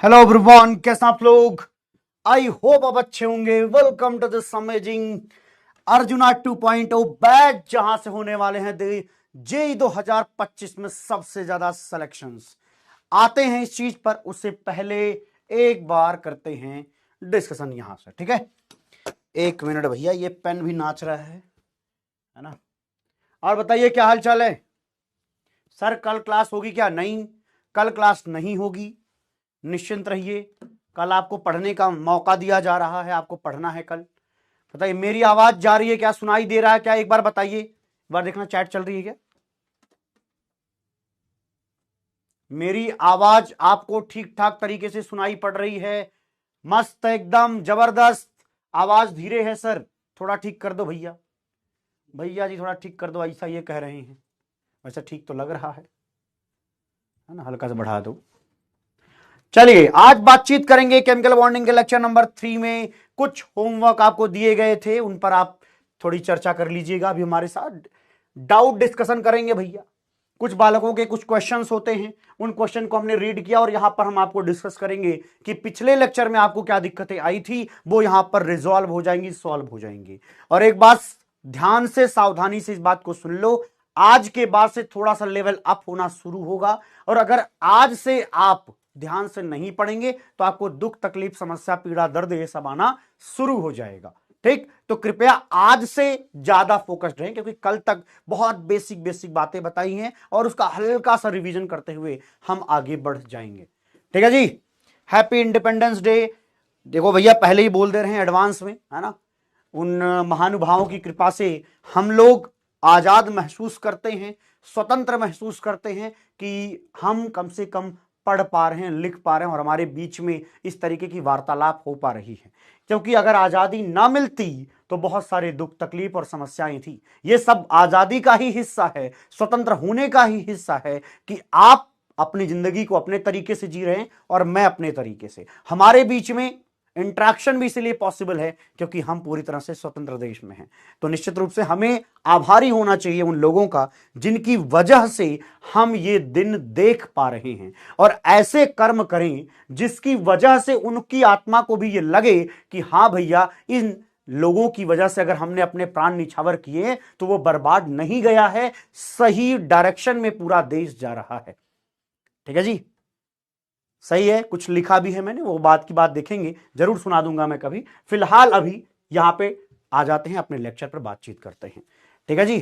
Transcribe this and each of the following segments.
Hello everyone, कैसे आप लोग? आई होप आप अच्छे होंगे। Welcome to this amazing Arjuna 2.0 batch, जहां से होने वाले हैं जेई 2025 में सबसे ज्यादा सिलेक्शंस। आते हैं इस चीज पर, उससे पहले एक बार करते हैं डिस्कशन यहां से, ठीक है? एक मिनट भैया, ये पेन भी नाच रहा है ना। और बताइए क्या हाल चाल है सर? कल क्लास होगी क्या? नहीं, कल क्लास नहीं होगी, निश्चिंत रहिए। कल आपको पढ़ने का मौका दिया जा रहा है, आपको पढ़ना है कल। बताइए मेरी आवाज जा रही है क्या? सुनाई दे रहा है क्या? एक बार बताइए, एक बार देखना चैट चल रही है क्या? मेरी आवाज आपको ठीक ठाक तरीके से सुनाई पड़ रही है? मस्त, एकदम जबरदस्त। आवाज धीरे है सर, थोड़ा ठीक कर दो भैया। भैया जी थोड़ा ठीक कर दो, ऐसा ये कह रहे हैं। वैसे ठीक तो लग रहा है ना? हल्का से बढ़ा दो। चलिए आज बातचीत करेंगे केमिकल बॉन्डिंग के लेक्चर नंबर 3 में। कुछ होमवर्क आपको दिए गए थे, उन पर आप थोड़ी चर्चा कर लीजिएगा अभी हमारे साथ। डाउट डिस्कशन करेंगे भैया। कुछ बालकों के कुछ क्वेश्चंस होते हैं, उन क्वेश्चन को हमने रीड किया और यहां पर हम आपको डिस्कस करेंगे कि पिछले लेक्चर में आपको क्या दिक्कतें आई थी, वो यहां पर रिजॉल्व हो जाएंगी, सॉल्व हो जाएंगी। और एक बात ध्यान से, सावधानी से इस बात को सुन लो, आज के बाद से थोड़ा सा लेवल अप होना शुरू होगा। और अगर आज से आप ध्यान से नहीं पढ़ेंगे तो आपको दुख, तकलीफ, समस्या, पीड़ा, दर्द ये सब आना शुरू हो जाएगा। ठीक, तो कृपया आज से ज्यादा फोकस्ड रहें, क्योंकि कल तक बहुत बेसिक बेसिक बातें बताई हैं और उसका हल्का सा रिवीजन करते हुए हम आगे बढ़ जाएंगे। ठीक है जी। Happy independence day. देखो भैया, पहले ही बोल दे रहे हैं एडवांस में, है ना। उन महानुभावों की कृपा से हम लोग आजाद महसूस करते हैं, स्वतंत्र महसूस करते हैं कि हम कम से कम पढ़ पा रहे हैं, लिख पा रहे हैं और हमारे बीच में इस तरीके की वार्तालाप हो पा रही है। क्योंकि अगर आजादी ना मिलती तो बहुत सारे दुख, तकलीफ और समस्याएं थी। ये सब आजादी का ही हिस्सा है, स्वतंत्र होने का ही हिस्सा है कि आप अपनी जिंदगी को अपने तरीके से जी रहे हैं और मैं अपने तरीके से। हमारे बीच में इंट्रैक्शन भी इसलिए पॉसिबल है क्योंकि हम पूरी तरह से स्वतंत्र देश में हैं। तो निश्चित रूप से हमें आभारी होना चाहिए उन लोगों का जिनकी वजह से हम ये दिन देख पा रहे हैं, और ऐसे कर्म करें जिसकी वजह से उनकी आत्मा को भी ये लगे कि हां भैया, इन लोगों की वजह से अगर हमने अपने प्राण निछावर किए तो वो बर्बाद नहीं गया है, सही डायरेक्शन में पूरा देश जा रहा है। ठीक है जी, सही है। कुछ लिखा भी है मैंने, वो बात की बात देखेंगे, जरूर सुना दूंगा मैं कभी। फिलहाल अभी यहां पे आ जाते हैं, अपने लेक्चर पर बातचीत करते हैं। ठीक है जी।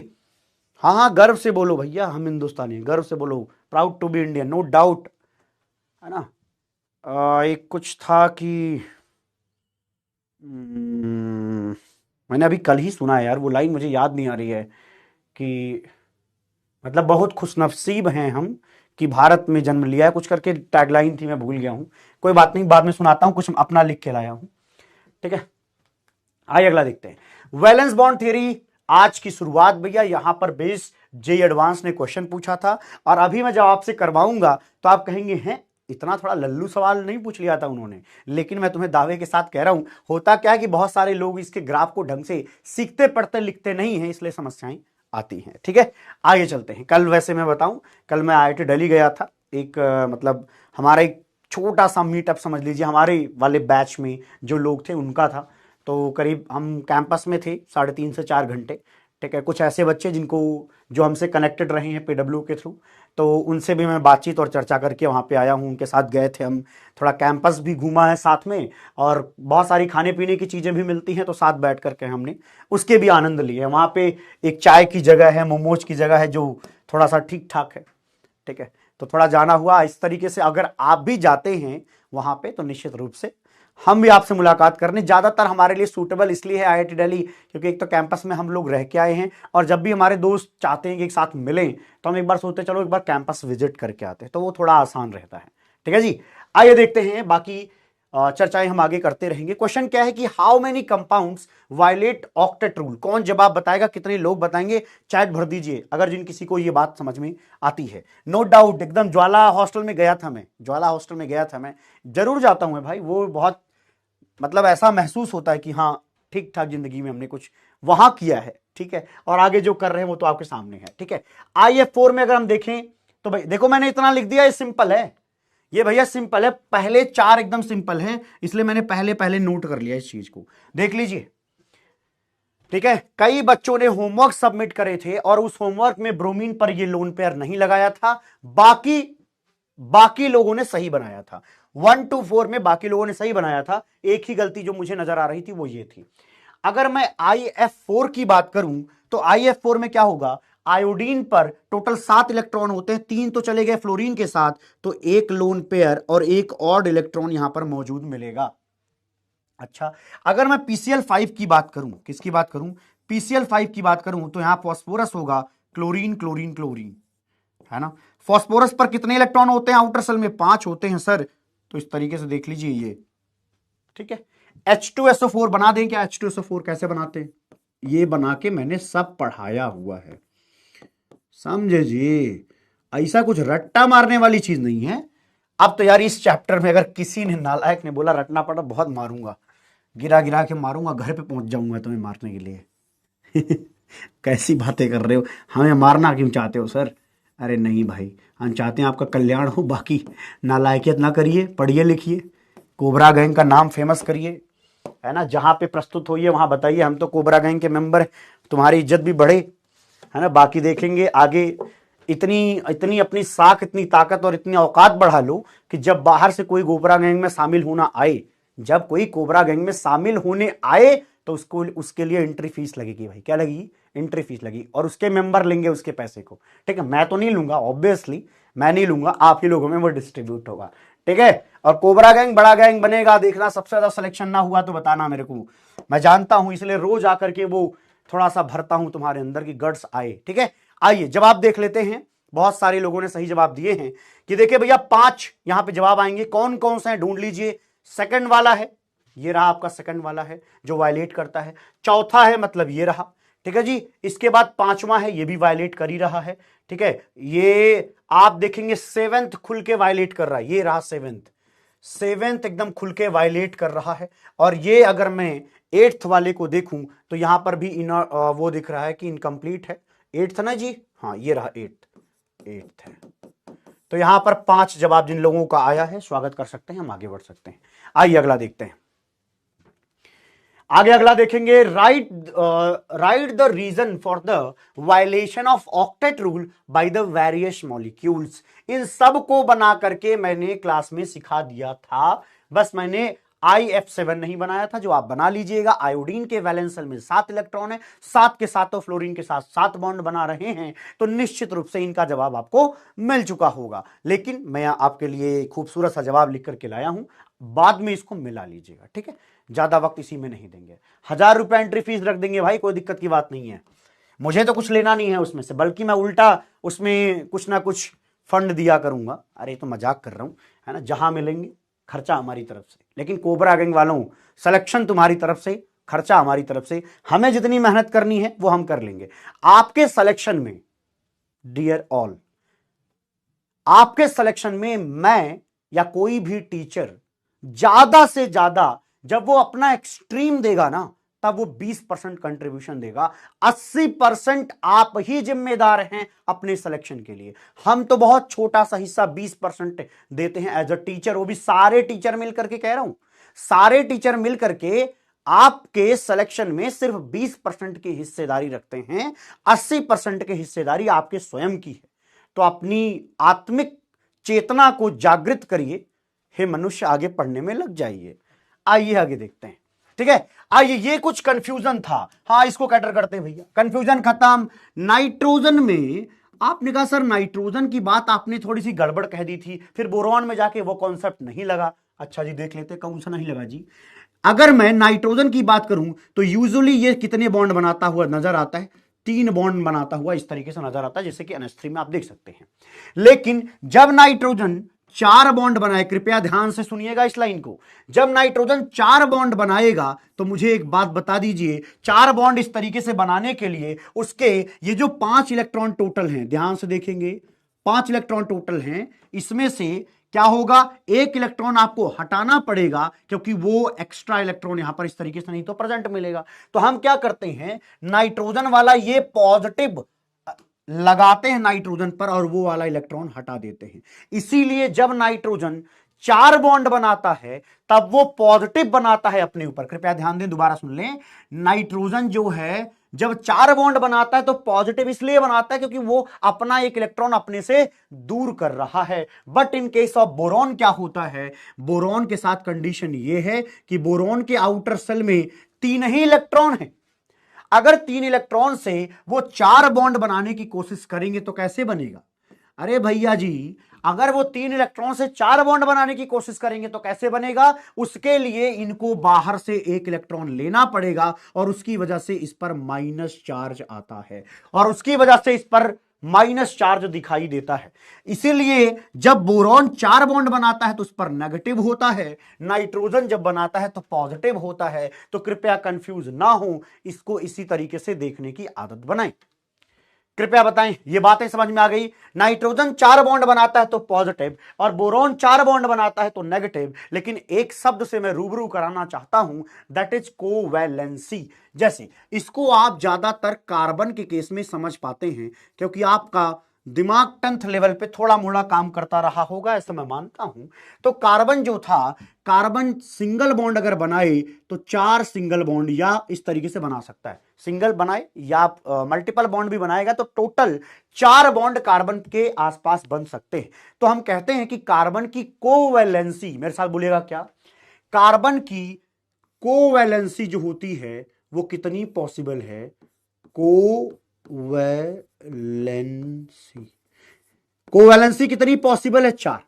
हाँ हाँ, गर्व से बोलो भैया, हम हिंदुस्तानी, गर्व से बोलो। Proud to be Indian, no doubt, है ना। एक कुछ था कि मैंने अभी कल ही सुना है यार, वो लाइन मुझे याद नहीं आ रही है कि मतलब बहुत खुशनसीब हैं हम कि भारत में जन्म लिया है, कुछ करके टैगलाइन थी, मैं भूल गया हूं। कोई बात नहीं, बाद में सुनाता हूं, कुछ अपना लिख के लाया हूं। ठीक है, आइए अगला देखते हैं। वैलेंस बॉन्ड थ्योरी आज की शुरुआत भैया। यहां पर बेस जे एडवांस ने क्वेश्चन पूछा था और अभी मैं जब आपसे करवाऊंगा तो आप कहेंगे हैं इतना थोड़ा लल्लू सवाल नहीं पूछ लिया था उन्होंने। लेकिन मैं तुम्हें दावे के साथ कह रहा हूं, होता क्या है कि बहुत सारे लोग इसके ग्राफ को ढंग से सीखते पढ़ते लिखते नहीं है, इसलिए समस्याएं आती हैं। ठीक है, आगे चलते हैं। कल वैसे मैं बताऊं, कल मैं आईआईटी दिल्ली गया था। एक मतलब हमारा एक छोटा सा मीटअप समझ लीजिए, हमारे वाले बैच में जो लोग थे उनका था। तो करीब हम कैंपस में थे 3.5 से 4 घंटे। ठीक है, कुछ ऐसे बच्चे जिनको जो हमसे कनेक्टेड रहे हैं पीडब्ल्यू के थ्रू, तो उनसे भी मैं बातचीत और चर्चा करके वहाँ पे आया हूँ, उनके साथ गए थे हम। थोड़ा कैंपस भी घूमा है साथ में, और बहुत सारी खाने पीने की चीज़ें भी मिलती हैं, तो साथ बैठ करके हमने उसके भी आनंद लिए। वहाँ पे एक चाय की जगह है, मोमोज की जगह है, जो थोड़ा सा ठीक ठाक है। ठीक है, तो थोड़ा जाना हुआ इस तरीके से। अगर आप भी जाते हैं वहाँ पे तो निश्चित रूप से हम भी आपसे मुलाकात करने, ज्यादातर हमारे लिए सूटेबल इसलिए है आईआईटी दिल्ली क्योंकि एक तो कैंपस में हम लोग रह के आए हैं, और जब भी हमारे दोस्त चाहते हैं कि एक साथ मिलें तो हम एक बार सोचते चलो एक बार कैंपस विजिट करके आते हैं, तो वो थोड़ा आसान रहता है। ठीक है जी, आइए देखते हैं बाकी चर्चाएं हम आगे करते रहेंगे। क्वेश्चन क्या है कि how many compounds violate octet rule. कौन जवाब बताएगा, कितने लोग बताएंगे? चैट भर दीजिए अगर जिन किसी को ये बात समझ में आती है। नो डाउट, एकदम ज्वाला हॉस्टल में गया था मैं, ज्वाला हॉस्टल में गया था मैं, जरूर जाता हूं भाई। वो बहुत मतलब ऐसा महसूस होता है कि हाँ, ठीक ठाक जिंदगी में हमने कुछ वहां किया है। ठीक है, और आगे जो कर रहे हैं वो तो आपके सामने है। ठीक है, IF4 में अगर हम देखें तो भाई देखो, मैंने इतना लिख दिया, ये सिंपल है। ये भैया सिंपल है, पहले 4 एकदम सिंपल है, इसलिए मैंने पहले पहले नोट कर लिया इस चीज को, देख लीजिए। ठीक है, कई बच्चों ने होमवर्क सबमिट करे थे और उस होमवर्क में ब्रोमीन पर ये लोन पेयर नहीं लगाया था, बाकी लोगों ने सही बनाया था। 1 to 4 में बाकी लोगों ने सही बनाया था, एक ही गलती जो मुझे नजर आ रही थी वो ये थी। अगर मैं IF4 की बात करूं तो IF4 में क्या होगा, आयोडीन पर टोटल 7 इलेक्ट्रॉन होते हैं, 3 तो चले गए फ्लोरीन के साथ, तो एक लोन पेयर और एक ऑड इलेक्ट्रॉन यहां पर मौजूद मिलेगा। अच्छा, अगर मैं PCl5 की बात करूं, किसकी बात करूं, PCl5 की बात करूं, तो यहां फास्फोरस होगा, क्लोरीन क्लोरीन क्लोरीन, है ना। फास्फोरस पर कितने इलेक्ट्रॉन होते हैं आउटर सेल में, 5 होते हैं सर, तो इस तरीके से देख लीजिए ये। ठीक है, H2SO4 बना दें क्या, H2SO4 कैसे बनाते हैं, ये बना के मैंने सब पढ़ाया हुआ है, समझे जी, ऐसा कुछ रट्टा मारने वाली चीज नहीं है। अब तो यार इस चैप्टर में अगर किसी ने नालायक ने बोला रटना पड़ा, बहुत मारूंगा, गिरा गिरा के मारूंगा, घर पे पहुंच जाऊंगा तुम्हें मारने के लिए। कैसी बातें कर रहे हो, हमें मारना क्यों चाहते हो सर, अरे नहीं भाई, हम चाहते हैं आपका कल्याण हो, बाकी नालायकियत ना करिए, पढ़िए लिखिए, कोबरा गैंग का नाम फेमस करिए, है ना, जहां पे प्रस्तुत होइए वहां बताइए हम तो कोबरा गैंग के मेंबर हैं, तुम्हारी इज्जत भी बढ़े, है ना। बाकी देखेंगे आगे, इतनी अपनी साख, इतनी ताकत और इतनी औकात बढ़ा लो कि जब बाहर से कोई कोबरा गैंग में शामिल होना आए, जब कोई कोबरा गैंग में शामिल होने आए तो उसके लिए एंट्री फीस लगेगी भाई, क्या लगेगी, एंट्री फीस लगी, और उसके मेंबर लेंगे उसके पैसे को। ठीक है, मैं तो नहीं लूंगा, ऑब्वियसली मैं नहीं लूंगा, आप ही लोगों में वो डिस्ट्रीब्यूट होगा। ठीक है, और कोबरा गैंग बड़ा गैंग बनेगा, देखना सबसे ज्यादा सिलेक्शन ना हुआ तो बताना मेरे को, मैं जानता हूं, इसलिए रोज आकर के वो थोड़ा सा भरता हूं तुम्हारे अंदर की गट्स आए। ठीक है, आइए जवाब देख लेते हैं, बहुत सारे लोगों ने सही जवाब दिए हैं कि देखिए भैया 5 यहां पे जवाब आएंगे, कौन कौन से हैं ढूंढ लीजिए। सेकंड वाला है, ये रहा आपका सेकंड वाला है जो वायलेट करता है, चौथा है मतलब ये रहा, ठीक है जी, इसके बाद 5वां है, ये भी वायलेट कर ही रहा है। ठीक है, ये आप देखेंगे 7th खुल के वायलेट कर रहा है, ये रहा 7th एकदम खुल के वायलेट कर रहा है। और ये अगर मैं 8th वाले को देखूं तो यहां पर भी वो दिख रहा है कि इनकम्प्लीट है, 8th ना जी, हाँ ये रहा 8th है। तो यहां पर 5 जवाब जिन लोगों का आया है स्वागत कर सकते हैं, हम आगे बढ़ सकते हैं। आइए अगला देखते हैं, आगे अगला देखेंगे, right the reason for the violation of octet rule by the various molecules. इन सब को बना करके मैंने क्लास में सिखा दिया था, बस मैंने IF7 नहीं बनाया था, जो आप बना लीजिएगा। आयोडीन के वैलेंस शेल में 7 इलेक्ट्रॉन है, 7 के साथ तो फ्लोरीन के साथ 7 बॉन्ड बना रहे हैं, तो निश्चित रूप से इनका जवाब आपको मिल चुका होगा। लेकिन मैं आपके लिए खूबसूरत सा जवाब लिख करके लाया हूं, बाद में इसको मिला लीजिएगा। ठीक है, ज्यादा वक्त इसी में नहीं देंगे, 1000 रुपए एंट्री फीस रख देंगे भाई, कोई दिक्कत की बात नहीं है, मुझे तो कुछ लेना नहीं है उसमें से, बल्कि मैं उल्टा उसमें कुछ ना कुछ फंड दिया करूंगा। अरे तो मजाक कर रहा हूं, है ना, जहां मिलेंगे खर्चा हमारी तरफ से, लेकिन कोबरा गैंग वालों सिलेक्शन तुम्हारी तरफ से, खर्चा हमारी तरफ से, हमें जितनी मेहनत करनी है वो हम कर लेंगे। आपके सिलेक्शन में डियर ऑल, आपके सिलेक्शन में मैं या कोई भी टीचर ज्यादा से ज्यादा जब वो अपना एक्सट्रीम देगा ना, तब वो 20% कंट्रीब्यूशन देगा, 80% आप ही जिम्मेदार हैं अपने सिलेक्शन के लिए। हम तो बहुत छोटा सा हिस्सा 20% देते हैं एज अ टीचर, वो भी सारे टीचर मिलकर के, कह रहा हूं सारे टीचर मिलकर के आपके सिलेक्शन में सिर्फ 20% की हिस्सेदारी रखते हैं, 80% की हिस्सेदारी आपके स्वयं की है। तो अपनी आत्मिक चेतना को जागृत करिए, हे मनुष्य आगे पढ़ने में लग जाइए। आइए आगे देखते हैं। ठीक है, आइए, ये कुछ कंफ्यूजन था, हाँ इसको कैटर करते हैं भैया, कंफ्यूजन खत्म। नाइट्रोजन में आपने कहा सर नाइट्रोजन की बात आपने थोड़ी सी गड़बड़ कह दी थी, फिर बोरॉन में जाके वो कॉन्सेप्ट नहीं लगा। अच्छा जी, देख लेते कौन सा नहीं लगा जी। अगर मैं नाइट्रोजन की बात करूं तो यूजुअली ये कितने बॉन्ड बनाता हुआ नजर आता है, 3 बॉन्ड बनाता हुआ इस तरीके से नजर आता है, जैसे कि NH3 में आप देख सकते हैं। लेकिन जब नाइट्रोजन 4 बॉन्ड बनाए, कृपया ध्यान से सुनिएगा इस लाइन को, जब नाइट्रोजन 4 बॉन्ड बनाएगा तो मुझे एक बात बता दीजिए, 4 बॉन्ड इस तरीके से बनाने के लिए उसके ये जो 5 इलेक्ट्रॉन टोटल हैं, ध्यान से देखेंगे 5 इलेक्ट्रॉन टोटल हैं, इसमें से क्या होगा, 1 इलेक्ट्रॉन आपको हटाना पड़ेगा, क्योंकि वो एक्स्ट्रा इलेक्ट्रॉन यहां पर इस तरीके से नहीं तो प्रेजेंट मिलेगा। तो हम क्या करते हैं, नाइट्रोजन वाला ये पॉजिटिव लगाते हैं नाइट्रोजन पर और वो वाला इलेक्ट्रॉन हटा देते हैं। इसीलिए जब नाइट्रोजन 4 बॉन्ड बनाता है तब वो पॉजिटिव बनाता है अपने ऊपर। कृपया ध्यान दें, दोबारा सुन लें। नाइट्रोजन जो है जब 4 बॉन्ड बनाता है तो पॉजिटिव इसलिए बनाता है क्योंकि वो अपना एक इलेक्ट्रॉन अपने से दूर कर रहा है। But in case of boron क्या होता है, बोरॉन के साथ कंडीशन ये है कि बोरॉन के आउटर शेल में 3 ही इलेक्ट्रॉन है। अगर 3 इलेक्ट्रॉन से वो 4 बॉन्ड बनाने की कोशिश करेंगे तो कैसे बनेगा? अरे भैया जी, अगर वो 3 इलेक्ट्रॉन से 4 बॉन्ड बनाने की कोशिश करेंगे तो कैसे बनेगा? उसके लिए इनको बाहर से एक इलेक्ट्रॉन लेना पड़ेगा और उसकी वजह से इस पर माइनस चार्ज आता है और उसकी वजह से इस पर माइनस चार्ज दिखाई देता है। इसीलिए जब बोरॉन 4 बॉन्ड बनाता है तो उस पर नेगेटिव होता है, नाइट्रोजन जब बनाता है तो पॉजिटिव होता है। तो कृपया कंफ्यूज ना हो, इसको इसी तरीके से देखने की आदत बनाएं। कृपया बताएं, ये बातें समझ में आ गई? नाइट्रोजन 4 बॉन्ड बनाता है तो पॉजिटिव और बोरॉन 4 बॉन्ड बनाता है तो नेगेटिव। लेकिन एक शब्द से मैं रूबरू कराना चाहता हूं, दैट इज कोवैलेंसी। जैसे इसको आप ज्यादातर कार्बन के केस में समझ पाते हैं क्योंकि आपका दिमाग 10th लेवल पे थोड़ा मोड़ा काम करता रहा होगा, ऐसा मैं मानता हूं। तो कार्बन जो था, कार्बन सिंगल बॉन्ड अगर बनाए तो 4 सिंगल बॉन्ड या इस तरीके से बना सकता है। सिंगल बनाए या मल्टीपल बॉन्ड भी बनाएगा तो टोटल 4 बॉन्ड कार्बन के आसपास बन सकते हैं। तो हम कहते हैं कि कार्बन की कोवैलेंसी, मेरे साथ बोलिएगा क्या, कार्बन की कोवैलेंसी जो होती है वो कितनी पॉसिबल है? कोवैलेंसी कितनी पॉसिबल है? 4।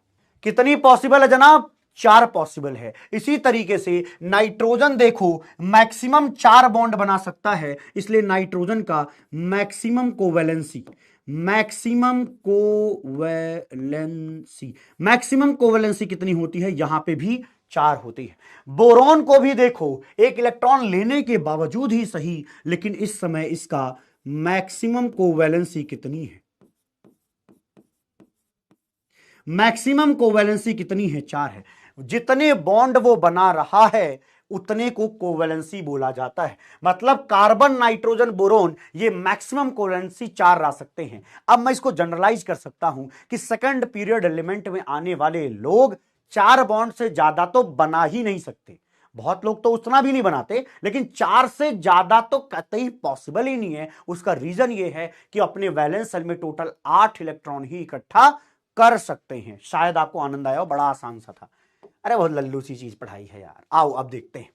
कितनी पॉसिबल है जनाब? 4 पॉसिबल है। इसी तरीके से नाइट्रोजन देखो मैक्सिमम 4 बॉन्ड बना सकता है, इसलिए नाइट्रोजन का मैक्सिमम कोवैलेंसी कितनी होती है? यहां पे भी 4 होती है। बोरॉन को भी देखो, एक इलेक्ट्रॉन लेने के बावजूद ही सही, लेकिन इस समय इसका मैक्सिमम कोवैलेंसी कितनी है? मैक्सिमम कोवैलेंसी कितनी है? 4 है। जितने बॉन्ड वो बना रहा है उतने को कोवैलेंसी बोला जाता है। मतलब कार्बन, नाइट्रोजन, बोरोन ये मैक्सिमम कोवैलेंसी 4 ला सकते हैं। अब मैं इसको जनरलाइज कर सकता हूं कि सेकंड पीरियड एलिमेंट में आने वाले लोग 4 बॉन्ड से ज्यादा तो बना ही नहीं सकते। बहुत लोग तो उतना भी नहीं बनाते, लेकिन 4 से ज्यादा तो कतई पॉसिबल ही नहीं है। उसका रीजन ये है कि अपने वैलेंस शेल में टोटल 8 इलेक्ट्रॉन ही इकट्ठा कर सकते हैं। शायद आपको आनंद आया हो, बड़ा आसान सा था। अरे बहुत लल्लू सी चीज पढ़ाई है यार। आओ अब देखते हैं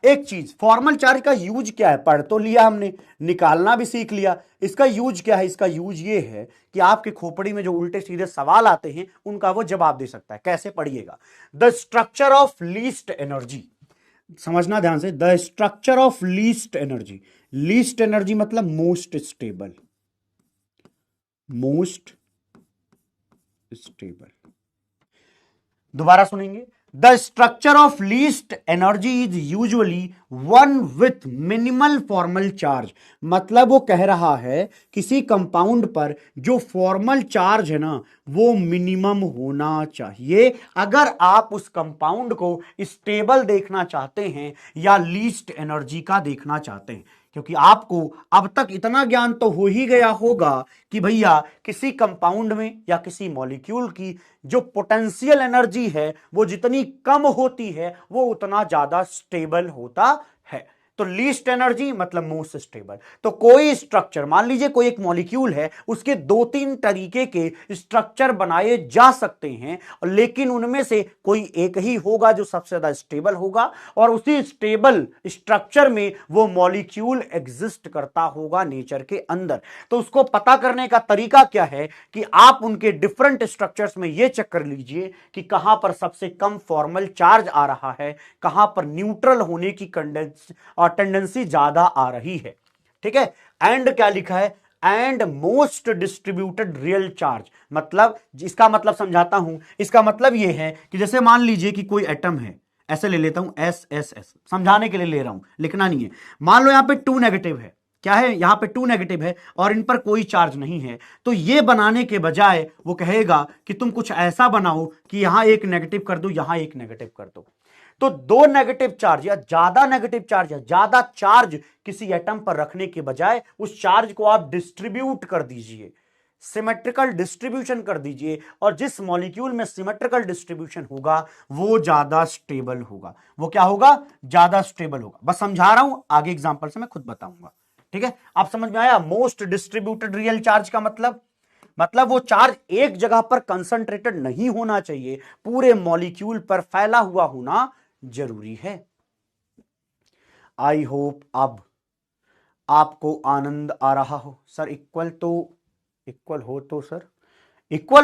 एक चीज, फॉर्मल चार्ज का यूज क्या है? पढ़ तो लिया हमने, निकालना भी सीख लिया। इसका यूज क्या है? इसका यूज ये है कि आपके खोपड़ी में जो उल्टे सीधे सवाल आते हैं उनका वो जवाब दे सकता है। कैसे? पढ़िएगा। The structure of least energy, समझना ध्यान से। The structure of least energy, least energy मतलब मोस्ट स्टेबल, दोबारा सुनेंगे। The structure of least energy is usually one with minimal formal charge. मतलब वो कह रहा है किसी कंपाउंड पर जो फॉर्मल चार्ज है ना वो मिनिमम होना चाहिए अगर आप उस कंपाउंड को स्टेबल देखना चाहते हैं या लीस्ट एनर्जी का देखना चाहते हैं। क्योंकि आपको अब तक इतना ज्ञान तो हो ही गया होगा कि भैया किसी कंपाउंड में या किसी मॉलिक्यूल की जो पोटेंशियल एनर्जी है वो जितनी कम होती है वो उतना ज्यादा स्टेबल होता है। तो लीस्ट एनर्जी मतलब मोस्ट स्टेबल। तो कोई स्ट्रक्चर, मान लीजिए कोई एक मॉलिक्यूल है, उसके 2-3 तरीके के स्ट्रक्चर बनाए जा सकते हैं, लेकिन उनमें से कोई एक ही होगा जो सबसे ज्यादा स्टेबल होगा और उसी स्टेबल स्ट्रक्चर में वो मॉलिक्यूल एग्जिस्ट करता होगा नेचर के अंदर। तो उसको पता करने का तरीका क्या है कि आप उनके डिफरेंट स्ट्रक्चर्स में यह चेक कर लीजिए कि कहां पर सबसे कम फॉर्मल चार्ज आ रहा है, कहां पर न्यूट्रल होने की टेंडेंसी ज्यादा आ रही है। ठीक है। एंड क्या लिखा है? And most distributed real charge. मतलब इसका मतलब समझाता हूं। इसका मतलब यह है कि जैसे मान लीजिए कि कोई एटम है, ऐसे ले लेता हूं एस एस एस, समझाने के लिए ले रहा हूं, लिखना नहीं है। मान लो यहां पे 2 नेगेटिव है, क्या है, यहां पे 2 नेगेटिव है और इन पर कोई चार्ज नहीं है, तो ये बनाने के बजाय वो कहेगा कि तुम कुछ ऐसा बनाओ कि यहां एक नेगेटिव कर दो, यहां एक नेगेटिव कर दो। तो 2 नेगेटिव चार्ज या ज्यादा नेगेटिव चार्ज या ज्यादा चार्ज किसी एटम पर रखने के बजाय उस चार्ज को आप डिस्ट्रीब्यूट कर दीजिए, सिमेट्रिकल डिस्ट्रीब्यूशन कर दीजिए, और जिस मॉलिक्यूल में सिमेट्रिकल डिस्ट्रीब्यूशन होगा वो ज्यादा स्टेबल होगा। वो क्या होगा, ज्यादा स्टेबल होगा। बस समझा रहा हूं, आगे एग्जांपल से मैं खुद बताऊंगा। ठीक है, आप समझ में आया। मोस्ट डिस्ट्रीब्यूटेड रियल चार्ज का मतलब वो चार्ज एक जगह पर कंसंट्रेटेड नहीं होना चाहिए, पूरे मॉलिक्यूल पर फैला हुआ होना जरूरी है। आई होप अब आपको आनंद आ रहा हो। सर इक्वल हो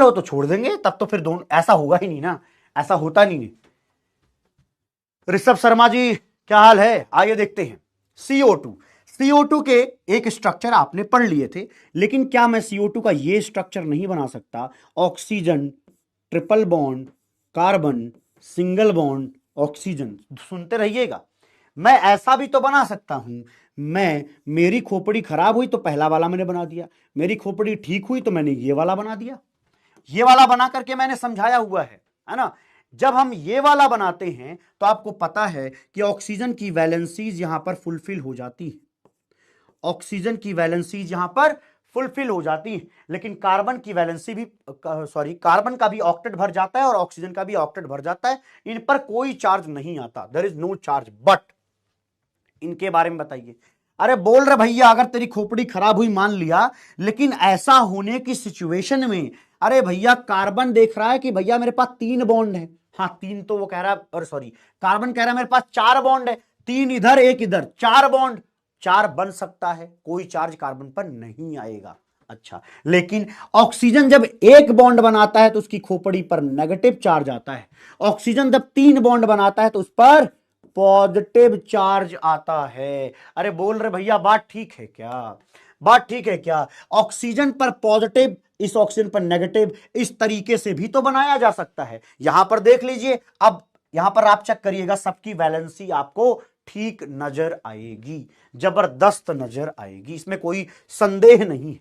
तो छोड़ देंगे, तब तो फिर दोनों ऐसा होगा ही नहीं ना, ऐसा होता नहीं है। ऋषभ शर्मा जी क्या हाल है, आइए देखते हैं। CO2 के एक स्ट्रक्चर आपने पढ़ लिए थे, लेकिन क्या मैं CO2 का ये स्ट्रक्चर नहीं बना सकता? Oxygen triple bond carbon single bond oxygen, सुनते रहिएगा। मैं ऐसा भी तो बना सकता हूं, मेरी खोपड़ी खराब हुई तो पहला वाला मैंने बना दिया, मेरी खोपड़ी ठीक हुई तो मैंने ये वाला बना दिया। ये वाला बना करके मैंने समझाया हुआ है ना। जब हम ये वाला बनाते हैं तो आपको पता है कि ऑक्सीजन की वैलेंसीज यहां पर फुलफिल हो जाती है, ऑक्सीजन की वैलेंसीज यहां पर फुलफिल हो जाती है, लेकिन कार्बन की वैलेंसी भी कार्बन का भी ऑक्टेट भर जाता है और ऑक्सीजन का भी ऑक्टेट भर जाता है, इन पर कोई चार्ज नहीं आता, there is no charge. But इनके बारे में बताइए। अरे बोल रहे भैया अगर तेरी खोपड़ी खराब हुई मान लिया, लेकिन ऐसा होने की सिचुएशन में, अरे भैया कार्बन देख रहा है कि भैया मेरे पास 3 बॉन्ड है, हाँ 3 तो वो कह रहा है, और कार्बन कह रहा है मेरे पास 4 बॉन्ड है, 3 इधर 1 इधर, 4 बॉन्ड, 4 बन सकता है, कोई चार्ज कार्बन पर नहीं आएगा। अच्छा, लेकिन ऑक्सीजन जब 1 बॉन्ड बनाता है तो उसकी खोपड़ी पर नेगेटिव चार्ज आता है, ऑक्सीजन जब 3 बॉन्ड बनाता है तो उस पर पॉजिटिव चार्ज आता है। अरे बोल रहे भैया बात ठीक है क्या, बात ठीक है क्या? ऑक्सीजन पर पॉजिटिव, इस ऑक्सीजन पर नेगेटिव, इस तरीके से भी तो बनाया जा सकता है। यहां पर देख लीजिए, अब यहां पर आप चेक करिएगा, सबकी वैलेंसी आपको ठीक नजर आएगी, जबरदस्त नजर आएगी, इसमें कोई संदेह नहीं है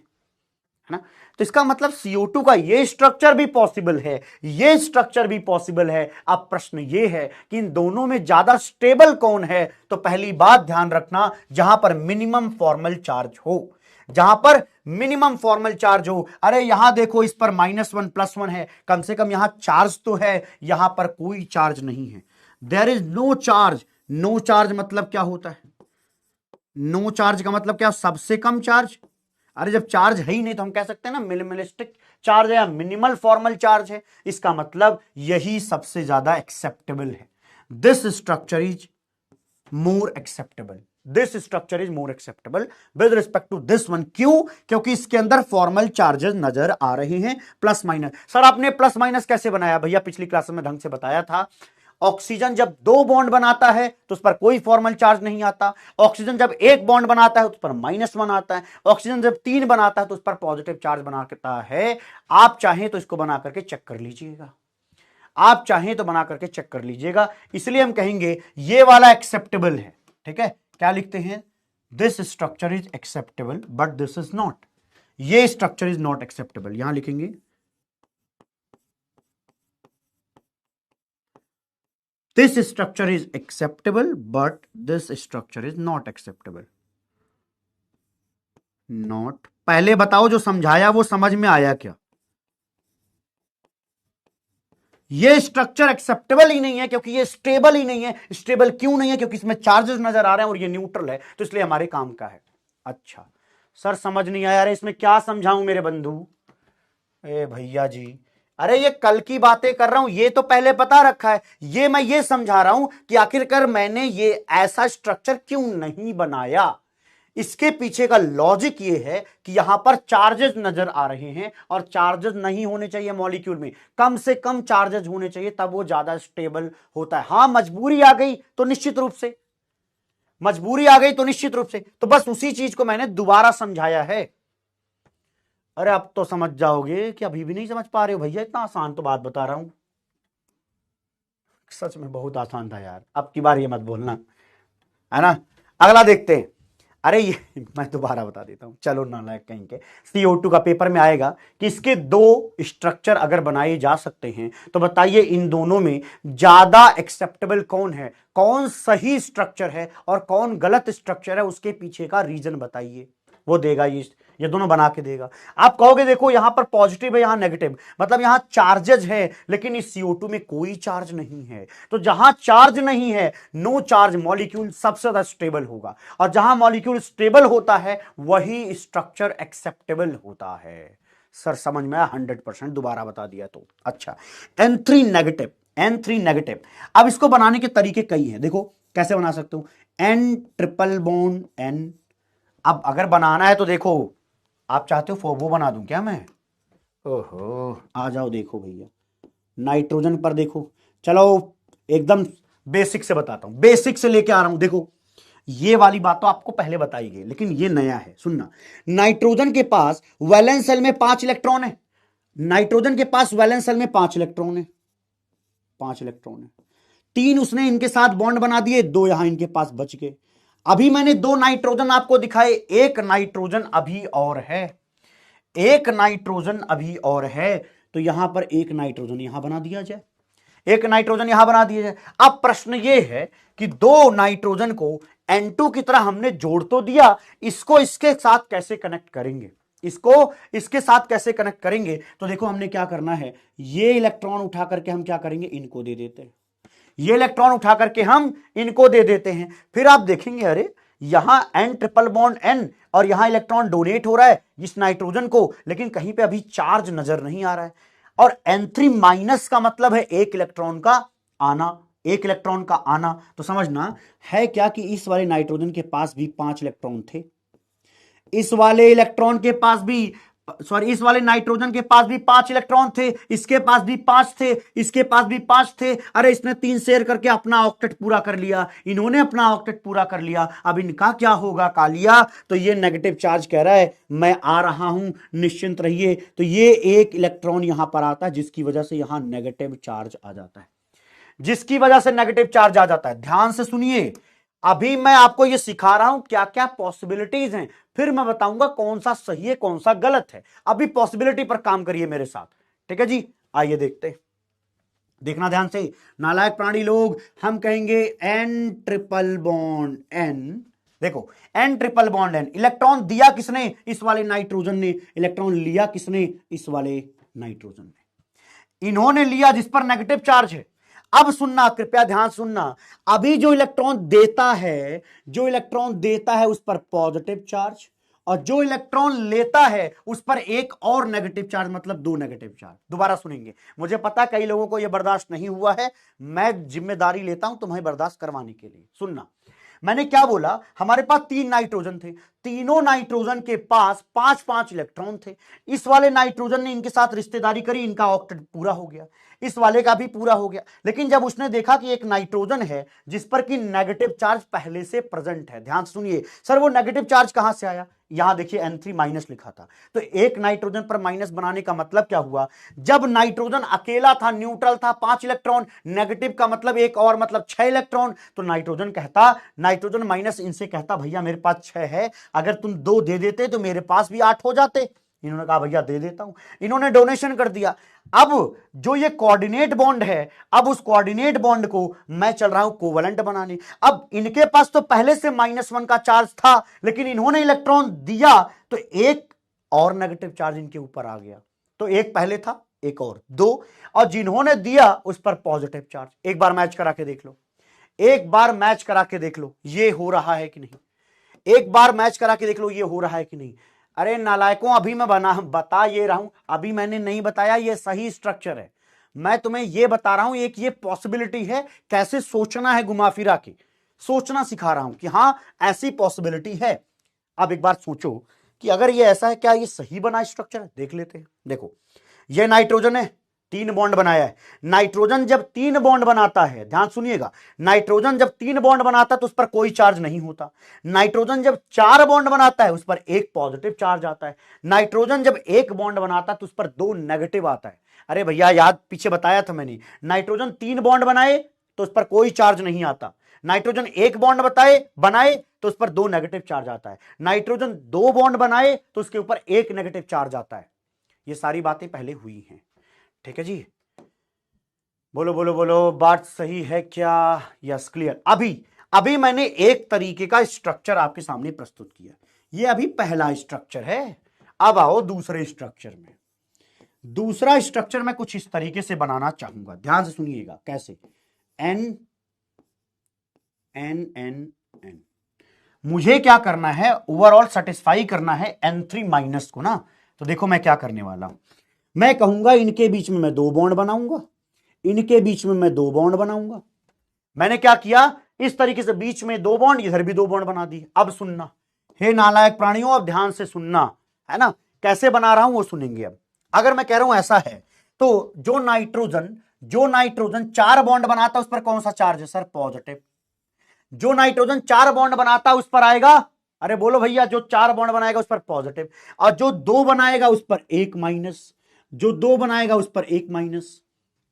ना। तो इसका मतलब CO2 का ये स्ट्रक्चर भी पॉसिबल है, ये स्ट्रक्चर भी पॉसिबल है। अब प्रश्न ये है कि इन दोनों में ज्यादा स्टेबल कौन है? तो पहली बात ध्यान रखना, जहां पर मिनिमम फॉर्मल चार्ज हो, जहां पर मिनिमम फॉर्मल चार्ज हो। अरे यहां देखो, इस पर -1 +1 है, कम से कम यहां चार्ज तो है, यहां पर कोई चार्ज नहीं है, there is no charge. No charge मतलब क्या होता है? नो चार्ज का मतलब क्या? सबसे कम चार्ज। अरे जब चार्ज है ही नहीं तो हम कह सकते हैं ना मिनिमलिस्टिक चार्ज है या मिनिमल फॉर्मल चार्ज है, इसका मतलब यही सबसे ज्यादा एक्सेप्टेबल है। This structure is more acceptable, this structure is more acceptable with respect to this one. क्यों? क्योंकि इसके अंदर फॉर्मल चार्जेस नजर आ रहे हैं, प्लस माइनस। सर आपने प्लस माइनस कैसे बनाया? भैया पिछली क्लास में ढंग से बताया था। ऑक्सीजन जब 2 बॉन्ड बनाता है तो उस पर कोई फॉर्मल चार्ज नहीं आता, ऑक्सीजन जब 1 बॉन्ड बनाता है उस पर -1 आता है, ऑक्सीजन जब 3 बनाता है तो उस पर पॉजिटिव चार्ज बनाता है। आप चाहें तो इसको बना करके चेक कर लीजिएगा, आप चाहें तो बना करके चेक कर लीजिएगा। इसलिए हम कहेंगे ये वाला एक्सेप्टेबल है। ठीक है, क्या लिखते हैं? This structure is acceptable but this is not, ये स्ट्रक्चर इज नॉट एक्सेप्टेबल। यहां लिखेंगे this structure is acceptable but this structure is not acceptable। Not, पहले बताओ जो समझाया वो समझ में आया क्या? ये स्ट्रक्चर एक्सेप्टेबल ही नहीं है क्योंकि ये स्टेबल ही नहीं है। स्टेबल क्यों नहीं है? क्योंकि इसमें चार्जेस नजर आ रहे हैं और ये न्यूट्रल है, तो इसलिए हमारे काम का है। अच्छा सर समझ नहीं आया, अरे इसमें क्या समझाऊं मेरे बंधु? ए भैया जी, अरे ये कल की बातें कर रहा हूं, ये तो पहले पता रखा है। ये मैं ये समझा रहा हूं कि आखिरकार मैंने ये ऐसा स्ट्रक्चर क्यों नहीं बनाया। इसके पीछे का लॉजिक ये है कि यहां पर चार्जेस नजर आ रहे हैं और चार्जेस नहीं होने चाहिए मॉलिक्यूल में, कम से कम चार्जेस होने चाहिए, तब वो ज्यादा स्टेबल होता है। हां मजबूरी आ गई तो निश्चित रूप से, मजबूरी आ गई तो निश्चित रूप से, तो बस उसी चीज को मैंने दोबारा समझाया है। अरे अब तो समझ जाओगे कि अभी भी नहीं समझ पा रहे हो भैया? इतना आसान तो बात बता रहा हूं, सच में बहुत आसान था यार, अब की बार ये मत बोलना, है ना। अगला देखते हैं, अरे ये मैं दोबारा बता देता हूं, चलो नालायक कहीं के। CO2 का पेपर में आएगा कि इसके दो स्ट्रक्चर अगर बनाए जा सकते हैं तो बताइए इन दोनों में ज्यादा एक्सेप्टेबल कौन है, कौन सही स्ट्रक्चर है और कौन गलत स्ट्रक्चर है, उसके पीछे का रीजन बताइए। वो देगा ये दोनों बना के देगा। आप कहोगे देखो यहां पर पॉजिटिव है यहां नेगेटिव, मतलब यहां चार्जेज है लेकिन इस CO2 में कोई चार्ज नहीं है। तो जहां चार्ज नहीं है, नो चार्ज मॉलिक्यूल सबसे ज्यादा स्टेबल होगा, और जहां मॉलिक्यूल स्टेबल होता है वही स्ट्रक्चर एक्सेप्टेबल होता है। सर समझ में आया 100%, दोबारा बता दिया तो। अच्छा, N3 नेगेटिव, N3 नेगेटिव। अब इसको बनाने के तरीके कई हैं, देखो कैसे बना सकते हो। N triple bond N। अब अगर बनाना है तो देखो, आप चाहते हो वो बना दूं क्या मैं? ओहो, आ जाओ देखो भैया, नाइट्रोजन पर देखो, चलो एकदम बेसिक से बताता हूं, बेसिक से लेके आ रहा हूं। देखो ये वाली बात तो आपको पहले बताई गई, लेकिन ये नया है, सुनना। नाइट्रोजन के पास वैलेंस शेल में 5 इलेक्ट्रॉन है, नाइट्रोजन के पास वैलेंस शेल में 5 इलेक्ट्रॉन है, 5 इलेक्ट्रॉन है। 3 उसने इनके साथ बॉन्ड बना दिए, 2 यहां इनके पास बच गए। अभी मैंने 2 नाइट्रोजन आपको दिखाए, एक नाइट्रोजन अभी और है, एक नाइट्रोजन अभी और है। तो यहां पर एक नाइट्रोजन यहां बना दिया जाए, एक नाइट्रोजन यहां बना दिया जाए। अब प्रश्न यह है कि 2 नाइट्रोजन को N2 की तरह हमने जोड़ तो दिया, इसको इसके साथ कैसे कनेक्ट करेंगे, इसको इसके साथ कैसे कनेक्ट करेंगे? तो देखो हमने क्या करना है, ये इलेक्ट्रॉन उठा करके हम क्या करेंगे, इनको दे देते हैं, ये इलेक्ट्रॉन उठा करके हम इनको दे देते हैं। फिर आप देखेंगे अरे यहां N ट्रिपल बॉन्ड N और यहां इलेक्ट्रॉन डोनेट हो रहा है इस नाइट्रोजन को, लेकिन कहीं पे अभी चार्ज नजर नहीं आ रहा है। और N3 माइनस का मतलब है एक इलेक्ट्रॉन का आना, एक इलेक्ट्रॉन का आना। तो समझना है क्या कि इस वाले नाइट्रोजन के पास भी 5 इलेक्ट्रॉन थे, इस वाले इलेक्ट्रॉन के पास भी, सॉरी इस वाले नाइट्रोजन के पास भी 5 इलेक्ट्रॉन थे, इसके पास भी 5 थे, इसके पास भी 5 थे। अरे इसने 3 शेयर करके अपना ऑक्टेट पूरा कर लिया, इन्होंने अपना ऑक्टेट पूरा कर लिया। अब इनका क्या होगा कालिया? तो ये नेगेटिव चार्ज कह रहा है मैं आ रहा हूं, निश्चिंत रहिए। तो ये एक इलेक्ट्रॉन यहां पर आता है जिसकी वजह से यहां नेगेटिव चार्ज आ जाता है, जिसकी वजह से नेगेटिव चार्ज आ जाता है। ध्यान से सुनिए, अभी मैं आपको यह सिखा रहा हूं क्या क्या पॉसिबिलिटीज हैं, फिर मैं बताऊंगा कौन सा सही है कौन सा गलत है। अभी पॉसिबिलिटी पर काम करिए मेरे साथ, ठीक है जी? आइए देखते हैं, देखना ध्यान से नालायक प्राणी लोग। हम कहेंगे N ट्रिपल बॉन्ड N, देखो N triple bond N, electron दिया किसने? इस वाले नाइट्रोजन ने। इलेक्ट्रॉन लिया किसने? इस वाले नाइट्रोजन ने। इन्होंने लिया जिस पर नेगेटिव चार्ज है। अब सुनना, कृपया ध्यान सुनना, अभी जो इलेक्ट्रॉन देता है, जो इलेक्ट्रॉन देता है उस पर पॉजिटिव चार्ज, और जो इलेक्ट्रॉन लेता है उस पर एक और नेगेटिव चार्ज, मतलब 2 नेगेटिव चार्ज। दोबारा सुनेंगे, मुझे पता कई लोगों को यह बर्दाश्त नहीं हुआ है, मैं जिम्मेदारी लेता हूं तुम्हें बर्दाश्त करवाने के लिए। सुनना, मैंने क्या बोला, हमारे पास 3 नाइट्रोजन थे, तीनों नाइट्रोजन के पास 5-5 इलेक्ट्रॉन थे। इस वाले नाइट्रोजन ने इनके साथ रिश्तेदारी करी, इनका ऑक्टेट पूरा हो गया, इस वाले का भी पूरा हो गया। लेकिन जब उसने देखा कि एक नाइट्रोजन है जिस पर कि नेगेटिव चार्ज पहले से प्रेजेंट है, ध्यान सुनिए सर, वो नेगेटिव चार्ज कहां से आया? यहां देखिए N3 माइनस लिखा था, तो एक नाइट्रोजन पर माइनस बनाने का मतलब क्या हुआ? जब नाइट्रोजन अकेला था, न्यूट्रल था, 5 इलेक्ट्रॉन, नेगेटिव का मतलब एक और, मतलब 6 इलेक्ट्रॉन। तो नाइट्रोजन कहता, नाइट्रोजन माइनस इनसे कहता भैया मेरे पास 6 है, अगर तुम 2 दे देते तो मेरे पास भी 8 हो जाते। इन्होंने कहा भैया दे देता हूं, इन्होंने डोनेशन कर दिया। अब जो ये कोऑर्डिनेट बॉन्ड है, अब उस कोऑर्डिनेट बॉन्ड को मैं चल रहा हूं कोवलेंट बनाने। अब इनके पास तो पहले से -1 का चार्ज था, लेकिन इन्होंने इलेक्ट्रॉन दिया तो एक और नेगेटिव चार्ज इनके ऊपर आ गया। तो एक पहले था, एक और 2, और जिन्होंने दिया उस पर पॉजिटिव चार्ज। एक बार मैच करा के देख लो, एक बार मैच करा के देख लो ये हो रहा है कि नहीं, एक बार मैच करा के देख लो ये हो रहा है कि नहीं। अरे नालायकों, अभी मैं बता ये रहा हूं, अभी मैंने नहीं बताया ये सही स्ट्रक्चर है, मैं तुम्हें ये बता रहा हूं एक ये पॉसिबिलिटी है, कैसे सोचना है, घुमा फिरा के सोचना सिखा रहा हूं कि हां ऐसी पॉसिबिलिटी है। अब एक बार सोचो कि अगर ये ऐसा है, क्या ये सही बना स्ट्रक्चर है? देख लेते हैं। देखो ये नाइट्रोजन है, 3 बॉन्ड बनाया है। नाइट्रोजन जब 3 बॉन्ड बनाता है, ध्यान सुनिएगा, नाइट्रोजन जब 3 बॉन्ड बनाता है तो उस पर कोई चार्ज नहीं होता। नाइट्रोजन जब 4 बॉन्ड बनाता है उस पर एक पॉजिटिव चार्ज आता है। नाइट्रोजन जब 1 बॉन्ड बनाता है तो उस पर 2 नेगेटिव आता है। अरे भैया याद पीछे बताया था मैंने, नाइट्रोजन 3 बॉन्ड बनाए तो उस पर कोई चार्ज नहीं आता, नाइट्रोजन एक बॉन्ड बनाए तो उस पर 2 नेगेटिव चार्ज आता है, नाइट्रोजन 2 बॉन्ड बनाए तो उसके ऊपर 1 नेगेटिव चार्ज आता है। ये सारी बातें पहले हुई हैं, ठीक है जी। बोलो बोलो बोलो, बात सही है क्या? Yes, clear. अभी मैंने एक तरीके का स्ट्रक्चर आपके सामने प्रस्तुत किया, ये अभी पहला स्ट्रक्चर है। अब आओ दूसरे स्ट्रक्चर में। दूसरा स्ट्रक्चर मैं कुछ इस तरीके से बनाना चाहूंगा, ध्यान से सुनिएगा कैसे। एन एन एन एन, मुझे क्या करना है, ओवरऑल सेटिस्फाई करना है N3 माइनस को ना। तो देखो मैं क्या करने वाला हूं, मैं कहूंगा इनके बीच में मैं 2 बॉन्ड बनाऊंगा, इनके बीच में मैं 2 बॉन्ड बनाऊंगा। मैंने क्या किया, इस तरीके से बीच में 2 बॉन्ड, इधर भी 2 बॉन्ड बना दिए। अब सुनना, हे नालायक प्राणियों, अब ध्यान से सुनना, है ना, कैसे बना रहा हूं वो सुनेंगे। अब अगर मैं कह रहा हूं ऐसा है, तो जो नाइट्रोजन 4 बॉन्ड बनाता है उस पर कौन सा चार्ज है सर? पॉजिटिव। जो नाइट्रोजन 4 बॉन्ड बनाता है उस पर आएगा, अरे बोलो भैया, जो 4 बॉन्ड बनाएगा उस पर पॉजिटिव, और जो 2 बनाएगा उस पर 1 माइनस, जो 2 बनाएगा उस पर 1 माइनस।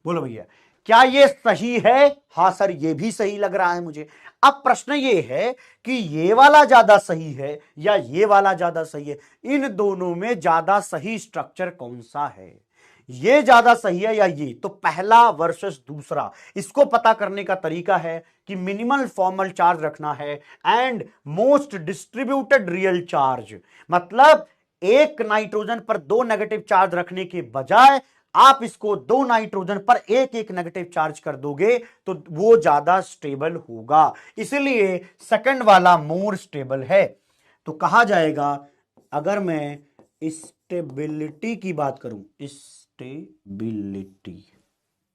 बोलो भैया, क्या ये सही है? हां सर, ये भी सही लग रहा है मुझे। अब प्रश्न ये है कि ये वाला ज्यादा सही है या ये वाला ज्यादा सही है? इन दोनों में ज्यादा सही स्ट्रक्चर कौन सा है? ये ज्यादा सही है या ये? तो पहला वर्सेस दूसरा, इसको पता करने का तरीका है कि मिनिमल फॉर्मल चार्ज रखना है and most distributed real charge. मतलब एक नाइट्रोजन पर 2 नेगेटिव चार्ज रखने के बजाय आप इसको 2 नाइट्रोजन पर एक एक नेगेटिव चार्ज कर दोगे तो वो ज्यादा स्टेबल होगा, इसलिए सेकंड वाला मोर स्टेबल है। तो कहा जाएगा, अगर मैं स्टेबिलिटी की बात करूं, स्टेबिलिटी,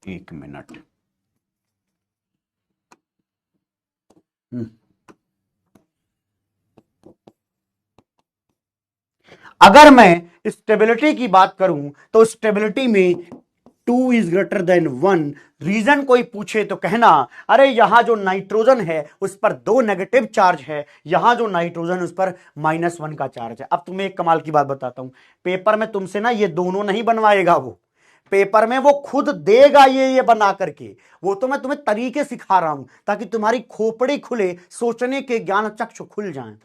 एक मिनट, अगर मैं स्टेबिलिटी की बात करूं तो स्टेबिलिटी में 2 इज ग्रेटर देन 1। रीजन कोई पूछे तो कहना, अरे यहां जो नाइट्रोजन है उस पर 2 नेगेटिव चार्ज है, यहां जो नाइट्रोजन उस पर -1 का चार्ज है। अब तुम्हें एक कमाल की बात बताता हूं, पेपर में तुमसे ना ये दोनों नहीं बनवाएगा, वो पेपर में वो खुद देगा ये बना करके। वो तो मैं तुम्हें तरीके सिखा रहा हूं ताकि तुम्हारी खोपड़ी खुले, सोचने के ज्ञान चक्षु खुल जाएं।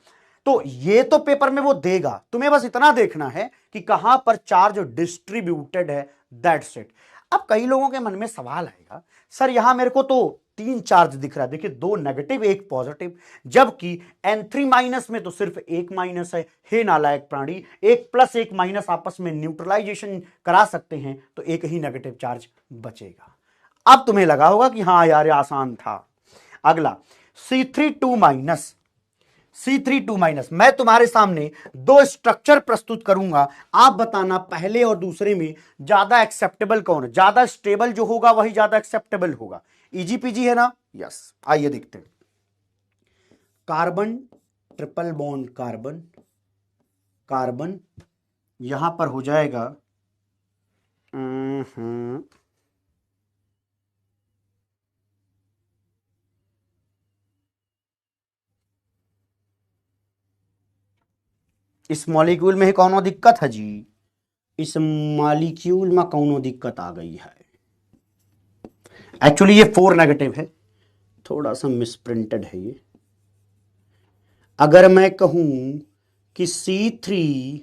तो ये तो पेपर में वो देगा, तुम्हें बस इतना देखना है कि कहां पर चार्ज डिस्ट्रीब्यूटेड है, दैट्स इट। अब कई लोगों के मन में सवाल आएगा, सर यहां मेरे को तो 3 चार्ज दिख रहा है, देखिए 2 नेगेटिव 1 पॉजिटिव, जबकि N3 माइनस में तो सिर्फ 1 माइनस है। हे नालायक प्राणी, 1 प्लस 1 माइनस आपस में न्यूट्रलाइजेशन करा सकते हैं तो एक ही नेगेटिव चार्ज बचेगा। अब तुम्हें लगा होगा कि हाँ यार ये आसान था। अगला C32 माइनस, C32 माइनस, मैं तुम्हारे सामने 2 स्ट्रक्चर प्रस्तुत करूंगा, आप बताना पहले और दूसरे में ज्यादा एक्सेप्टेबल कौन है। ज्यादा स्टेबल जो होगा वही ज्यादा एक्सेप्टेबल होगा। इजी पीजी है ना? यस, आइए देखते हैं। Carbon triple bond carbon, carbon यहां पर हो जाएगा इस मॉलिक्यूल में कौनो दिक्कत है जी? इस मॉलिक्यूल में कौनो दिक्कत आ गई है। एक्चुअली ये 4 नेगेटिव है, थोड़ा सा मिसप्रिंटेड है ये। अगर मैं कहूं कि C3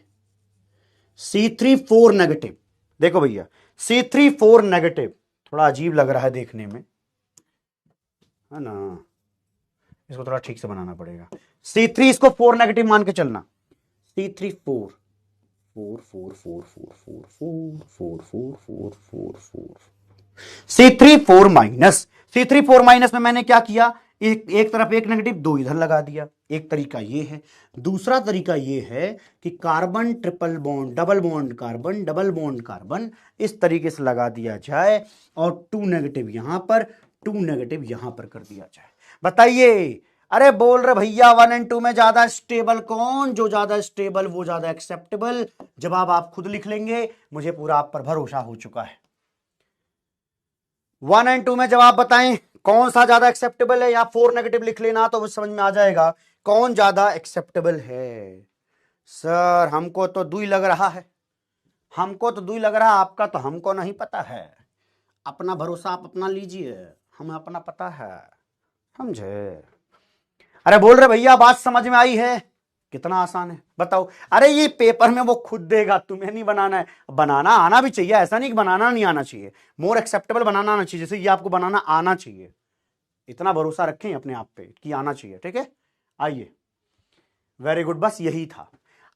4 नेगेटिव, देखो भैया C3 4 नेगेटिव थोड़ा अजीब लग रहा है देखने में, है ना, इसको थोड़ा ठीक से बनाना पड़ेगा। C3 इसको 4 नेगेटिव मान के चलना, C3 4 4 4 4 4 4 4 4 4 4 4 C3 4 minus, C3 4 minus में मैंने क्या किया, एक तरफ 1 नेगेटिव 2 इधर लगा दिया। एक तरीका ये है। दूसरा तरीका ये है कि carbon triple bond double bond carbon, double bond carbon, इस तरीके से लगा दिया जाए और 2 नेगेटिव यहां पर, 2 नेगेटिव यहां पर कर दिया जाए। बताइए, अरे बोल रहे भैया 1 और 2 में ज्यादा स्टेबल कौन? जो ज्यादा स्टेबल वो ज्यादा एक्सेप्टेबल। जवाब आप खुद लिख लेंगे, मुझे पूरा आप पर भरोसा हो चुका है। 1 और 2 में जवाब बताएं कौन सा ज्यादा एक्सेप्टेबल है, या 4 नेगेटिव लिख लेना तो समझ में आ जाएगा कौन ज्यादा एक्सेप्टेबल है। सर हमको तो 2 लग रहा है, हमको तो 2 लग रहा है, आपका तो हमको नहीं पता है। अपना भरोसा आप अपना लीजिए, हमें अपना पता है समझे? अरे बोल रहे भैया बात समझ में आई है? कितना आसान है बताओ। अरे ये पेपर में वो खुद देगा, तुम्हें नहीं बनाना है। बनाना आना भी चाहिए, ऐसा नहीं कि बनाना नहीं आना चाहिए, मोर एक्सेप्टेबल बनाना आना चाहिए, जैसे ये आपको बनाना आना चाहिए। इतना भरोसा रखें अपने आप पे कि आना चाहिए, ठीक है। आइए, वेरी गुड, बस यही था।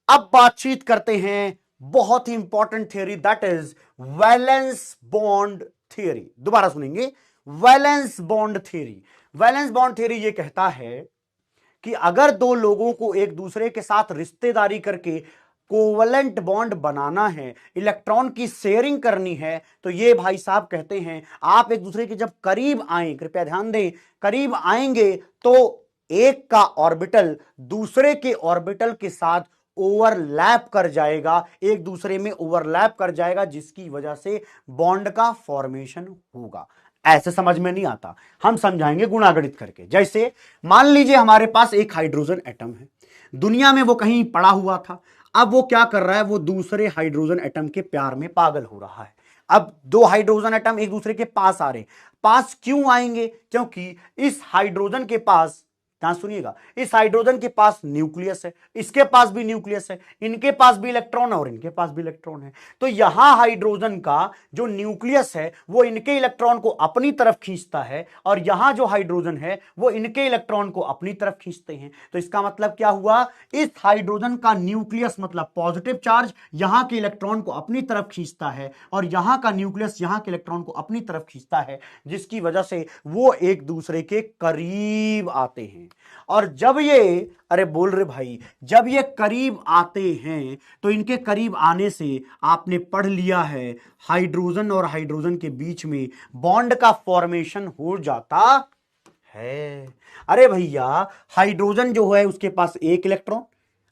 अब बातचीत करते हैं बहुत ही important theory, that is valence bond theory. दोबारा सुनेंगे, valence bond theory. Valence bond theory ये कहता है कि अगर दो लोगों को एक दूसरे के साथ रिश्तेदारी करके कोवलेंट बॉन्ड बनाना है, इलेक्ट्रॉन की शेयरिंग करनी है, तो ये भाई साहब कहते हैं आप एक दूसरे के जब करीब आए, कृपया ध्यान दें, करीब आएंगे तो एक का ऑर्बिटल दूसरे के ऑर्बिटल के साथ ओवरलैप कर जाएगा, एक दूसरे में ओवरलैप कर जाएगा, जिसकी वजह से बॉन्ड का फॉर्मेशन होगा। ऐसे समझ में नहीं आता, हम समझाएंगे गुणागणित करके। जैसे मान लीजिए हमारे पास एक हाइड्रोजन एटम है, दुनिया में वो कहीं पड़ा हुआ था, अब वो क्या कर रहा है, वो दूसरे हाइड्रोजन एटम के प्यार में पागल हो रहा है। अब दो हाइड्रोजन एटम एक दूसरे के पास आ रहे, पास क्यों आएंगे? क्योंकि इस हाइड्रोजन के पास, ध्यान सुनिएगा, इस हाइड्रोजन के पास न्यूक्लियस है, इसके पास भी न्यूक्लियस है, इनके पास भी इलेक्ट्रॉन है और इनके पास भी इलेक्ट्रॉन है। तो यहां हाइड्रोजन का जो न्यूक्लियस है वो इनके इलेक्ट्रॉन को अपनी तरफ खींचता है, और यहां जो हाइड्रोजन है वो इनके इलेक्ट्रॉन को अपनी तरफ खींचते हैं। तो इसका मतलब क्या हुआ, इस हाइड्रोजन का न्यूक्लियस मतलब पॉजिटिव चार्ज यहां के इलेक्ट्रॉन को अपनी तरफ खींचता है, और यहां का न्यूक्लियस यहां के इलेक्ट्रॉन को अपनी तरफ खींचता है, जिसकी वजह से वो एक दूसरे के करीब आते हैं। और जब ये, अरे बोल रहे भाई, जब ये करीब आते हैं तो इनके करीब आने से आपने पढ़ लिया है हाइड्रोजन और हाइड्रोजन के बीच में बॉन्ड का फॉर्मेशन हो जाता है। अरे भैया हाइड्रोजन जो है उसके पास एक इलेक्ट्रॉन,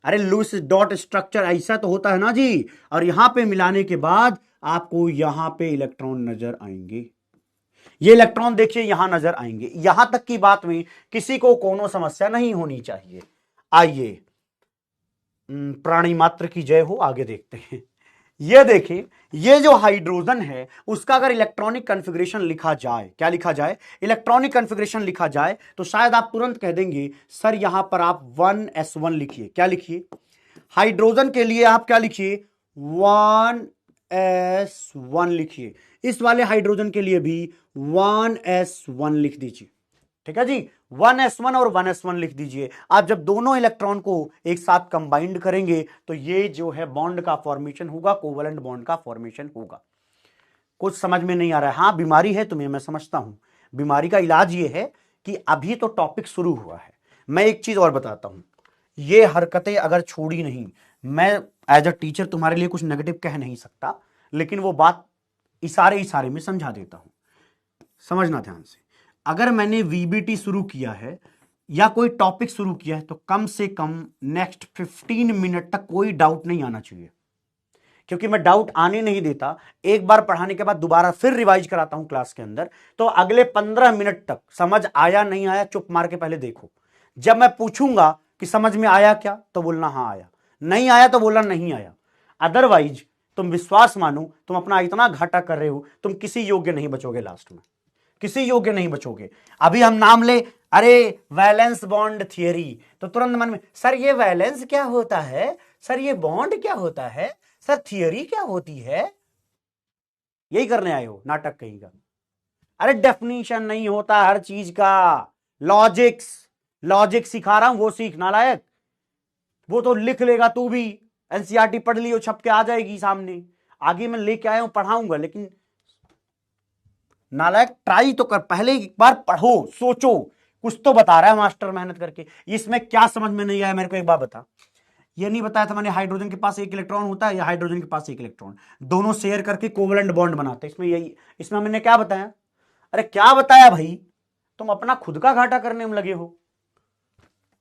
अरे लुईस डॉट स्ट्रक्चर ऐसा तो होता है ना जी, और यहां पे मिलाने के बाद आपको यहां पे इलेक्ट्रॉन नजर आएंगे, ये इलेक्ट्रॉन देखिए यहां नजर आएंगे। यहां तक की बात में किसी को कोनो समस्या नहीं होनी चाहिए। आइए, प्राणी मात्र की जय हो, आगे देखते हैं। ये देखिए, ये जो हाइड्रोजन है उसका अगर इलेक्ट्रॉनिक कॉन्फ़िगरेशन लिखा जाए, क्या लिखा जाए, इलेक्ट्रॉनिक कॉन्फ़िगरेशन लिखा जाए, तो शायद आप तुरंत कह देंगे सर यहां पर आप 1s1 लिखिए। क्या लिखिए? हाइड्रोजन के लिए आप क्या लिखिए, 1s1 लिखिए। इस वाले हाइड्रोजन के लिए भी 1s1 लिख दीजिए, ठीक है जी, 1s1 और 1s1 लिख दीजिए। आप जब दोनों इलेक्ट्रॉन को एक साथ कंबाइंड करेंगे तो ये जो है बॉन्ड का फॉर्मेशन होगा, कोवलेंट बॉन्ड का फॉर्मेशन होगा। कुछ समझ में नहीं आ रहा है? हाँ बीमारी है तुम्हें, मैं समझता हूं। बीमारी का इलाज ये है कि अभी तो टॉपिक शुरू हुआ है। मैं एक चीज और बताता हूं, ये हरकतें अगर छोड़ी नहीं, मैं एज अ टीचर तुम्हारे लिए कुछ नेगेटिव कह नहीं सकता, लेकिन वो बात इशारे में समझा देता हूं, समझना ध्यान से। अगर मैंने वीबीटी शुरू किया है या कोई टॉपिक शुरू किया है तो कम से कम नेक्स्ट 15 मिनट तक कोई डाउट नहीं आना चाहिए, क्योंकि मैं डाउट आने नहीं देता। एक बार पढ़ाने के बाद दोबारा फिर रिवाइज कराता हूं क्लास के अंदर, तो अगले 15 मिनट तक समझ आया नहीं आया चुप मार के पहले देखो। जब मैं पूछूंगा कि समझ में आया क्या, तो बोलना हाँ आया, नहीं आया तो बोलना नहीं आया। अदरवाइज तुम विश्वास मानो, तुम अपना इतना घाटा कर रहे हो, तुम किसी योग्य नहीं बचोगे, लास्ट में किसी योग्य नहीं बचोगे। अभी हम नाम ले, अरे वैलेंस बॉन्ड थियरी, तो तुरंत मन में सर ये वैलेंस क्या होता है, सर ये बॉन्ड क्या होता है, सर थियरी क्या होती है, यही करने आए हो नाटक कहीं का। अरे डेफिनेशन नहीं होता हर चीज का, लॉजिक सिखा रहा हूं वो सीख, नालायक। वो तो लिख लेगा तू भी, एनसीईआरटी पढ़ ली हो, छप के आ जाएगी सामने, आगे मैं लेके आया हूं पढ़ाऊंगा, लेकिन नालायक ट्राई तो कर, पहले एक बार पढ़ो, सोचो, कुछ तो बता रहा है मास्टर मेहनत करके। इसमें क्या समझ में नहीं आया मेरे को एक बात बता। ये नहीं बताया था मैंने हाइड्रोजन के पास एक इलेक्ट्रॉन होता है या हाइड्रोजन के पास एक इलेक्ट्रॉन, दोनों शेयर करके कोवलेंट बॉन्ड बनाते हैं। इसमें यही, इसमें मैंने क्या बताया? अरे क्या बताया भाई, तुम अपना खुद का घाटा करने में लगे हो।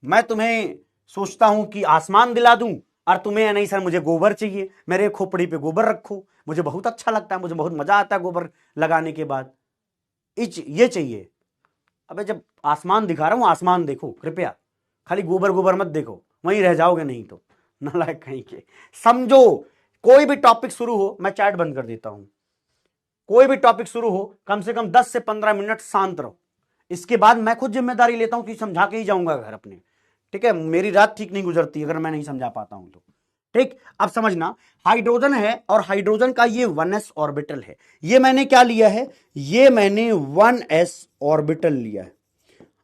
मैं तुम्हें सोचता हूं कि आसमान दिला दूं, और तुम्हें नहीं सर मुझे गोबर चाहिए, मेरे खोपड़ी पे गोबर रखो, मुझे बहुत अच्छा लगता है, मुझे बहुत मजा आता है गोबर लगाने के बाद, ये चाहिए। अबे जब आसमान दिखा रहा हूं आसमान देखो कृपया, खाली गोबर गोबर मत देखो, वहीं रह जाओगे नहीं तो, नालायक कहीं के। समझो, कोई भी टॉपिक शुरू हो, मैं चैट बंद कर देता हूं, कोई भी टॉपिक शुरू हो कम से कम 10 से 15 मिनट शांत रहो, इसके बाद मैं खुद जिम्मेदारी लेता हूं कि समझा के ही जाऊंगा घर अपने। ठीक है, मेरी रात ठीक नहीं गुजरती अगर मैं नहीं समझा पाता हूं तो। ठीक, अब समझना, हाइड्रोजन है और हाइड्रोजन का ये 1s ऑर्बिटल है। ये मैंने क्या लिया है, ये मैंने 1s ऑर्बिटल लिया है।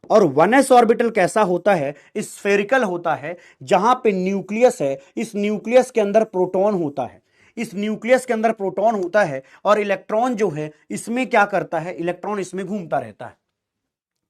और 1s ऑर्बिटल कैसा होता है, स्फेरिकल होता है, जहां पे न्यूक्लियस है, इस न्यूक्लियस के अंदर प्रोटॉन होता है, इस न्यूक्लियस के अंदर प्रोटॉन होता है और इलेक्ट्रॉन जो है इसमें क्या करता है, इलेक्ट्रॉन इसमें घूमता रहता है।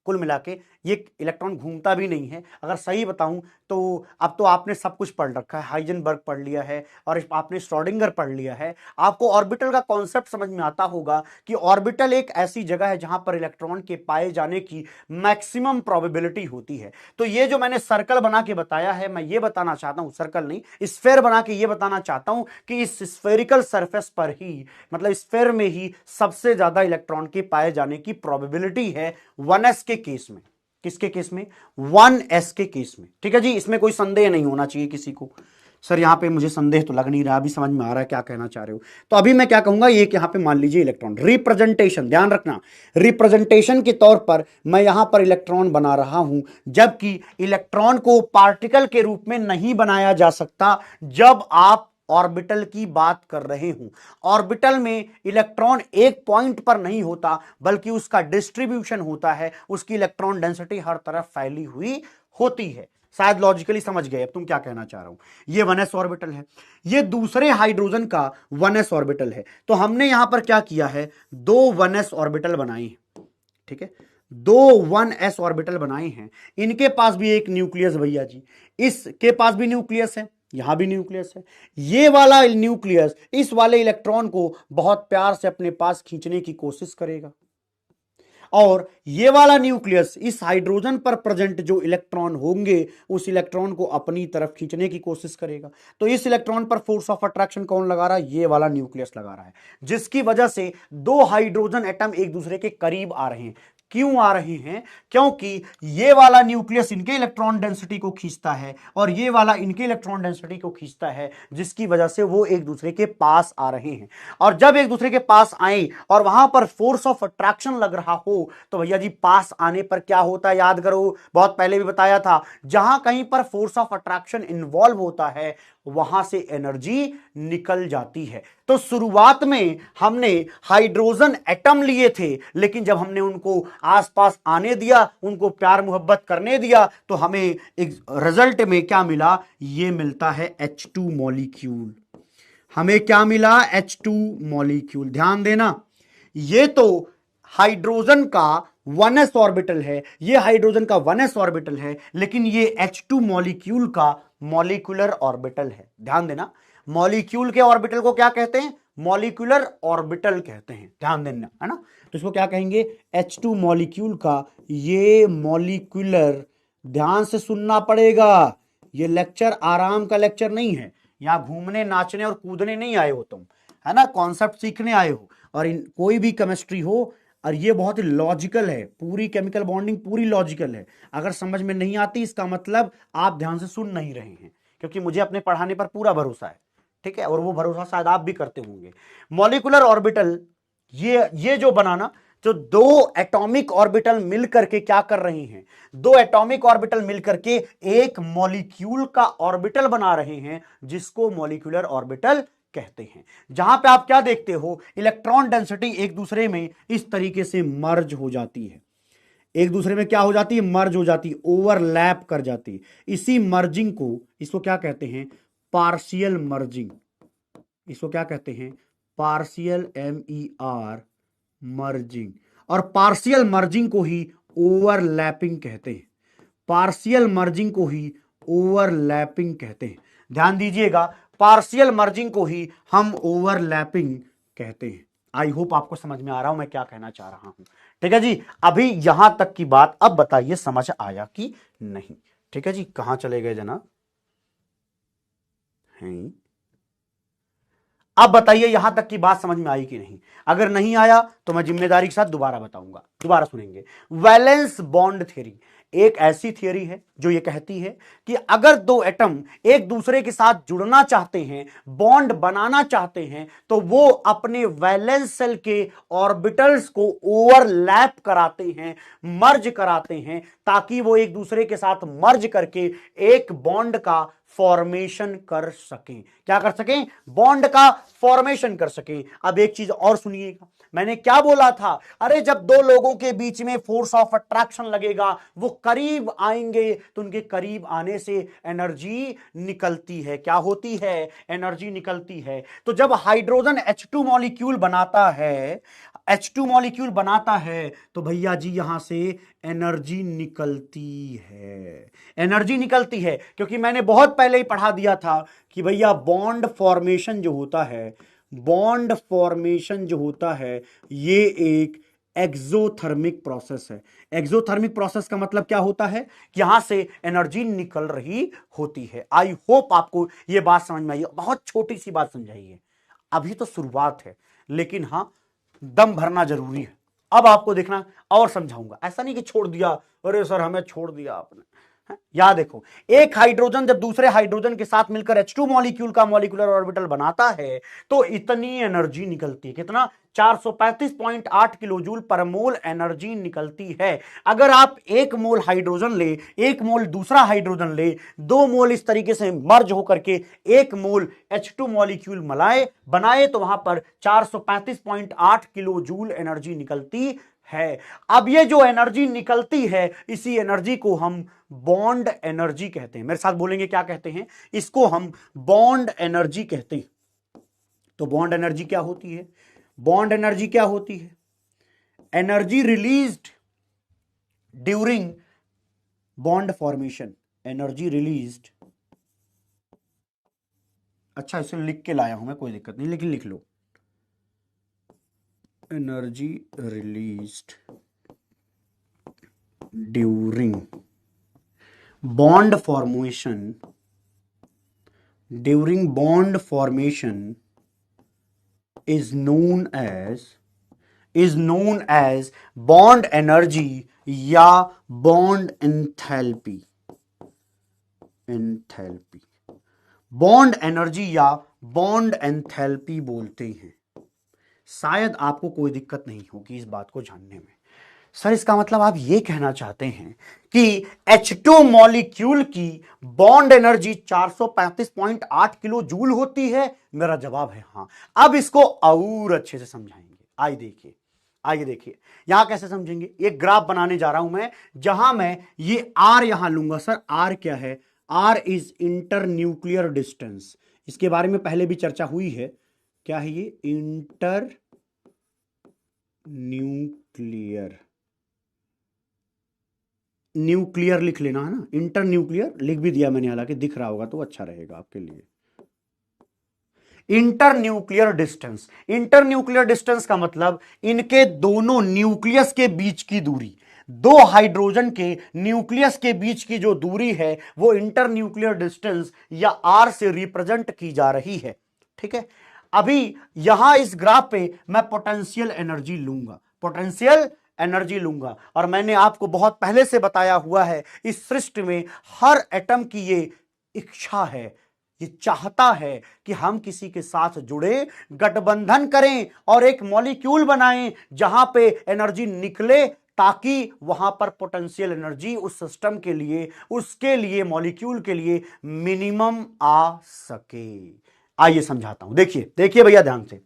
कुल मिला के ये इलेक्ट्रॉन घूमता भी नहीं है। अगर सही बताऊं तो अब तो आपने सब कुछ पढ़ रखा है, हाइजेनबर्ग पढ़ लिया है और आपने श्रोडिंगर पढ़ लिया है। आपको ऑर्बिटल का कॉन्सेप्ट समझ में आता होगा कि ऑर्बिटल एक ऐसी जगह है जहां पर इलेक्ट्रॉन के पाए जाने की मैक्सिमम प्रोबेबिलिटी होती है। तो ये जो मैंने सर्कल बना के बताया है, मैं ये बताना चाहता हूं, सर्कल नहीं स्फेयर बना के ये बताना चाहता हूं कि इस स्फेरिकल सरफेस पर ही, मतलब स्फेयर में ही सबसे ज्यादा इलेक्ट्रॉन के पाए जाने की प्रोबेबिलिटी है 1s के केस में। किसके केस में, 1s के केस में। ठीक है जी, इसमें कोई संदेह नहीं होना चाहिए किसी को। सर यहां पे मुझे संदेह तो लग नहीं रहा, अभी समझ में आ रहा है क्या कहना चाह रहे हो। तो अभी मैं क्या कहूंगा, ये यहां पे मान लीजिए इलेक्ट्रॉन रिप्रेजेंटेशन, ध्यान रखना, रिप्रेजेंटेशन के तौर पर मैं यहां पर इलेक्ट्रॉन बना रहा हूं, जबकि इलेक्ट्रॉन को पार्टिकल के रूप में नहीं बनाया जा सकता जब आप ऑर्बिटल की बात कर रहे हूं। ऑर्बिटल में इलेक्ट्रॉन एक पॉइंट पर नहीं होता, बल्कि उसका डिस्ट्रीब्यूशन होता है, उसकी इलेक्ट्रॉन डेंसिटी हर तरफ फैली हुई होती है। शायद लॉजिकली समझ गए अब तुम क्या कहना चाह रहा हूं। ये 1s ऑर्बिटल है, ये दूसरे हाइड्रोजन का 1s ऑर्बिटल है। तो हमने यहां पर क्या किया है, दो 1s ऑर्बिटल बनाए हैं। ठीक है, दो 1s ऑर्बिटल बनाए हैं, इनके पास भी एक न्यूक्लियस भैया जी, इसके पास भी न्यूक्लियस है, यहां भी न्यूक्लियस है। ये वाला न्यूक्लियस इस वाले इलेक्ट्रॉन को बहुत प्यार से अपने पास खींचने की कोशिश करेगा, और ये वाला न्यूक्लियस इस हाइड्रोजन पर प्रेजेंट जो इलेक्ट्रॉन होंगे उस इलेक्ट्रॉन को अपनी तरफ खींचने की कोशिश करेगा। तो इस इलेक्ट्रॉन पर फोर्स ऑफ अट्रैक्शन कौन लगा रहा है, ये वाला न्यूक्लियस लगा रहा है, जिसकी वजह से दो हाइड्रोजन एटम एक दूसरे के करीब आ रहे हैं। क्यों आ रहे हैं, क्योंकि ये वाला न्यूक्लियस इनके इलेक्ट्रॉन डेंसिटी को खींचता है और ये वाला इनके इलेक्ट्रॉन डेंसिटी को खींचता है, जिसकी वजह से वो एक दूसरे के पास आ रहे हैं। और जब एक दूसरे के पास आए और वहां पर फोर्स ऑफ अट्रैक्शन लग रहा हो, तो भैया जी पास आने पर क्या होता है, याद करो, बहुत पहले भी बताया था, जहां कहीं पर फोर्स ऑफ अट्रैक्शन इन्वॉल्व होता है वहां से एनर्जी निकल जाती है। तो शुरुआत में हमने हाइड्रोजन एटम लिए थे, लेकिन जब हमने उनको आसपास आने दिया, उनको प्यार मोहब्बत करने दिया, तो हमें एक रिजल्ट में क्या मिला, ये मिलता है H2 मॉलिक्यूल। हमें क्या मिला, H2 मॉलिक्यूल। ध्यान देना, ये तो हाइड्रोजन का 1s ऑर्बिटल है, ये हाइड्रोजन का 1s ऑर्बिटल है, लेकिन ये H2 मॉलिक्यूल का मॉलिक्यूलर ऑर्बिटल है। ध्यान देना, मॉलिक्यूल के ऑर्बिटल को क्या कहते हैं, मॉलिक्यूलर ऑर्बिटल कहते हैं। ध्यान देना, है ना। तो इसको क्या कहेंगे, H2 मॉलिक्यूल का ये मॉलिक्यूलर। ध्यान से सुनना पड़ेगा, ये लेक्चर आराम का लेक्चर नहीं है, यहां घूमने नाचने और कूदने नहीं आए हो तुम, है ना, कॉन्सेप्ट सीखने आए हो। और कोई भी केमिस्ट्री हो, और ये बहुत ही लॉजिकल है, पूरी केमिकल बॉन्डिंग पूरी लॉजिकल है। अगर समझ में नहीं आती इसका मतलब आप ध्यान से सुन नहीं रहे हैं, क्योंकि मुझे अपने पढ़ाने पर पूरा भरोसा है। ठीक है, और वो भरोसा शायद आप भी करते होंगे। मॉलिक्यूलर ऑर्बिटल ये जो बनाना, जो दो एटॉमिक ऑर्बिटल मिलकर के क्या कर रहे हैं, दो एटॉमिक ऑर्बिटल मिलकर के एक मॉलिक्यूल का ऑर्बिटल बना रहे हैं, जिसको मॉलिक्यूलर ऑर्बिटल कहते हैं। जहां पे आप क्या देखते हो, इलेक्ट्रॉन डेंसिटी एक दूसरे में इस तरीके से मर्ज हो जाती है, एक दूसरे में क्या हो जाती है, मर्ज हो जाती है, ओवरलैप कर जाती है। इसी मर्जिंग को, इसको क्या कहते हैं, पार्शियल मर्जिंग। इसको क्या कहते हैं, पार्शियल MER मर्जिंग। और पार्शियल मर्जिंग को ही ओवरलैपिंग कहते हैं, पार्शियल मर्जिंग को ही ओवरलैपिंग कहते हैं। ध्यान दीजिएगा, पार्शियल मर्जिंग को ही हम ओवरलैपिंग कहते हैं। आई होप आपको समझ में आ रहा हूं मैं क्या कहना चाह रहा हूं। ठीक है जी, अभी यहां तक की बात अब बताइए समझ आया कि नहीं। ठीक है जी, कहां चले गए जनाब, हैं, अब बताइए यहां तक की बात समझ में आई कि नहीं। अगर नहीं आया तो मैं जिम्मेदारी के साथ दोबारा बताऊंगा, दोबारा सुनेंगे। वैलेंस बॉन्ड थ्योरी, एक ऐसी थियरी है जो ये कहती है कि अगर दो एटम एक दूसरे के साथ जुड़ना चाहते हैं, बॉन्ड बनाना चाहते हैं, तो वो अपने वैलेंस सेल के ऑर्बिटल्स को ओवरलैप कराते हैं, मर्ज कराते हैं, ताकि वो एक दूसरे के साथ मर्ज करके एक बॉन्ड का फॉर्मेशन कर सकें। क्या कर सकें? बॉन्ड का फॉर्मेशन कर सकें। अब एक चीज और सुनिएगा, मैंने क्या बोला था? अरे जब दो लोगों के बीच में फोर्स ऑफ अट्रैक्शन लगेगा, वो करीब आएंगे, तो उनके करीब आने से एनर्जी निकलती है। क्या होती है? एनर्जी निकलती है। तो जब हाइड्रोजन H2 मॉलिक्यूल बनाता है, H2 मॉलिक्यूल बनाता है, तो भैया जी यहां से एनर्जी निकलती है। एनर्जी निकलती है क्योंकि मैंने बहुत पहले ही पढ़ा दिया था कि भैया बॉन्ड फॉर्मेशन जो होता है, बॉन्ड फॉर्मेशन जो होता है, ये एक एक्सोथर्मिक प्रोसेस है। एक्सोथर्मिक प्रोसेस का मतलब क्या होता है? कि यहां से एनर्जी निकल रही होती है। आई होप आपको यह बात समझ में आई। बहुत छोटी सी बात समझाइए, अभी तो शुरुआत है, लेकिन हां दम भरना जरूरी है। अब आपको देखना और समझाऊंगा, ऐसा नहीं कि छोड़ दिया, अरे सर हमें छोड़ दिया आपने। याद देखो, एक हाइड्रोजन जब दूसरे हाइड्रोजन के साथ मिलकर H2 मॉलिक्यूल का मॉलिक्यूलर ऑर्बिटल बनाता है, तो इतनी एनर्जी निकलती है। कितना? 435.8 किलो जूल पर मोल एनर्जी निकलती है। अगर आप एक मोल हाइड्रोजन ले, एक मोल दूसरा हाइड्रोजन ले, 2 मोल इस तरीके से मर्ज होकर के एक मोल H2 मॉलिक्यूल बनाए, तो वहां पर 435.8 किलो जूल एनर्जी निकलती है। अब ये जो एनर्जी निकलती है, इसी एनर्जी को हम बॉन्ड एनर्जी कहते हैं। मेरे साथ बोलेंगे क्या कहते हैं? इसको हम बॉन्ड एनर्जी कहते हैं। तो बॉन्ड एनर्जी क्या होती है? बॉन्ड एनर्जी क्या होती है? Energy released during bond formation. Energy released, अच्छा इसे लिख के लाया हूं मैं, कोई दिक्कत नहीं, लेकिन लिख लो। Energy released during bond formation, during bond formation is known as bond energy या bond enthalpy। bond energy या bond enthalpy बोलते हैं। शायद आपको कोई दिक्कत नहीं होगी इस बात को जानने में। सर इसका मतलब आप ये कहना चाहते हैं कि H2 मॉलिक्यूल की बॉन्ड एनर्जी 435.8 किलो जूल होती है? मेरा जवाब है हाँ। अब इसको और अच्छे से समझाएंगे। आइए देखिए यहां कैसे समझेंगे। एक ग्राफ बनाने जा रहा हूं मैं, जहां मैं ये R यहां लूंगा। सर R क्या है? R is inter nuclear distance. इसके बारे में पहले भी चर्चा हुई है। क्या है ये? इंटर न्यूक्लियर लिख लेना है ना, इंटर न्यूक्लियर लिख भी दिया मैंने, हालांकि दिख रहा होगा तो अच्छा रहेगा आपके लिए। Inter nuclear distance, inter nuclear distance का मतलब इनके दोनों न्यूक्लियस के बीच की दूरी, दो हाइड्रोजन के न्यूक्लियस के बीच की जो दूरी है वो इंटर न्यूक्लियर डिस्टेंस या आर से रिप्रेजेंट की जा रही है। ठीक है, अभी यहां इस ग्राफ पे मैं पोटेंशियल एनर्जी लूंगा, पोटेंशियल एनर्जी लूंगा। और मैंने आपको बहुत पहले से बताया हुआ है, इस सृष्टि में हर एटम की ये इच्छा है, ये चाहता है कि हम किसी के साथ जुड़े, गठबंधन करें और एक मॉलिक्यूल बनाएं जहां पे एनर्जी निकले, ताकि वहां पर पोटेंशियल एनर्जी उस सिस्टम के लिए, उसके लिए, मॉलिक्यूल के लिए मिनिमम आ सके। आइए समझाता हूं, देखिए भैया ध्यान से।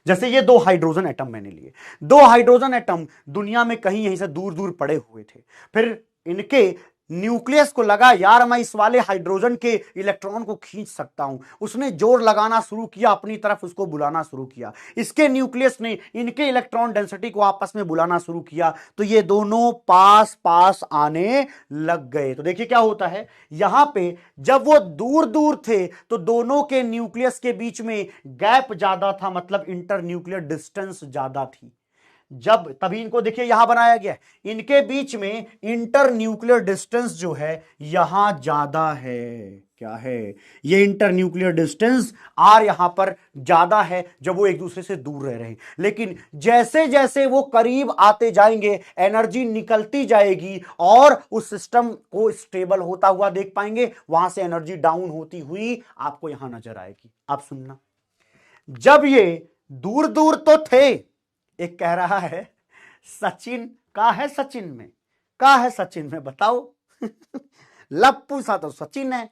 जैसे ये दो हाइड्रोजन एटम मैंने लिए, दो हाइड्रोजन एटम दुनिया में कहीं यहीं से दूर दूर पड़े हुए थे। फिर इनके न्यूक्लियस को लगा यार मैं इस वाले हाइड्रोजन के इलेक्ट्रॉन को खींच सकता हूं। उसने जोर लगाना शुरू किया, अपनी तरफ उसको बुलाना शुरू किया। इसके न्यूक्लियस ने इनके इलेक्ट्रॉन डेंसिटी को आपस में बुलाना शुरू किया, तो ये दोनों पास पास आने लग गए। तो देखिए क्या होता है, यहां पे जब वो दूर दूर थे तो दोनों के न्यूक्लियस के बीच में गैप ज्यादा था, मतलब इंटर न्यूक्लियर डिस्टेंस ज्यादा थी। जब तभी इनको देखिए यहां बनाया गया है, इनके बीच में इंटर न्यूक्लियर डिस्टेंस जो है यहां ज्यादा है। क्या है ये इंटर न्यूक्लियर डिस्टेंस आर यहां पर ज्यादा है जब वो एक दूसरे से दूर रह रहे हैं। लेकिन जैसे जैसे वो करीब आते जाएंगे एनर्जी निकलती जाएगी और उस सिस्टम को स्टेबल होता हुआ देख पाएंगे, वहां से एनर्जी डाउन होती हुई आपको यहां नजर आएगी। आप सुनना, जब ये दूर दूर तो थे, एक कह रहा है सचिन कहां है, सचिन में कहां है, सचिन में बताओ लप्पू सा तो सचिन है,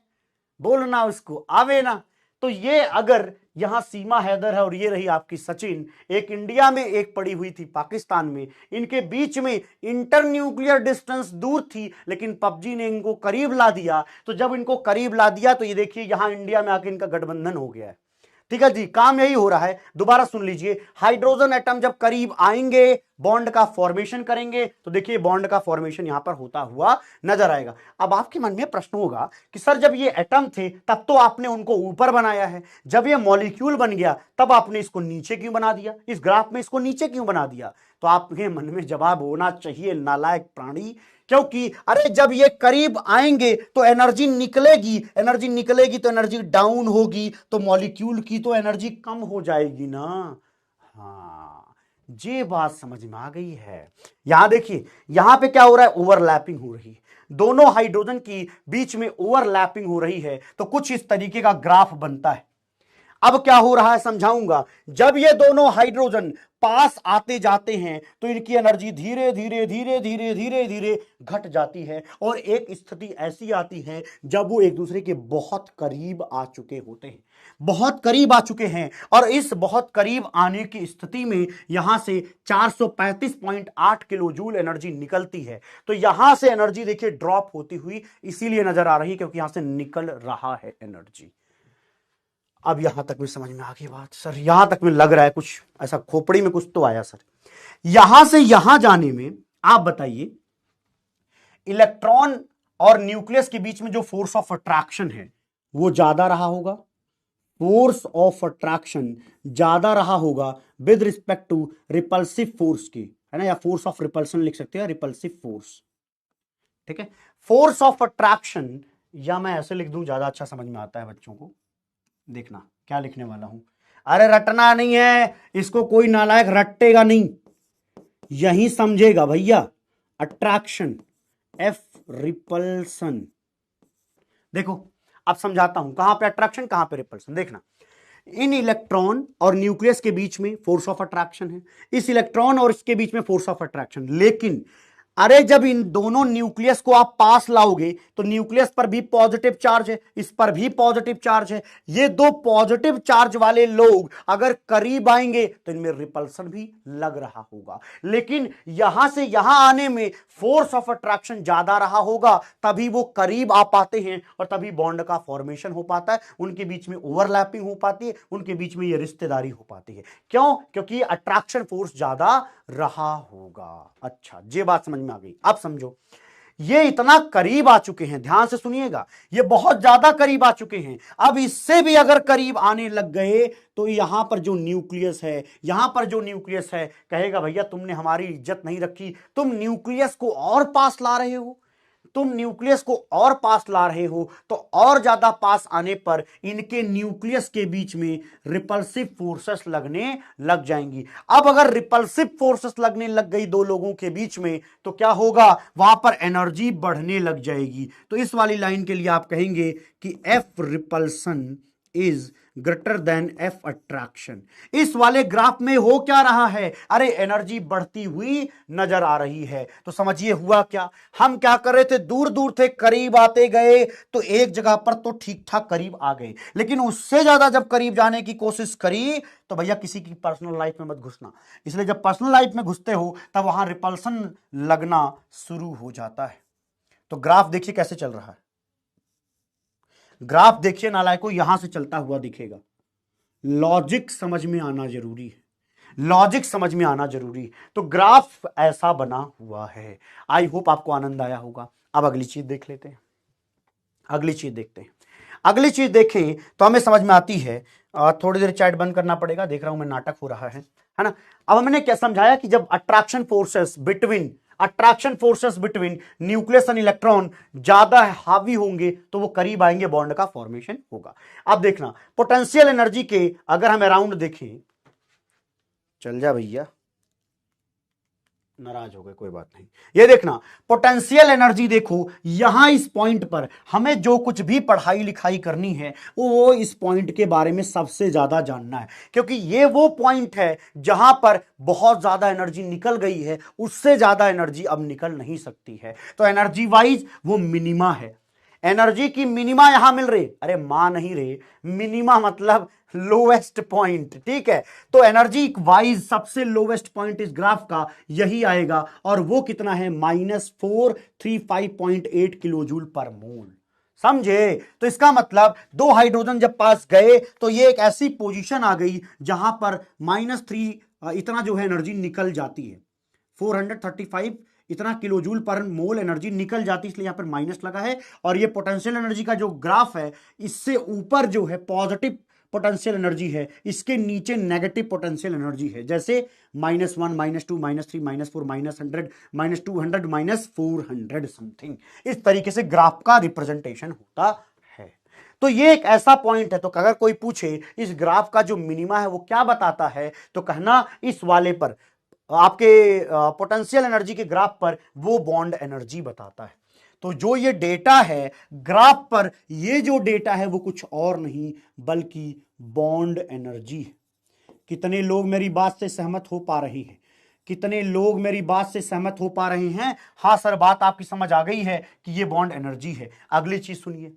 बोलना उसको आवे ना। तो ये अगर यहां सीमा हैदर है और ये रही आपकी सचिन, एक इंडिया में एक पड़ी हुई थी पाकिस्तान में, इनके बीच में इंटर न्यूक्लियर डिस्टेंस दूर थी लेकिन पबजी ने इनको करीब ला दिया। तो जब इनको करीब ला दिया तो ये देखिए यहां इंडिया में आके इनका गठबंधन हो गया है। ठीक है जी, काम यही हो रहा है। दोबारा सुन लीजिए, हाइड्रोजन एटम जब करीब आएंगे बॉन्ड का फॉर्मेशन करेंगे, तो देखिए बॉन्ड का फॉर्मेशन यहां पर होता हुआ नजर आएगा। अब आपके मन में प्रश्न होगा कि सर जब ये एटम थे तब तो आपने उनको ऊपर बनाया है, जब ये मॉलिक्यूल बन गया तब आपने इसको नीचे क्यों बना दिया, इस ग्राफ में इसको नीचे क्यों बना दिया? तो आपके मन में जवाब होना चाहिए नालायक प्राणी, क्योंकि अरे जब ये करीब आएंगे तो एनर्जी निकलेगी, एनर्जी निकलेगी तो एनर्जी डाउन होगी, तो मॉलिक्यूल की तो एनर्जी कम हो जाएगी ना। हाँ, ये बात समझ में आ गई है। यहां देखिए यहां पे क्या हो रहा है, ओवरलैपिंग हो रही है, दोनों हाइड्रोजन की बीच में ओवरलैपिंग हो रही है, तो कुछ इस तरीके का ग्राफ बनता है। अब क्या हो रहा है समझाऊंगा, जब ये दोनों हाइड्रोजन पास आते जाते हैं तो इनकी एनर्जी धीरे धीरे धीरे धीरे धीरे धीरे घट जाती है और एक स्थिति ऐसी आती है जब वो एक दूसरे के बहुत करीब आ चुके होते हैं, बहुत करीब आ चुके हैं। और इस बहुत करीब आने की स्थिति में यहां से 435.8 किलो जूल एनर्जी निकलती है। तो यहां से एनर्जी देखिए ड्रॉप होती हुई इसीलिए नजर आ रही है क्योंकि यहां से निकल रहा है एनर्जी। अब यहां तक भी समझ में आ गई बात सर? यहां तक में लग रहा है कुछ ऐसा खोपड़ी में कुछ तो आया सर। यहां से यहां जाने में आप बताइए इलेक्ट्रॉन और न्यूक्लियस के बीच में जो फोर्स ऑफ अट्रैक्शन है वो ज्यादा रहा होगा, फोर्स ऑफ अट्रैक्शन ज्यादा रहा होगा with respect to repulsive force की, है ना, या फोर्स ऑफ रिपल्सन लिख सकते हैं, रिपल्सिव फोर्स। ठीक है, फोर्स ऑफ अट्रैक्शन, या मैं ऐसे लिख दूं ज्यादा अच्छा समझ में आता है बच्चों को। देखना क्या लिखने वाला हूं, अरे रटना नहीं है इसको, कोई नालायक रटेगा नहीं, यही समझेगा भैया। अट्रैक्शन एफ रिपल्सन, देखो अब समझाता हूं कहां पे अट्रैक्शन कहां पे रिपल्सन। देखना, इन इलेक्ट्रॉन और न्यूक्लियस के बीच में फोर्स ऑफ अट्रैक्शन है, इस इलेक्ट्रॉन और इसके बीच में फोर्स ऑफ अट्रैक्शन, लेकिन अरे जब इन दोनों न्यूक्लियस को आप पास लाओगे तो न्यूक्लियस पर भी पॉजिटिव चार्ज है, इस पर भी पॉजिटिव चार्ज है, ये दो पॉजिटिव चार्ज वाले लोग अगर करीब आएंगे तो इनमें रिपल्सन भी लग रहा होगा। लेकिन यहां से यहां आने में फोर्स ऑफ अट्रैक्शन ज्यादा रहा होगा, तभी वो करीब आ पाते हैं और तभी बॉन्ड का फॉर्मेशन हो पाता है, उनके बीच में ओवरलैपिंग हो पाती है, उनके बीच में ये रिश्तेदारी हो पाती है। क्यों? क्योंकि अट्रैक्शन फोर्स ज्यादा रहा होगा। अच्छा, ये बात समझ में आ गई। अब समझो, ये इतना करीब आ चुके हैं, ध्यान से सुनिएगा, ये बहुत ज्यादा करीब आ चुके हैं। अब इससे भी अगर करीब आने लग गए तो यहां पर जो न्यूक्लियस है, यहां पर जो न्यूक्लियस है कहेगा भैया तुमने हमारी इज्जत नहीं रखी, तुम न्यूक्लियस को और पास ला रहे हो, तुम न्यूक्लियस को और पास ला रहे हो, तो और ज्यादा पास आने पर इनके न्यूक्लियस के बीच में रिपल्सिव फोर्सेस लगने लग जाएंगी। अब अगर रिपल्सिव फोर्सेस लगने लग गई दो लोगों के बीच में तो क्या होगा, वहां पर एनर्जी बढ़ने लग जाएगी। तो इस वाली लाइन के लिए आप कहेंगे कि F repulsion is greater then F attraction. इस वाले ग्राफ में हो क्या रहा है, अरे एनर्जी बढ़ती हुई नजर आ रही है। तो समझिए हुआ क्या, हम क्या कर रहे थे, दूर दूर थे, करीब आते गए तो एक जगह पर तो ठीक ठाक करीब आ गए, लेकिन उससे ज्यादा जब करीब जाने की कोशिश करी तो भैया किसी की पर्सनल लाइफ में मत घुसना। इसलिए जब पर्सनल लाइफ में घुसते हो तब वहां रिपल्सन लगना शुरू हो जाता है। तो ग्राफ देखिए कैसे चल रहा है, ग्राफ देखिए नालायकों, यहां से चलता हुआ दिखेगा। लॉजिक समझ में आना जरूरी है, लॉजिक समझ में आना जरूरी है। तो ग्राफ ऐसा बना हुआ है। आई होप आपको आनंद आया होगा। अब अगली चीज देख लेते हैं, अगली चीज देखते हैं। अगली चीज देखें तो हमें समझ में आती है, थोड़ी देर चैट बंद करना पड़ेगा, देख रहा हूं मैं नाटक हो रहा है। है ना। अब मैंने क्या समझाया कि जब attraction forces between nucleus and electron ज्यादा हावी होंगे तो वो करीब आएंगे, बॉन्ड का फॉर्मेशन होगा। अब देखना पोटेंशियल एनर्जी के अगर हम अराउंड देखें, चल जा भैया, नाराज हो गए, कोई बात नहीं। ये देखना पोटेंशियल एनर्जी, देखो यहां इस पॉइंट पर हमें जो कुछ भी पढ़ाई लिखाई करनी है वो इस पॉइंट के बारे में सबसे ज्यादा जानना है, क्योंकि ये वो पॉइंट है जहां पर बहुत ज्यादा एनर्जी निकल गई है, उससे ज्यादा एनर्जी अब निकल नहीं सकती है। तो एनर्जी वाइज वो मिनिमा है, एनर्जी की मिनिमा यहां मिल रही, अरे मां नहीं रहे, मिनिमा मतलब लोवेस्ट पॉइंट, ठीक है। तो एनर्जी वाइज सबसे लोवेस्ट पॉइंट इस ग्राफ का यही आएगा, और वो कितना है, -435.8 किलोजूल पर मोल। समझे। तो इसका मतलब दो हाइड्रोजन जब पास गए तो ये एक ऐसी पोजीशन आ गई जहां पर -3 इतना जो है एनर्जी निकल जाती है, 435 इतना किलोजूल पर मोल एनर्जी निकल जाती है, इसलिए यहां पर माइनस लगा है। और ये पोटेंशियल एनर्जी का जो ग्राफ है, इससे ऊपर जो है पॉजिटिव पोटेंशियल एनर्जी है, इसके नीचे नेगेटिव पोटेंशियल एनर्जी है, जैसे -1 -2 -3 -4 -100 -200 -400 समथिंग, इस तरीके से ग्राफ का रिप्रेजेंटेशन होता है। तो ये एक ऐसा पॉइंट है, तो अगर कोई पूछे इस ग्राफ का जो मिनिमा है वो क्या बताता है, तो कहना इस वाले पर आपके पोटेंशियल एनर्जी के ग्राफ पर वो बॉन्ड एनर्जी बताता है। तो जो ये डेटा है ग्राफ पर, ये जो डेटा है वो कुछ और नहीं बल्कि बॉन्ड एनर्जी है। कितने लोग मेरी बात से सहमत हो पा रहे हैं, कितने लोग मेरी बात से सहमत हो पा रहे हैं? हाँ सर, बात आपकी समझ आ गई है कि ये बॉन्ड एनर्जी है। अगली चीज सुनिए,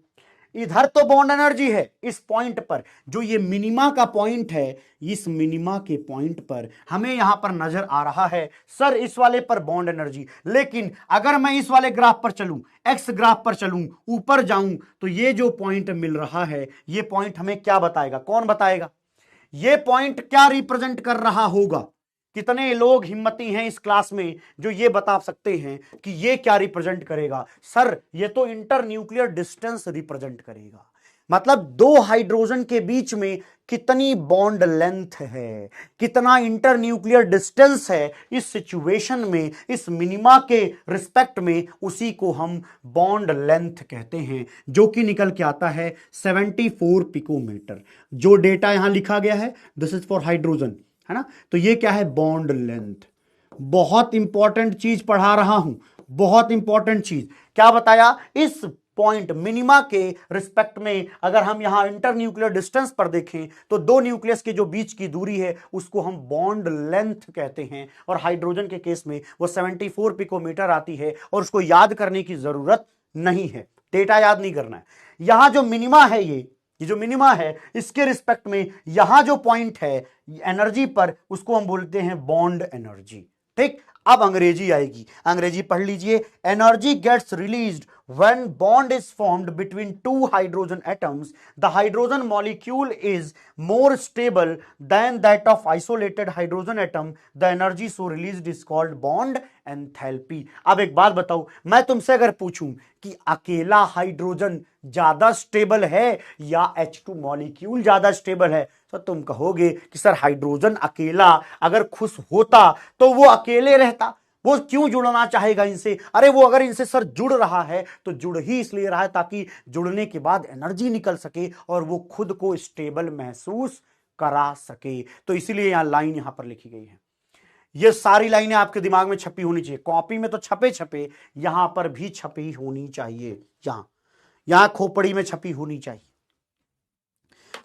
इधर तो बॉन्ड एनर्जी है, इस पॉइंट पर जो ये मिनिमा का पॉइंट है, इस मिनिमा के पॉइंट पर हमें यहां पर नजर आ रहा है सर इस वाले पर बॉन्ड एनर्जी। लेकिन अगर मैं इस वाले ग्राफ पर चलूं, एक्स ग्राफ पर चलूं, ऊपर जाऊं, तो ये जो पॉइंट मिल रहा है, ये पॉइंट हमें क्या बताएगा? कौन बताएगा ये पॉइंट क्या रिप्रेजेंट कर रहा होगा? कितने लोग हिम्मती हैं इस क्लास में जो ये बता सकते हैं कि ये क्या रिप्रेजेंट करेगा? सर ये तो इंटर न्यूक्लियर डिस्टेंस रिप्रेजेंट करेगा, मतलब दो हाइड्रोजन के बीच में कितनी बॉन्ड लेंथ है, कितना इंटर न्यूक्लियर डिस्टेंस है इस सिचुएशन में, इस मिनिमा के रिस्पेक्ट में, उसी को हम बॉन्ड लेंथ कहते हैं, जो कि निकल के आता है 74 पिकोमीटर। जो डेटा यहां लिखा गया है दिस इज फॉर हाइड्रोजन, है ना। तो ये क्या है? Bond length. बहुत इंपॉर्टेंट चीज पढ़ा रहा हूं, बहुत इंपॉर्टेंट चीज। क्या बताया? इस पॉइंट मिनिमा के रिस्पेक्ट में अगर हम यहां इंटर न्यूक्लियर डिस्टेंस पर देखें तो दो न्यूक्लियस के जो बीच की दूरी है उसको हम बॉन्ड लेंथ कहते हैं, और हाइड्रोजन के केस में वो 74 पिकोमीटर आती है, और उसको याद करने की जरूरत नहीं है, डेटा याद नहीं करना है। यहां जो मिनिमा है, ये जो मिनिमा है, इसके रिस्पेक्ट में यहां जो पॉइंट है एनर्जी पर, उसको हम बोलते हैं बॉन्ड एनर्जी। ठीक, अब अंग्रेजी आएगी, अंग्रेजी पढ़ लीजिए। Energy gets released when bond is formed between two hydrogen atoms, the hydrogen molecule is more stable than that of isolated hydrogen atom, the energy so released is called bond enthalpy। अब एक बात बताओ, मैं तुमसे अगर पूछूं कि अकेला हाइड्रोजन ज्यादा स्टेबल है या H2 मॉलिक्यूल ज्यादा स्टेबल है, तो तुम कहोगे कि सर हाइड्रोजन अकेला अगर खुश होता तो वो अकेले रहता, वो क्यों जुड़ना चाहेगा इनसे? अरे वो अगर इनसे सर जुड़ रहा है तो जुड़ ही इसलिए रहा है ताकि जुड़ने के बाद एनर्जी निकल सके और वो खुद को स्टेबल महसूस करा सके। तो इसीलिए यहां लाइन यहां पर लिखी गई है। ये सारी लाइनें आपके दिमाग में छपी होनी चाहिए, कॉपी में तो छपे छपे, यहां पर भी छपी होनी चाहिए, यहां खोपड़ी में छपी होनी चाहिए।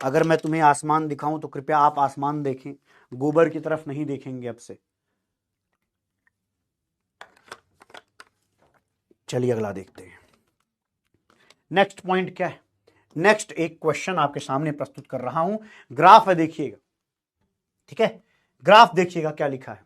अगर मैं तुम्हें आसमान दिखाऊं तो कृपया आप आसमान देखें, गोबर की तरफ नहीं देखेंगे अब से। चलिए अगला देखते हैं। नेक्स्ट पॉइंट क्या है? नेक्स्ट एक क्वेश्चन आपके सामने प्रस्तुत कर रहा हूं, ग्राफ है, देखिएगा, ठीक है। ग्राफ देखिएगा क्या लिखा है।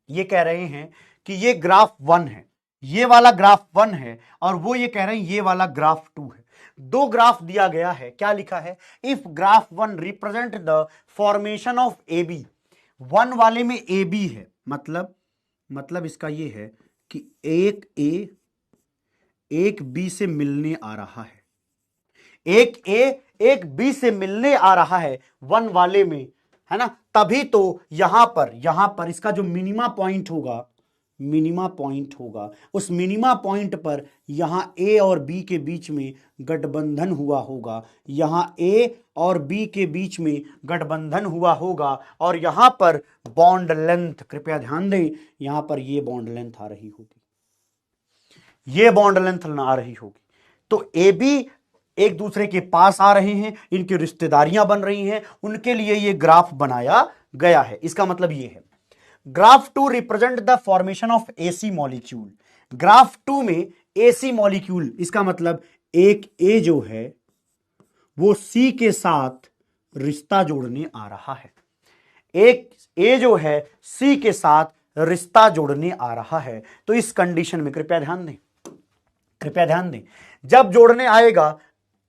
ये कह रहे हैं कि ये ग्राफ 1 है, ये वाला ग्राफ 1 है, और वो ये कह रहे हैं ये वाला ग्राफ 2 है। दो ग्राफ दिया गया है, क्या लिखा है? If graph 1 represent the formation of A B, 1 वाले में ए बी है, मतलब इसका ये है कि एक ए एक बी से मिलने आ रहा है, एक ए एक बी से मिलने आ रहा है 1 वाले में, है ना, तभी तो यहां पर इसका जो मिनिमा पॉइंट होगा, उस मिनिमा पॉइंट पर यहां ए और बी के बीच में गठबंधन हुआ होगा, यहां ए और बी के बीच में गठबंधन हुआ होगा, और यहां पर बॉन्ड लेंथ, कृपया ध्यान दें, यहां पर ये बॉन्ड लेंथ आ रही होगी, ये बॉन्ड लेंथ आ रही होगी। तो ए बी एक दूसरे के पास आ रहे हैं, इनकी रिश्तेदारियां बन रही हैं, उनके लिए ये ग्राफ बनाया गया है। इसका मतलब ये है, graph 2 represent the formation of AC molecule. Graph 2 में एसी मॉलिक्यूल, इसका मतलब एक ए जो है वो सी के साथ रिश्ता जोड़ने आ रहा है, एक ए जो है सी के साथ रिश्ता जोड़ने आ रहा है। तो इस कंडीशन में कृपया ध्यान दें, जब जोड़ने आएगा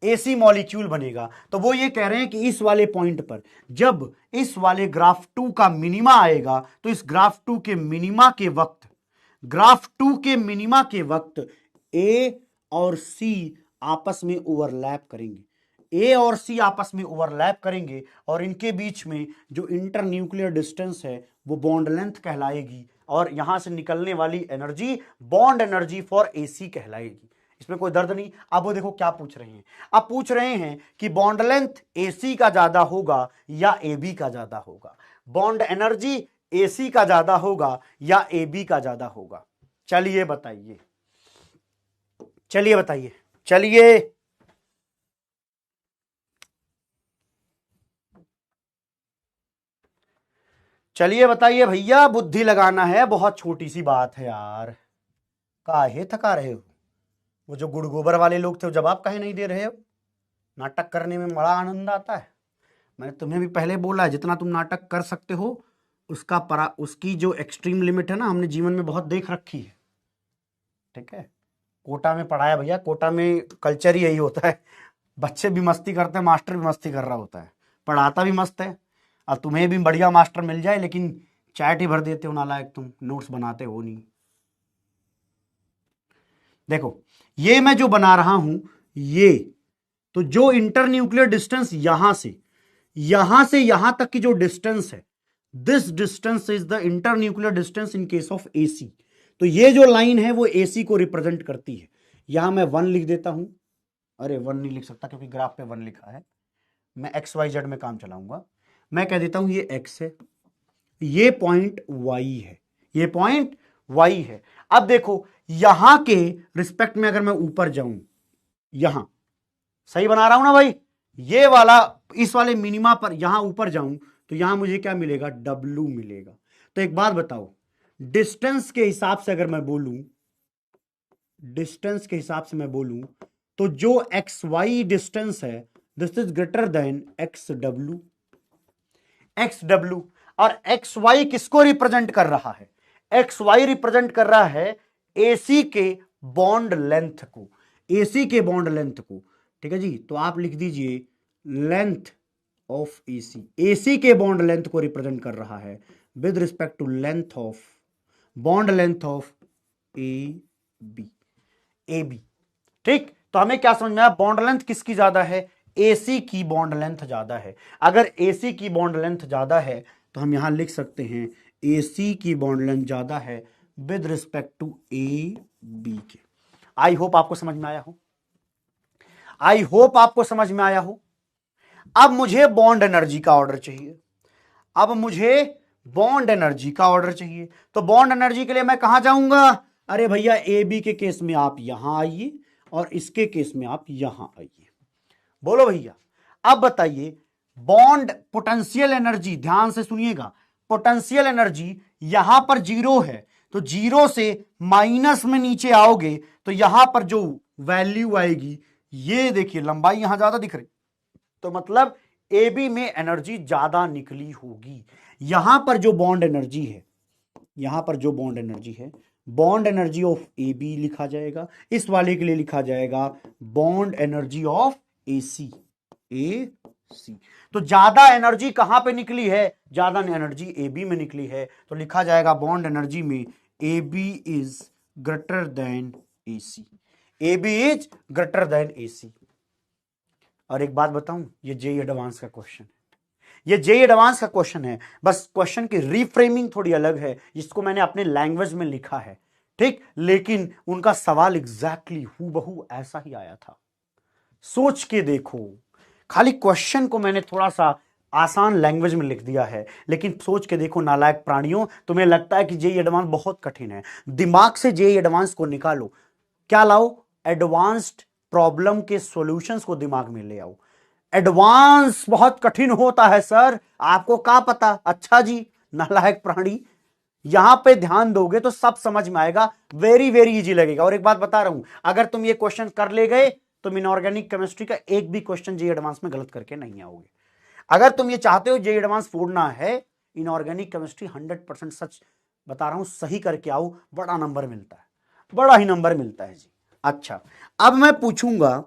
एसी मॉलिक्यूल बनेगा, तो वो ये कह रहे हैं कि इस वाले पॉइंट पर जब इस वाले ग्राफ 2 का मिनिमा आएगा, तो इस ग्राफ 2 के मिनिमा के वक्त ए और सी आपस में ओवरलैप करेंगे, और इनके बीच में जो इंटरन्यूक्लियर डिस्टेंस है वो बॉन्ड लेंथ कहलाएगी, और यहां से निकलने वाली energy bond energy for AC कहलाएगी। इसमें कोई दर्द नहीं। अब वो देखो क्या पूछ रहे हैं, अब पूछ रहे हैं कि बॉन्ड लेंथ एसी का ज्यादा होगा या एबी का ज्यादा होगा, बॉन्ड एनर्जी एसी का ज्यादा होगा या एबी का ज्यादा होगा। चलिए बताइए, चलिए बताइए भैया, बुद्धि लगाना है, बहुत छोटी सी बात है यार, काहे थका रहे हो? वो जो गुड़ गोबर वाले लोग थे वो जवाब काहे नहीं दे रहे हो? नाटक करने में बड़ा आनंद आता है। मैंने तुम्हें भी पहले बोला है, जितना तुम नाटक कर सकते हो उसकी जो एक्सट्रीम लिमिट है ना, हमने जीवन में बहुत देख रखी है। ठीक है, कोटा में पढ़ाया भैया, कोटा में कल्चर ही यही होता है, बच्चे भी मस्ती करते हैं, मास्टर भी मस्ती कर रहा होता है, पढ़ाता भी मस्त है। और तुम्हें भी बढ़िया मास्टर मिल जाए, लेकिन चैट ही भर देते हो नालायक, तुम नोट्स बनाते हो नहीं। देखो ये मैं जो बना रहा हूं, ये तो जो इंटरन्यूक्लियर डिस्टेंस यहां से यहां तक की जो डिस्टेंस है, this distance is the internuclear distance in case of AC. तो ये जो लाइन है वो एसी को रिप्रेजेंट करती है। यहां मैं 1 लिख देता हूं, अरे 1 नहीं लिख सकता क्योंकि ग्राफ पे 1 लिखा है, मैं एक्स वाई जेड में काम चलाऊंगा। मैं कह देता हूं ये एक्स है, ये पॉइंट वाई है, ये पॉइंट वाई है। अब देखो यहां के रिस्पेक्ट में अगर मैं ऊपर जाऊं, यहां सही बना रहा हूं ना भाई, ये वाला इस वाले मिनिमा पर यहां ऊपर जाऊं तो यहां मुझे क्या मिलेगा, W मिलेगा। तो एक बात बताओ, डिस्टेंस के हिसाब से अगर मैं बोलूं, तो जो एक्स वाई डिस्टेंस है this is greater then x W. और एक्स वाई किसको रिप्रेजेंट कर रहा है? एक्स वाई रिप्रेजेंट कर रहा है एसी के बॉन्ड लेंथ को, ठीक है जी। तो आप लिख दीजिए लेंथ ऑफ एसी, एसी के बॉन्ड लेंथ को रिप्रेजेंट कर रहा है with respect to length of bond length of A B. ठीक, तो हमें क्या समझ में आया, बॉन्ड लेंथ किसकी ज्यादा है? एसी की बॉन्ड लेंथ ज्यादा है। अगर एसी की बॉन्ड लेंथ ज्यादा है तो हम यहां लिख सकते हैं एसी की बॉन्ड लेंथ ज्यादा है with respect to A B के। आई होप आपको समझ में आया हो। अब मुझे बॉन्ड एनर्जी का ऑर्डर चाहिए, तो बॉन्ड एनर्जी के लिए मैं कहां जाऊंगा? अरे भैया ए बी के केस में आप यहां आइए और इसके केस में आप यहां आइए। बोलो भैया, अब बताइए बॉन्ड पोटेंशियल एनर्जी, ध्यान से सुनिएगा, पोटेंशियल एनर्जी यहां पर 0 है, तो 0 से माइनस में नीचे आओगे तो यहां पर जो वैल्यू आएगी, ये देखिए लंबाई यहां ज्यादा दिख रही, तो मतलब ए बी में एनर्जी ज्यादा निकली होगी। यहां पर जो बॉन्ड एनर्जी है, bond energy of A B लिखा जाएगा, इस वाले के लिए लिखा जाएगा bond energy of A C. तो ज्यादा एनर्जी कहां पे निकली है? ज्यादा एनर्जी ए बी में निकली है, तो लिखा जाएगा बॉन्ड एनर्जी में A B is greater than A C. और एक बात बताऊं, ये जेईई एडवांस का क्वेश्चन है, ये जेई एडवांस का क्वेश्चन है, बस क्वेश्चन की रीफ्रेमिंग थोड़ी अलग है, जिसको मैंने अपने लैंग्वेज में लिखा है, ठीक, लेकिन उनका सवाल एग्जैक्टली हूबहू ऐसा ही आया था। सोच के देखो, खाली क्वेश्चन को मैंने थोड़ा सा आसान लैंग्वेज में लिख दिया है, लेकिन सोच के देखो नालायक प्राणियों, तुम्हें लगता है कि जेई एडवांस बहुत कठिन है, दिमाग से जेई एडवांस को निकालो, क्या लाओ, एडवांस्ड प्रॉब्लम के सॉल्यूशंस को दिमाग में ले आओ। एडवांस बहुत कठिन होता है सर, आपको क्या पता। अच्छा जी नालायक प्राणी, यहां पे ध्यान दोगे तो सब समझ में आएगा, वेरी वेरी इजी लगेगा। और एक बात बता रहा हूं, अगर तुम ये क्वेश्चन कर ले गए तुम इनऑर्गेनिक केमिस्ट्री का एक भी क्वेश्चन जेई एडवांस में गलत करके नहीं आओगे। अगर तुम ये चाहते हो जेई एडवांस फोड़ना है, इनऑर्गेनिक केमिस्ट्री 100% सच बता रहा हूं, सही करके आओ, बड़ा नंबर मिलता है, बड़ा ही नंबर मिलता है जी। अच्छा, अब मैं पूछूंगा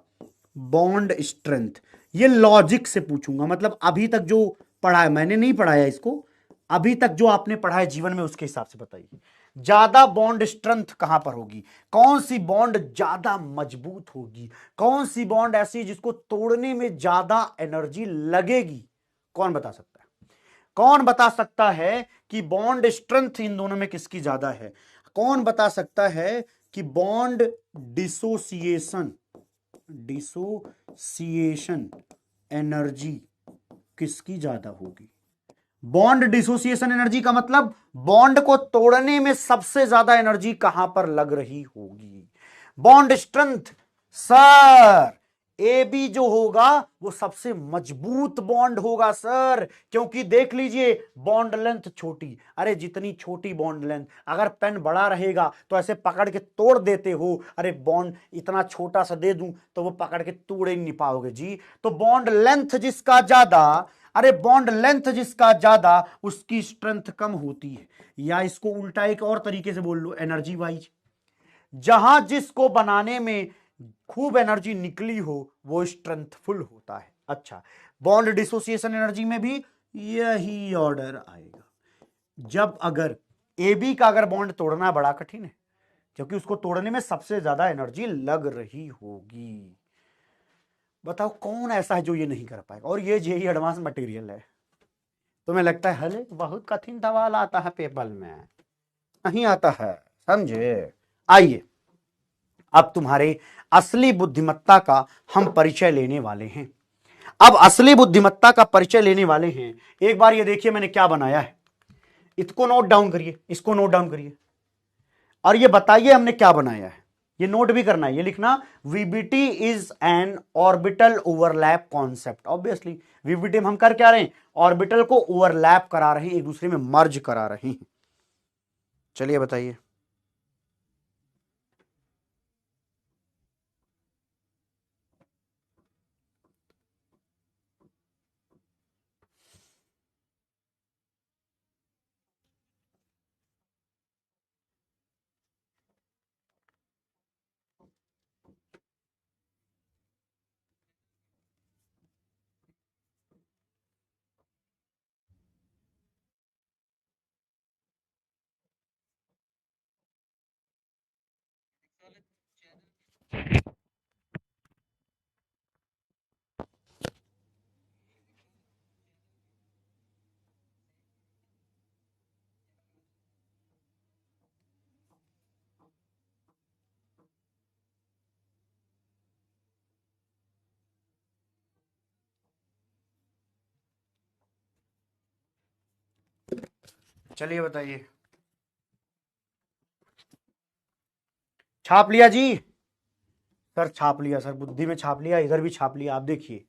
बॉन्ड स्ट्रेंथ, ये लॉजिक से पूछूंगा, मतलब अभी तक जो पढ़ा है, मैंने नहीं पढ़ाया इसको, अभी तक जो आपने पढ़ा है जीवन में उसके हिसाब से बताइए, ज्यादा बॉन्ड स्ट्रेंथ कहां पर होगी, कौन सी बॉन्ड ज्यादा मजबूत होगी, कौन सी बॉन्ड ऐसी जिसको तोड़ने में ज्यादा एनर्जी लगेगी, कौन बता सकता है? कौन बता सकता है कि बॉन्ड स्ट्रेंथ इन दोनों में किसकी ज्यादा है? कौन बता सकता है कि बॉन्ड डिसोसिएशन डिसोसिएशन एनर्जी किसकी ज्यादा होगी? बॉन्ड डिसोसिएशन एनर्जी का मतलब बॉन्ड को तोड़ने में सबसे ज्यादा एनर्जी कहां पर लग रही होगी? Bond strength sir, A B जो होगा वो सबसे मजबूत बॉन्ड होगा सर, क्योंकि देख लीजिए बॉन्ड लेंथ छोटी, अरे जितनी छोटी बॉन्ड लेंथ, अगर पेन बड़ा रहेगा तो ऐसे पकड़ के तोड़ देते हो, अरे बॉन्ड इतना छोटा सा दे दूं तो वो पकड़ के तोड़ ही नहीं पाओगे जी। तो बॉन्ड लेंथ जिसका ज्यादा, अरे बॉन्ड लेंथ जिसका ज्यादा उसकी स्ट्रेंथ कम होती है, या इसको उल्टा एक और तरीके से बोल लो, एनर्जी वाइज, जहां जिसको बनाने में खूब एनर्जी निकली हो वो स्ट्रेंथफुल होता है। अच्छा, बॉन्ड डिसोसिएशन एनर्जी में भी यही ऑर्डर आएगा, जब अगर ए बी का अगर बॉन्ड तोड़ना बड़ा कठिन है, क्योंकि उसको तोड़ने में सबसे ज्यादा एनर्जी लग रही होगी। बताओ कौन ऐसा है जो ये नहीं कर पाएगा? और ये जेई एडवांस मटेरियल है, तुम्हें लगता है हले बहुत कठिन सवाल आता है पेपर में? नहीं आता है, समझे? आइए अब तुम्हारे असली बुद्धिमत्ता का हम परिचय लेने वाले हैं। अब असली बुद्धिमत्ता का परिचय लेने वाले हैं, एक बार ये देखिए मैंने क्या बनाया है, इसको नोट डाउन करिए, इसको नोट डाउन करिए, और ये बताइए हमने क्या बनाया है, ये नोट भी करना है, ये लिखना, VBT is an orbital overlap concept. Obviously VBT में हम कर क्या रहे हैं, ऑर्बिटल को ओवरलैप करा रहे हैं, एक दूसरे में मर्ज करा रहे हैं। चलिए बताइए। चलिए बताइए। छाप लिया जी? सर छाप लिया सर, बुद्धि में छाप लिया, इधर भी छाप लिया। आप देखिए,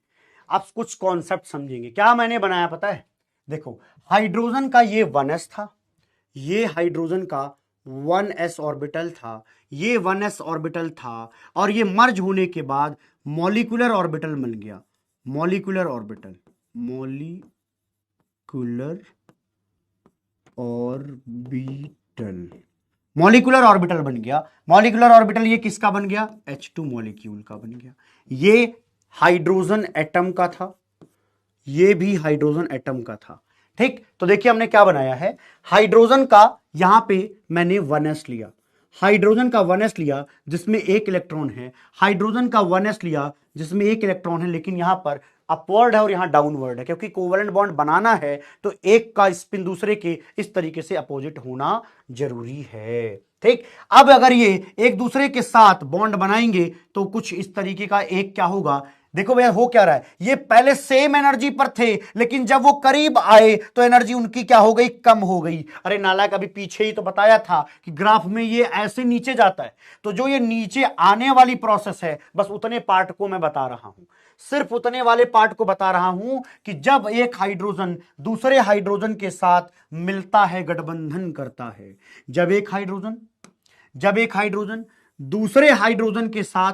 आप कुछ कॉन्सेप्ट समझेंगे। क्या मैंने बनाया पता है? देखो, हाइड्रोजन का ये 1s था, ये हाइड्रोजन का 1s ऑर्बिटल था, ये 1s ऑर्बिटल था, और ये मर्ज होने के बाद मॉलिक्यूलर ऑर्बिटल बन गया, molecular orbital, molecular orbital, molecular orbital बन गया। मॉलिक्यूलर ऑर्बिटल ये किसका बन गया? H2 मॉलिक्यूल का बन गया। ये हाइड्रोजन एटम का था, ये भी हाइड्रोजन एटम का था। ठीक, तो देखिए हमने क्या बनाया है, हाइड्रोजन का यहां पे मैंने 1s लिया, हाइड्रोजन का 1s लिया जिसमें एक इलेक्ट्रॉन है, हाइड्रोजन का 1s लिया जिसमें एक इलेक्ट्रॉन है, लेकिन यहां पर अपवर्ड है और यहां डाउनवर्ड है, क्योंकि कोवलेंट बॉन्ड बनाना है तो एक का स्पिन दूसरे के इस तरीके से अपोजिट होना जरूरी है। ठीक, अब अगर ये एक दूसरे के साथ बॉन्ड बनाएंगे तो कुछ इस तरीके का एक क्या होगा, देखो भैया हो क्या रहा है, ये पहले सेम एनर्जी पर थे लेकिन जब वो करीब आए तो एनर्जी उनकी क्या हो गई, कम हो गई। अरे नालायक, अभी पीछे ही तो बताया था कि ग्राफ में ये ऐसे नीचे जाता है, तो जो ये नीचे आने वाली प्रोसेस है बस उतने पार्ट को मैं बता रहा हूं, सिर्फ उतने वाले पार्ट को बता रहा हूं कि जब एक हाइड्रोजन दूसरे हाइड्रोजन के साथ मिलता है, गठबंधन करता है, जब एक हाइड्रोजन दूसरे हाइड्रोजन के साथ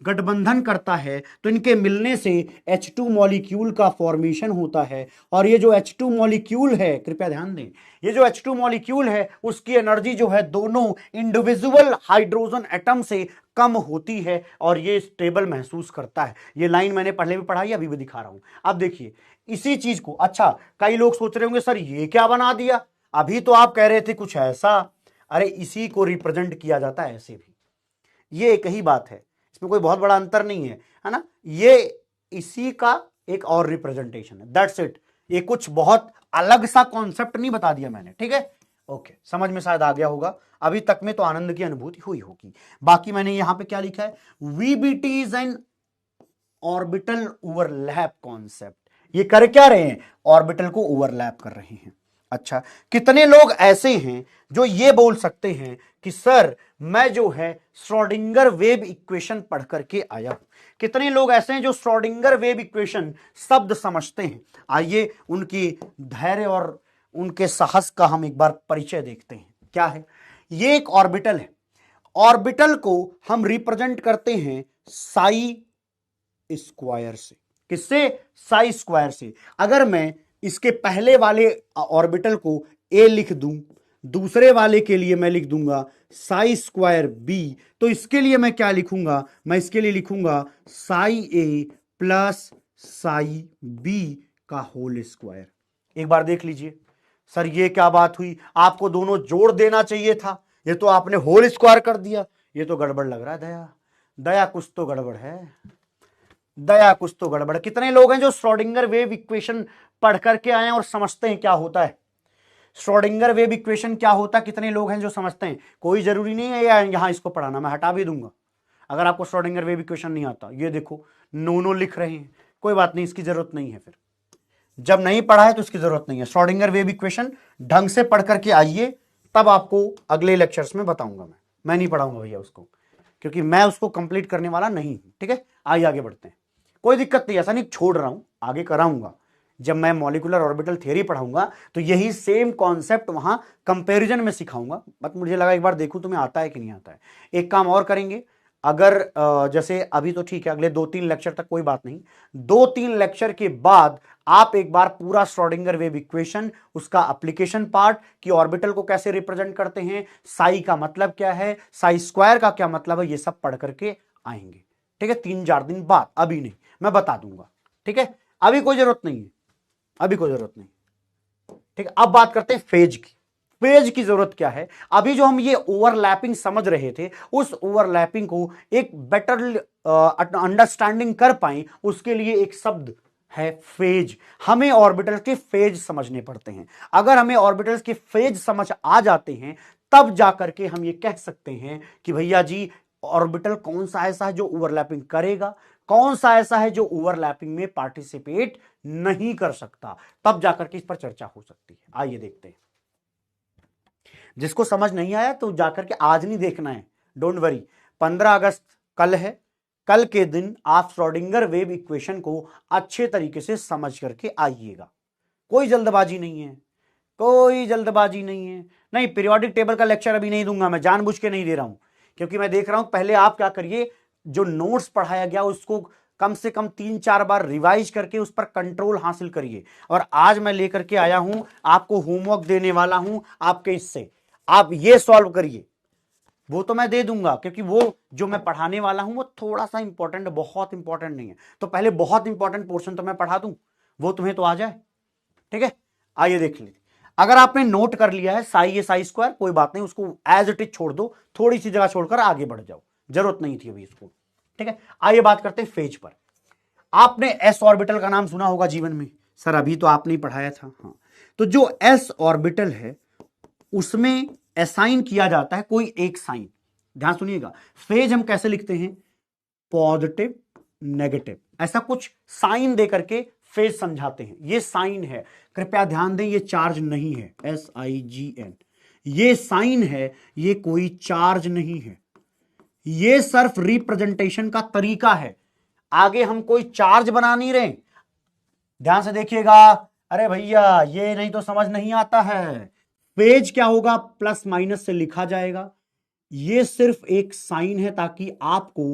गठबंधन करता है तो इनके मिलने से H2 मॉलिक्यूल का फॉर्मेशन होता है। और ये जो H2 मॉलिक्यूल है, कृपया ध्यान दें, ये जो H2 मॉलिक्यूल है उसकी एनर्जी जो है दोनों इंडिविजुअल हाइड्रोजन एटम से कम होती है और ये स्टेबल महसूस करता है। ये लाइन मैंने पहले भी पढ़ाई, अभी भी दिखा रहा हूं। अब देखिए इसी चीज को, अच्छा कई लोग सोच रहे होंगे सर ये क्या बना दिया, अभी तो आप कह रहे थे कुछ ऐसा। अरे इसी को रिप्रेजेंट किया जाता है ऐसे भी, ये एक ही बात है, इसमें कोई बहुत बड़ा अंतर नहीं है ना, ये इसी का एक और रिप्रेजेंटेशन है, दैट्स इट। ये कुछ बहुत अलग सा कॉन्सेप्ट नहीं बता दिया मैंने, ठीक है, ओके, समझ में शायद आ गया होगा, अभी तक में तो आनंद की अनुभूति हुई होगी। बाकी मैंने यहां पे क्या लिखा है, VBT is an orbital overlap concept. ये कर क्या रहे हैं, ऑर्बिटल को ओवरलैप कर रहे हैं। अच्छा, कितने लोग ऐसे हैं जो ये बोल सकते हैं कि सर मैं जो है श्रोडिंगर वेव इक्वेशन पढ़ करके आया हूं, कितने लोग ऐसे हैं जो श्रोडिंगर वेव इक्वेशन शब्द समझते हैं। आइए उनकी धैर्य और उनके साहस का हम एक बार परिचय देखते हैं। क्या है, ये एक ऑर्बिटल है, ऑर्बिटल को हम रिप्रेजेंट करते हैं साई स्क्वायर से। किससे, साई स्क्वायर से। अगर मैं इसके पहले वाले ऑर्बिटल को ए लिख दूं, दूसरे वाले के लिए मैं लिख दूंगा साई स्क्वायर बी, तो इसके लिए मैं क्या लिखूंगा, मैं इसके लिए लिखूंगा साई ए प्लस साई बी का होल स्क्वायर। एक बार देख लीजिए, सर ये क्या बात हुई, आपको दोनों जोड़ देना चाहिए था, ये तो आपने होल स्क्वायर कर दिया, ये तो गड़बड़ लग रहा है। दया दया कुछ तो गड़बड़ है, दया कुछ तो गड़बड़। कितने लोग हैं जो श्रोडिंगर वेव इक्वेशन पढ़ करके आए हैं और समझते हैं क्या होता है, श्रोडिंगर वेव इक्वेशन क्या होता है, कितने लोग हैं जो समझते हैं। कोई जरूरी नहीं है यहां इसको पढ़ाना, मैं हटा भी दूंगा अगर आपको श्रोडिंगर वेव इक्वेशन नहीं आता। ये देखो नो लिख रहे हैं, कोई बात नहीं, इसकी जरूरत नहीं है, फिर जब नहीं पढ़ा है तो इसकी जरूरत नहीं है। श्रोडिंगर वेव इक्वेशन ढंग से पढ़ करके आइए, तब आपको अगले लेक्चर्स में बताऊंगा। मैं नहीं पढ़ाऊंगा भैया उसको, क्योंकि मैं उसको कंप्लीट करने वाला नहीं हूं। ठीक है, आइए आगे बढ़ते हैं, कोई दिक्कत नहीं, ऐसा नहीं छोड़ रहा हूं, आगे कराऊंगा। जब मैं मॉलिक्यूलर ऑर्बिटल थ्योरी पढ़ाऊंगा तो यही सेम कॉन्सेप्ट वहां कंपैरिजन में सिखाऊंगा। बट मुझे लगा एक बार देखूं तुम्हें आता है कि नहीं आता है। एक काम और करेंगे, अगर जैसे अभी तो ठीक है, अगले 2-3 लेक्चर तक कोई बात नहीं, 2-3 लेक्चर के बाद आप एक बार पूरा श्रोडिंगर वेव इक्वेशन, उसका एप्लीकेशन पार्ट कि ऑर्बिटल को कैसे रिप्रेजेंट करते हैं, साई का मतलब क्या है, साई स्क्वायर का क्या मतलब है, ये सब पढ़ करके आएंगे। ठीक है, 3-4 दिन बाद, अभी नहीं, मैं बता दूंगा। ठीक है, अभी कोई जरूरत नहीं है, अभी कोई जरूरत नहीं। ठीक है, अब बात करते हैं फेज की। फेज की जरूरत क्या है, अभी जो हम ये ओवरलैपिंग समझ रहे थे, उस ओवरलैपिंग को एक बेटर अंडरस्टैंडिंग कर पाए उसके लिए एक शब्द है फेज। हमें ऑर्बिटल के फेज समझने पड़ते हैं। अगर हमें ऑर्बिटल्स के फेज समझ आ जाते हैं तब जाकर के हम ये कह सकते हैं कि भैया जी ऑर्बिटल कौन सा ऐसा है जो ओवरलैपिंग करेगा, कौन सा ऐसा है जो ओवरलैपिंग में पार्टिसिपेट नहीं कर सकता, तब जाकर के इस पर चर्चा हो सकती है। आइए देखते हैं, जिसको समझ नहीं आया तो जाकर के आज नहीं देखना है, डोंट वरी। 15 अगस्त कल है, कल के दिन आप श्रोडिंगर वेव इक्वेशन को अच्छे तरीके से समझ करके आइएगा। कोई जल्दबाजी नहीं है, कोई जल्दबाजी नहीं है। नहीं, पीरियोडिक टेबल का लेक्चर अभी नहीं दूंगा, मैं जानबूझ के नहीं दे रहा हूं, क्योंकि मैं देख रहा हूं पहले आप क्या करिए, जो नोट्स पढ़ाया गया उसको कम से कम 3-4 बार रिवाइज करके उस पर कंट्रोल हासिल करिए। और आज मैं लेकर के आया हूं, आपको होमवर्क देने वाला हूं आपके इससे, आप ये सॉल्व करिए। वो तो मैं दे दूंगा, क्योंकि वो जो मैं पढ़ाने वाला हूं वो थोड़ा सा इंपॉर्टेंट, बहुत इंपॉर्टेंट नहीं है, तो पहले बहुत इंपॉर्टेंट पोर्शन तो मैं पढ़ा दूं, वो तुम्हें तो आ जाए। ठीक है, आइए देख लीजिए। अगर आपने नोट कर लिया है साई ए साई स्क्वायर, कोई बात नहीं, उसको एज इट इज छोड़ दो, थोड़ी सी जगह छोड़कर आगे बढ़ जाओ, जरूरत नहीं थी अभी इसको। ठीक है, आइए बात करते हैं फेज पर। आपने एस ऑर्बिटल का नाम सुना होगा जीवन में, सर अभी तो आपने ही पढ़ाया था। हाँ, तो जो एस ऑर्बिटल है उसमें असाइन किया जाता है कोई एक साइन। ध्यान सुनिएगा, फेज हम कैसे लिखते हैं, पॉजिटिव नेगेटिव, ऐसा कुछ साइन दे करके फेज समझाते हैं। ये साइन है, कृपया ध्यान दें, ये चार्ज नहीं है, SIGN, ये साइन है, ये कोई चार्ज नहीं है, ये सिर्फ रिप्रेजेंटेशन का तरीका है। आगे हम कोई चार्ज बना नहीं रहे, ध्यान से देखिएगा। अरे भैया ये नहीं तो समझ नहीं आता है। फेज क्या होगा, प्लस माइनस से लिखा जाएगा। ये सिर्फ एक साइन है ताकि आपको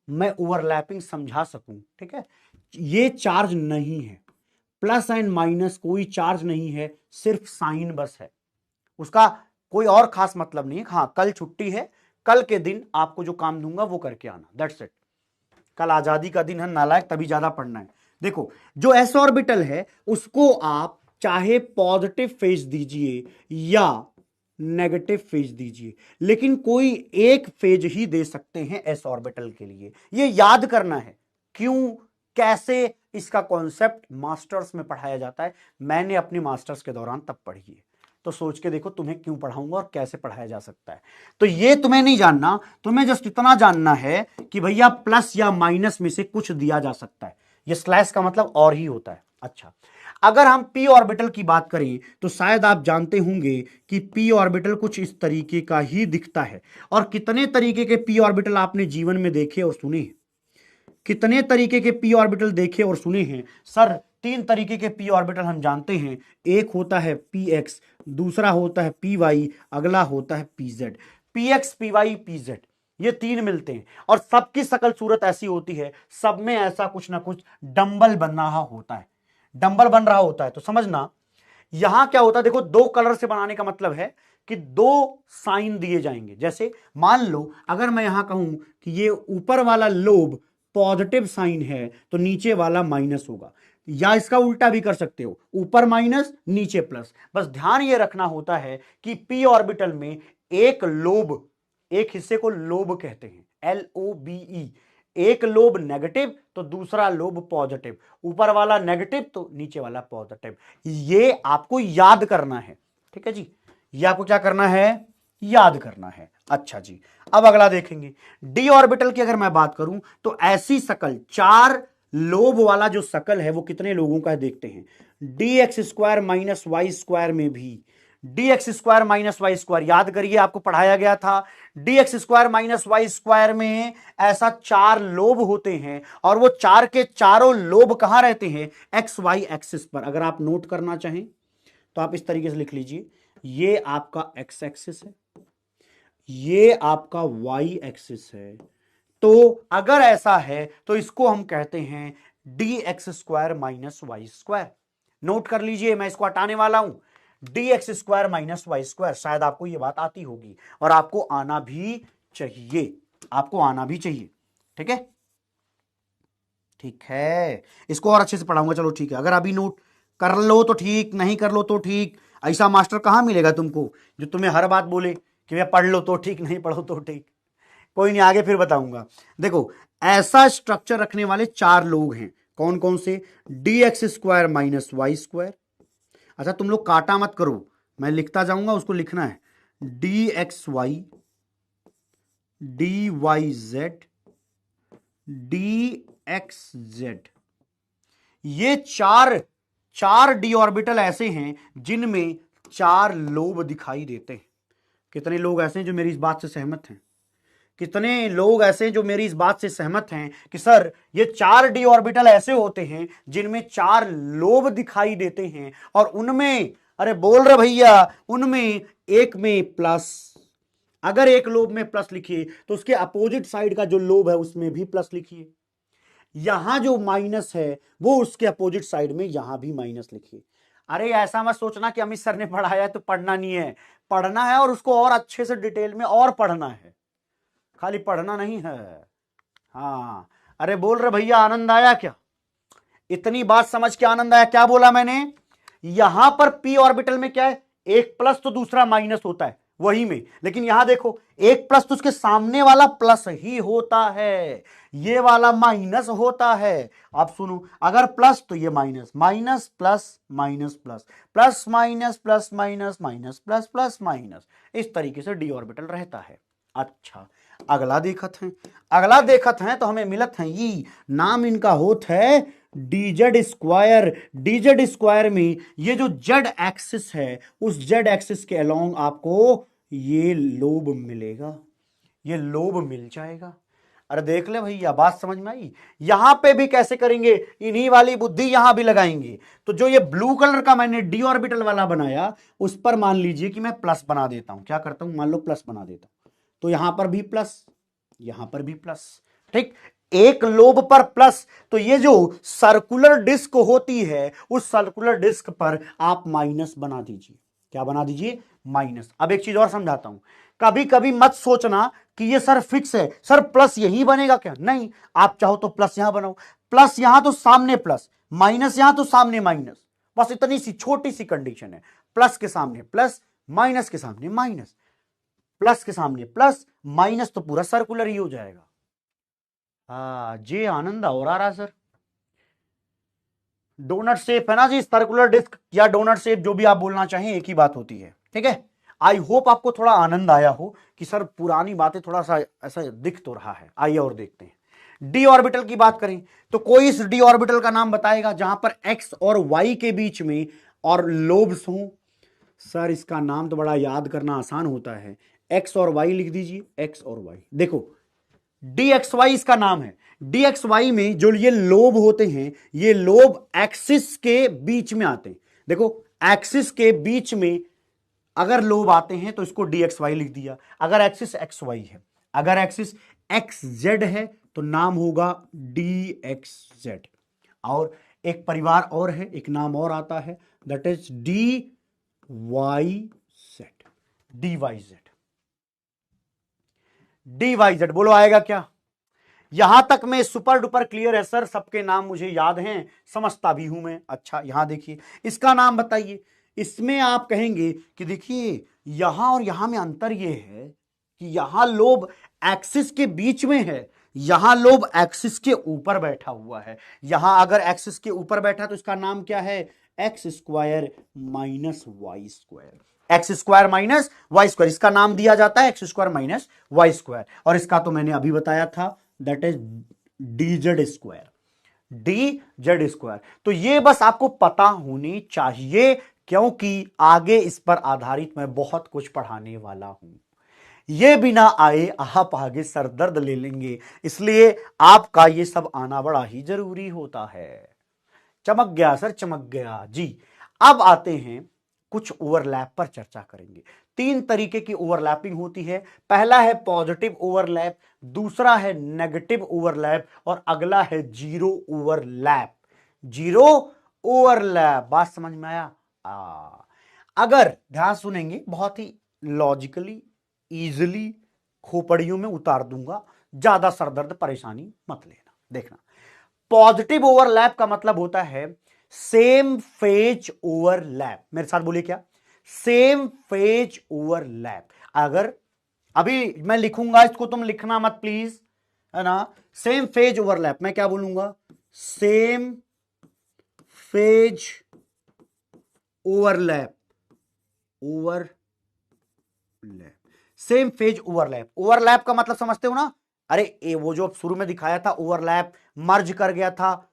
मैं ओवरलैपिंग समझा सकूं। ठीक है, ये चार्ज नहीं है, प्लस एंड माइनस कोई चार्ज नहीं है, सिर्फ साइन बस है, उसका कोई और खास मतलब नहीं है। हाँ, कल छुट्टी है, कल के दिन आपको जो काम दूंगा वो करके आना, दैट्स इट। कल आजादी का दिन है नालायक, तभी ज्यादा पढ़ना है। देखो, जो एस ऑर्बिटल है उसको आप चाहे पॉजिटिव फेज दीजिए या नेगेटिव फेज दीजिए, लेकिन कोई एक फेज ही दे सकते हैं एस ऑर्बिटल के लिए। ये याद करना है क्यों, कैसे, इसका कॉन्सेप्ट मास्टर्स में पढ़ाया जाता है। मैंने अपनी मास्टर्स के दौरान तब पढ़ी है, तो सोच के देखो तुम्हें क्यों पढ़ाऊंगा और कैसे पढ़ाया जा सकता है। तो ये तुम्हें नहीं जानना, तुम्हें जस्ट इतना जानना है कि भैया प्लस या माइनस में से कुछ दिया जा सकता है। ये स्लैश का मतलब और ही होता है। अच्छा, अगर हम p ऑर्बिटल की बात करें तो शायद आप जानते होंगे कि p ऑर्बिटल कुछ इस तरीके का ही दिखता है। और कितने तरीके के p ऑर्बिटल आपने जीवन में देखे और सुने हैं, कितने तरीके के p ऑर्बिटल देखे और सुने हैं? सर 3 तरीके के p ऑर्बिटल हम जानते हैं, एक होता है px, दूसरा होता है py, अगला होता है pz। px, py, pz, ये 3 मिलते हैं और सबकी शकल सूरत ऐसी होती है, सब में ऐसा कुछ ना कुछ डंबल बन रहा होता है, डंबल बन रहा होता है। तो समझना यहां क्या होता है, देखो 2 कलर से बनाने का मतलब है कि 2 साइन दिए जाएंगे। जैसे मान लो अगर मैं यहां कहूं कि ये ऊपर वाला लोब पॉजिटिव साइन है तो नीचे वाला माइनस होगा, या इसका उल्टा भी कर सकते हो, ऊपर माइनस नीचे प्लस। बस ध्यान ये रखना होता है कि p ऑर्बिटल में एक लोब, एक हिस्से को लोब कहते हैं, LOBE, एक लोब नेगेटिव तो दूसरा लोब पॉजिटिव, ऊपर वाला नेगेटिव तो नीचे वाला पॉजिटिव। ये आपको याद करना है। ठीक है जी, ये आपको क्या करना है, याद करना है। अच्छा जी, अब अगला देखेंगे डी ऑर्बिटल की। अगर मैं बात करूं तो ऐसी शकल, 4 लोब वाला जो शकल है वो कितने लोगों का है देखते हैं। dx square minus Y square में भी dx square minus Y square, याद करिए आपको पढ़ाया गया था, dx square minus Y square में ऐसा 4 लोब होते हैं और वो 4 के चारों लोब कहां रहते हैं, एक्स वाई एक्सिस पर। अगर आप नोट करना चाहें तो आप इस तरीके से लिख लीजिए, ये आपका एक्स एक्सिस है, ये आपका वाई एक्सिस है। तो अगर ऐसा है तो इसको हम कहते हैं dx square minus Y square. Note कर लीजिए, मैं इसको हटाने वाला हूं, dx square minus Y square. शायद आपको यह बात आती होगी और आपको आना भी चाहिए, आपको आना भी चाहिए। ठीक है, ठीक है, इसको और अच्छे से पढ़ाऊंगा। चलो ठीक है, अगर अभी नोट कर लो तो ठीक, नहीं कर लो तो ठीक। ऐसा मास्टर कहां मिलेगा तुमको जो तुम्हें हर बात बोले कि भैया पढ़ लो तो ठीक, नहीं पढ़ो तो ठीक। कोई नहीं, आगे फिर बताऊंगा। देखो, ऐसा स्ट्रक्चर रखने वाले 4 लोग हैं, कौन कौन से, dx square minus Y square. अच्छा तुम लोग काटा मत करो, मैं लिखता जाऊंगा, उसको लिखना है dxy, dyz, dxz। ये 4 डी ऑर्बिटल ऐसे हैं जिनमें 4 लोब दिखाई देते हैं। कितने लोग ऐसे हैं जो मेरी इस बात से सहमत हैं, कितने लोग ऐसे जो मेरी इस बात से सहमत हैं कि सर ये 4 डी ऑर्बिटल ऐसे होते हैं जिनमें 4 लोब दिखाई देते हैं और उनमें, अरे बोल रहे भैया, उनमें एक में प्लस, अगर एक लोब में प्लस लिखिए तो उसके अपोजिट साइड का जो लोब है उसमें भी प्लस लिखिए, यहां जो माइनस है वो उसके अपोजिट साइड में यहां भी माइनस लिखिए। अरे ऐसा मत सोचना कि अमित सर ने पढ़ाया है तो पढ़ना नहीं है, पढ़ना है और उसको और अच्छे से डिटेल में और पढ़ना है, खाली पढ़ना नहीं है। हाँ, अरे बोल रहे भैया आनंद आया क्या, इतनी बात समझ के आनंद आया? क्या बोला मैंने, यहां पर p ऑर्बिटल में क्या है, एक प्लस तो दूसरा माइनस होता है वही में, लेकिन यहां देखो एक प्लस तो उसके सामने वाला प्लस ही होता है, ये वाला माइनस होता है। अब सुनो, अगर प्लस तो ये minus, minus plus minus plus, plus minus plus minus minus plus plus minus, इस तरीके से डी ऑर्बिटल रहता है। अच्छा, अगला देखत हैं, अगला देखत हैं तो हमें मिलत हैं ये नाम इनका होत है डीजेड स्क्वायर। डीजेड स्क्वायर में ये जो जेड एक्सिस है उस जेड एक्सिस के अलोंग आपको ये लोब मिलेगा, ये लोब मिल जाएगा। अरे देख ले भैया, बात समझ में आई। यहां पे भी कैसे करेंगे, इन्हीं वाली बुद्धि यहां भी लगाएंगे। तो जो ये ब्लू कलर का मैंने डी ऑर्बिटल वाला बनाया उस पर मान लीजिए कि मैं प्लस बना देता हूं। क्या करता हूं, मान लो प्लस बना देता हूं, तो यहां पर भी प्लस, यहां पर भी प्लस, ठीक, एक लोब पर प्लस। तो ये जो सर्कुलर डिस्क होती है उस सर्कुलर डिस्क पर आप माइनस बना दीजिए। क्या बना दीजिए, माइनस। अब एक चीज और समझाता हूं, कभी कभी मत सोचना कि ये सर फिक्स है, सर प्लस यही बनेगा क्या, नहीं, आप चाहो तो प्लस यहां बनाओ, प्लस यहां तो सामने प्लस, माइनस यहां तो सामने माइनस, बस इतनी सी छोटी सी कंडीशन है। प्लस के सामने प्लस, माइनस के सामने माइनस, प्लस के सामने प्लस, माइनस, तो पूरा सर्कुलर ही हो जाएगा। जे आनंद और आ रहा सर। डोनट शेप है ना जी, सर्कुलर डिस्क या डोनट शेप, जो भी आप बोलना चाहें एक ही बात होती है, ठीक है। आई होप आपको थोड़ा आनंद आया हो कि सर पुरानी बातें थोड़ा सा ऐसा दिख तो रहा है। आइए और देखते हैं। डी ऑर्बिटल की बात करें तो कोई इस डी ऑर्बिटल का नाम बताएगा जहां पर एक्स और वाई के बीच में और लोब्स हों। सर इसका नाम तो बड़ा याद करना आसान होता है, एक्स और वाई लिख दीजिए, एक्स और वाई। देखो डी एक्स वाई इसका नाम है। डी एक्स वाई में जो ये लोब होते हैं, ये लोब एक्सिस के बीच में आते हैं। देखो एक्सिस के बीच में अगर लोब आते हैं तो इसको डी एक्स वाई लिख दिया। अगर एक्सिस एक्स वाई है, अगर एक्सिस एक्स जेड है तो नाम होगा डी एक्स जेड। और एक परिवार और है, एक नाम और आता है, that is D Y Z. D Y Z, D Y Z, बोलो आएगा क्या। यहां तक में सुपर डुपर क्लियर है सर, सबके नाम मुझे याद हैं, समझता भी हूं मैं। अच्छा यहां देखिए, इसका नाम बताइए। इसमें आप कहेंगे कि देखिए यहां और यहां में अंतर यह है कि यहां लोब एक्सिस के बीच में है, यहां लोब एक्सिस के ऊपर बैठा हुआ है। यहां अगर एक्सिस के ऊपर बैठा तो इसका नाम क्या है, X square minus Y square. X square minus Y square, इसका नाम दिया जाता है X square minus Y square. और इसका तो मैंने अभी बताया था, that is D Z square, D Z square. तो ये बस आपको पता होनी चाहिए, क्योंकि आगे इस पर आधारित मैं बहुत कुछ पढ़ाने वाला हूं। ये बिना आए आप आगे सरदर्द ले लेंगे, इसलिए आपका ये सब आना बड़ा ही जरूरी होता है। चमक गया सर, चमक गया जी। अब आते हैं कुछ ओवरलैप पर चर्चा करेंगे। तीन तरीके की ओवरलैपिंग होती है। पहला है पॉजिटिव ओवरलैप, दूसरा है नेगेटिव ओवरलैप और अगला है जीरो ओवरलैप। जीरो ओवरलैप, बात समझ में आया। अगर ध्यान सुनेंगे, बहुत ही लॉजिकली इजिली खोपड़ियों में उतार दूंगा, ज्यादा सरदर्द परेशानी मत लेना। देखना, पॉजिटिव ओवरलैप का मतलब होता है सेम फेज ओवरलैप। मेरे साथ बोलिए क्या, सेम फेज ओवरलैप। अगर अभी मैं लिखूंगा, इसको तुम लिखना मत प्लीज, है ना। सेम फेज ओवरलैप, मैं क्या बोलूंगा, same phase overlap, overlap, same phase overlap. Overlap का मतलब समझते हो ना, अरे वो जो शुरू में दिखाया था ओवरलैप, मर्ज कर गया था,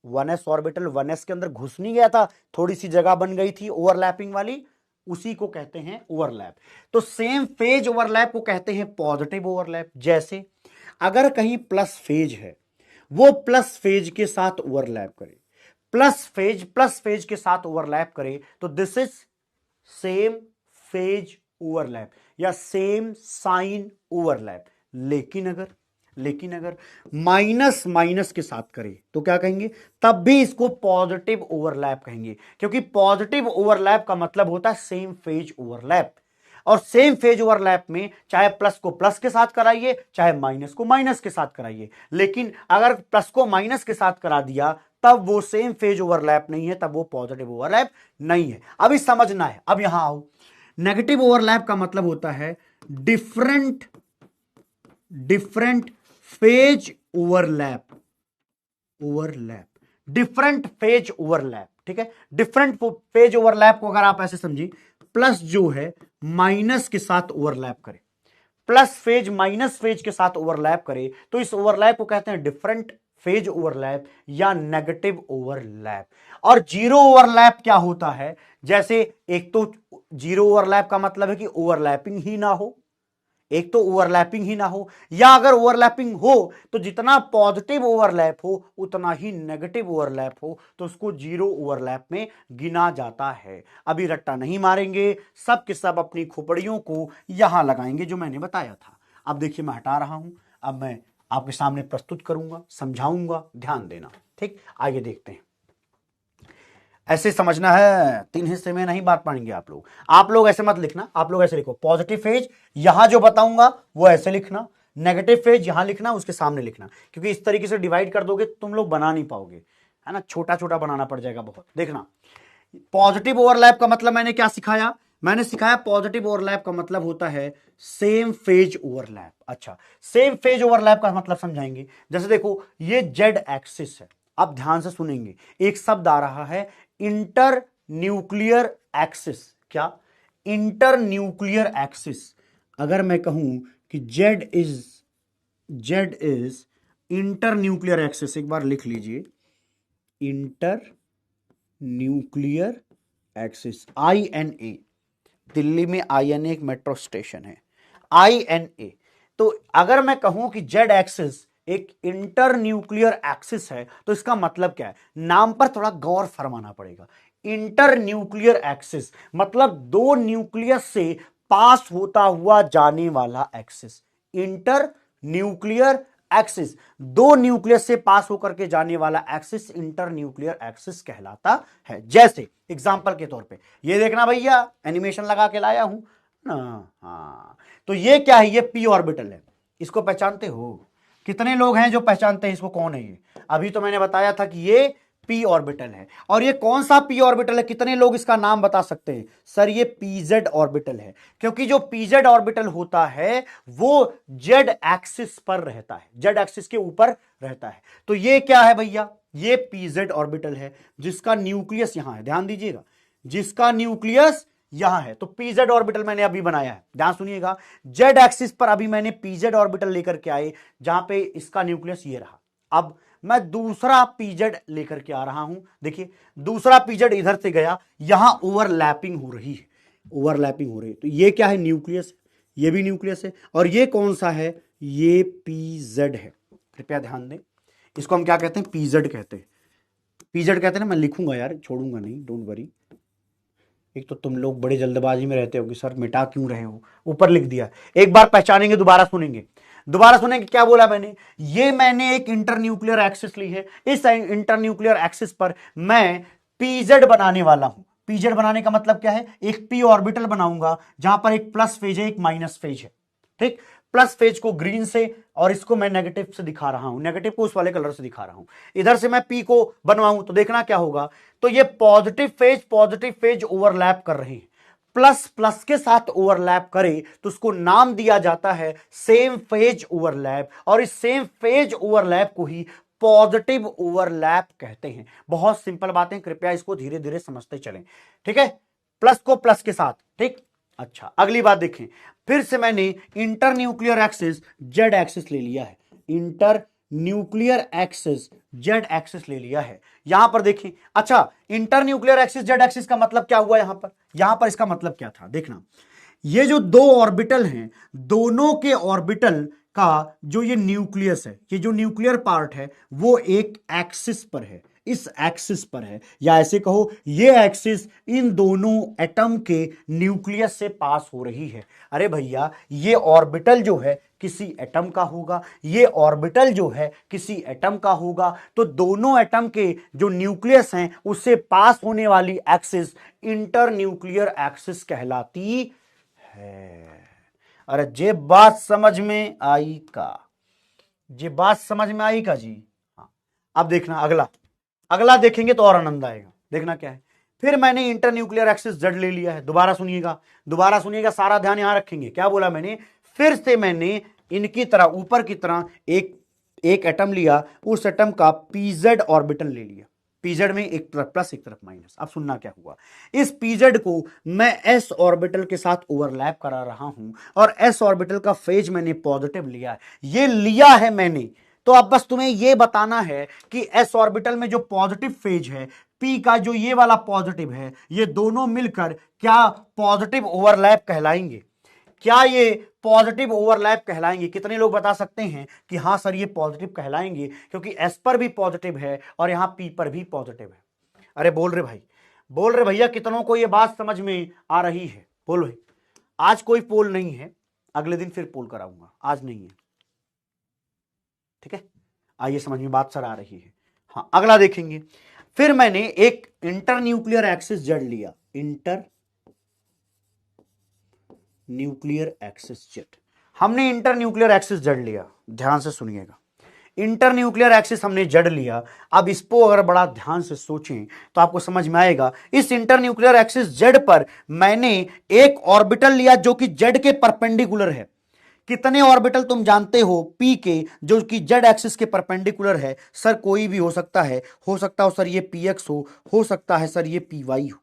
1s ऑर्बिटल 1s के अंदर घुस नहीं गया था, थोड़ी सी जगह बन गई थी ओवरलैपिंग वाली, उसी को कहते हैं ओवरलैप। तो सेम फेज ओवरलैप को कहते हैं पॉजिटिव ओवरलैप। जैसे अगर कहीं प्लस फेज है, वो प्लस फेज के साथ ओवरलैप करे, प्लस फेज के साथ ओवरलैप करे, तो this is same phase overlap या सेम साइन ओवरलैप। लेकिन अगर माइनस माइनस के साथ करे तो क्या कहेंगे, तब भी इसको पॉजिटिव ओवरलैप कहेंगे, क्योंकि पॉजिटिव ओवरलैप का मतलब होता है सेम फेज ओवरलैप। और सेम फेज ओवरलैप में चाहे प्लस को प्लस के साथ कराइए, चाहे माइनस को माइनस के साथ कराइए, लेकिन अगर प्लस को माइनस के साथ करा दिया तब वो सेम फेज ओवरलैप नहीं है, तब वो पॉजिटिव ओवरलैप नहीं है। अभी समझना है, अब यहां आओ। नेगेटिव ओवरलैप का मतलब होता है different phase overlap, different phase overlap, ठीक है। डिफरेंट फेज ओवरलैप को अगर आप ऐसे समझिए, प्लस जो है माइनस के साथ ओवरलैप करे, प्लस फेज माइनस फेज के साथ ओवरलैप करे, तो इस ओवरलैप को कहते हैं डिफरेंट फेज ओवरलैप या नेगेटिव ओवरलैप। और जीरो ओवरलैप क्या होता है? जैसे एक तो जीरो ओवरलैप का मतलब है कि ओवरलैपिंग ही ना हो, एक तो ओवरलैपिंग ही ना हो, या अगर ओवरलैपिंग हो तो जितना पॉजिटिव ओवरलैप हो उतना ही नेगेटिव ओवरलैप हो, तो उसको जीरो ओवरलैप में गिना जाता है। अभी रट्टा नहीं मारेंगे, सब के सब अपनी खोपड़ियों को यहां लगाएंगे जो मैंने बताया था। अब देखिए मैं हटा रहा हूं, अब मैं आपके सामने प्रस्तुत करूंगा, समझाऊंगा, ध्यान देना, ठीक। आइए देखते हैं। ऐसे समझना है, तीन हिस्से में नहीं बात पाएंगे आप लोग ऐसे मत लिखना, आप लोग ऐसे लिखो, पॉजिटिव फेज यहां जो बताऊंगा वो ऐसे लिखना, नेगेटिव फेज यहां लिखना, उसके सामने लिखना, क्योंकि इस तरीके से डिवाइड कर दोगे तुम लोग बना नहीं पाओगे, है ना, छोटा छोटा बनाना पड़ जाएगा बहुत। देखना, पॉजिटिव ओवरलैप का मतलब मैंने क्या सिखाया? मैंने सिखाया पॉजिटिव ओवरलैप का मतलब होता है सेम फेज ओवरलैप। अच्छा, सेम फेज ओवरलैप का मतलब समझाएंगे। जैसे देखो, ये जेड एक्सिस है, अब ध्यान से सुनेंगे, एक शब्द आ रहा है इंटर न्यूक्लियर एक्सिस। क्या? Inter nuclear axis. अगर मैं कहूं कि Z is inter nuclear axis, एक बार लिख लीजिए, inter nuclear axis, INA। Delhi में INA एक मेट्रो स्टेशन है, INA। तो अगर मैं कहूं कि जेड एक्सिस एक इंटर न्यूक्लियर एक्सिस है, तो इसका मतलब क्या है? नाम पर थोड़ा गौर फरमाना पड़ेगा। इंटर न्यूक्लियर एक्सिस मतलब दो न्यूक्लियस से पास होता हुआ जाने वाला एक्सिस। इंटर न्यूक्लियर एक्सिस, दो न्यूक्लियस से पास होकर के जाने वाला एक्सिस इंटर न्यूक्लियर एक्सिस कहलाता है। जैसे एग्जांपल के तौर पे ये देखना भैया, एनिमेशन लगा के लाया हूं ना। हाँ, तो ये क्या है? ये पी ऑर्बिटल है, इसको पहचानते हो? कितने लोग हैं जो पहचानते हैं इसको? कौन है ये? अभी तो मैंने बताया था कि ये पी ऑर्बिटल है। और ये कौन सा पी ऑर्बिटल है? कितने लोग इसका नाम बता सकते हैं? सर ये पीजेड ऑर्बिटल है, क्योंकि जो पीजेड ऑर्बिटल होता है वो जेड एक्सिस पर रहता है, जेड एक्सिस के ऊपर रहता है। तो ये क्या है भैया? ये पीजेड ऑर्बिटल है जिसका न्यूक्लियस यहां है, ध्यान दीजिएगा, जिसका न्यूक्लियस यहां है। तो पीजेड ऑर्बिटल मैंने अभी बनाया है, ध्यान सुनिएगा, जेड एक्सिस पर अभी मैंने पीजेड ऑर्बिटल लेकर के आए, जहां पे इसका न्यूक्लियस ये रहा। अब मैं दूसरा पीजेड लेकर के आ रहा हूं, देखिए दूसरा पीजेड इधर से गया, यहां ओवरलैपिंग हो रही है, ओवरलैपिंग हो रही है। तो ये क्या है? न्यूक्लियस, ये भी न्यूक्लियस है। और ये कौन सा है? ये पीजेड है। कृपया ध्यान दें, इसको हम क्या कहते हैं? पीजेड कहते हैं, पीजेड कहते हैं ना। मैं लिखूंगा यार, छोड़ूंगा नहीं, डोंट वरी। एक तो तुम लोग बड़े जल्दबाजी में रहते हो कि सर मिटा क्यों रहे हो, ऊपर लिख दिया। एक बार पहचानेंगे, दोबारा सुनेंगे, दोबारा सुनेंगे क्या बोला मैंने। ये मैंने एक इंटर न्यूक्लियर एक्सिस ली है, इस इंटर न्यूक्लियर एक्सिस पर मैं पीजेड बनाने वाला हूं। पीजेड बनाने का मतलब क्या है? एक पी ऑर्बिटल बनाऊंगा जहां पर एक प्लस फेज है, एक माइनस फेज है, ठीक। प्लस फेज को ग्रीन से और इसको मैं नेगेटिव से दिखा रहा हूं, नेगेटिव को उस वाले कलर से दिखा रहा हूं। इधर से मैं पी को बनवाऊं तो देखना क्या होगा, तो ये पॉजिटिव फेज ओवरलैप कर रहे हैं, प्लस प्लस के साथ ओवरलैप करे तो उसको नाम दिया जाता है सेम फेज ओवरलैप, और इस सेम फेज ओवरलैप को ही पॉजिटिव ओवरलैप कहते हैं। बहुत सिंपल बातें, कृपया इसको धीरे धीरे समझते चलें, ठीक है। प्लस को प्लस के साथ, ठीक। अच्छा, अगली बात देखें, फिर से मैंने inter nuclear axis Z axis ले लिया है, inter nuclear axis Z axis ले लिया है। यहां पर देखें, अच्छा, inter nuclear axis Z axis का मतलब क्या हुआ? यहां पर इसका मतलब क्या था? देखना, ये जो दो ऑर्बिटल हैं, दोनों के ऑर्बिटल का जो ये न्यूक्लियस है, ये जो न्यूक्लियर पार्ट है, वो एक एक्सिस पर है, इस एक्सिस पर है, या ऐसे कहो ये एक्सिस इन दोनों एटम के न्यूक्लियस से पास हो रही है। अरे भैया, ये ऑर्बिटल जो है किसी एटम का होगा, ये ऑर्बिटल जो है किसी एटम का होगा, तो दोनों एटम के जो न्यूक्लियस हैं उससे पास होने वाली एक्सिस इंटर न्यूक्लियर एक्सिस कहलाती है। अरे जे बात समझ में आई का? जे बात समझ में आई का जी? हाँ, अब देखना अगला, अगला देखेंगे तो और आनंद आएगा। देखना क्या है, फिर मैंने इंटर न्यूक्लियर एक्सिस जेड ले लिया है। दोबारा सुनिएगा, सारा ध्यान यहां रखेंगे। क्या बोला मैंने, फिर से मैंने इनकी तरह ऊपर की तरह एक एटम लिया, उस एटम का पीजेड ऑर्बिटल ले लिया। पीजेड में एक तरफ प्लस एक तरफ माइनस। अब सुनना क्या हुआ, इस पीजेड को मैं एस ऑर्बिटल के साथ ओवरलैप करा रहा हूं और एस ऑर्बिटल का फेज मैंने पॉजिटिव लिया है। ये लिया है मैंने, तो अब बस तुम्हें यह बताना है कि एस ऑर्बिटल में जो पॉजिटिव फेज है, पी का जो ये वाला पॉजिटिव है, ये दोनों मिलकर क्या पॉजिटिव ओवरलैप कहलाएंगे? क्या ये पॉजिटिव ओवरलैप कहलाएंगे? कितने लोग बता सकते हैं कि हां सर ये पॉजिटिव कहलाएंगे, क्योंकि एस पर भी पॉजिटिव है और यहां पी पर भी पॉजिटिव है। अरे बोल रहे भाई, बोल रहे भैया, कितनों को ये बात समझ में आ रही है? बोल भाई। आज कोई पोल नहीं है, अगले दिन फिर पोल कराऊंगा, आज नहीं है, ठीक है? आइए समझ में बात सर आ रही है। हाँ, अगला देखेंगे। फिर मैंने एक इंटर न्यूक्लियर एक्सिस जेड लिया, इंटर न्यूक्लियर एक्सिस जेड। हमने इंटर न्यूक्लियर एक्सिस जेड लिया, ध्यान से सुनिएगा, इंटर न्यूक्लियर एक्सिस हमने जेड लिया। अब इसको अगर बड़ा ध्यान से सोचें तो आपको समझ में आएगा। इस इंटर न्यूक्लियर एक्सिस जेड पर मैंने एक ऑर्बिटल लिया जो कि जेड के परपेंडिकुलर है। कितने ऑर्बिटल तुम जानते हो पी के, जो कि जेड एक्सिस के परपेंडिकुलर है? सर कोई भी हो सकता है सर ये पी एक्स हो सकता है सर ये पी वाई हो,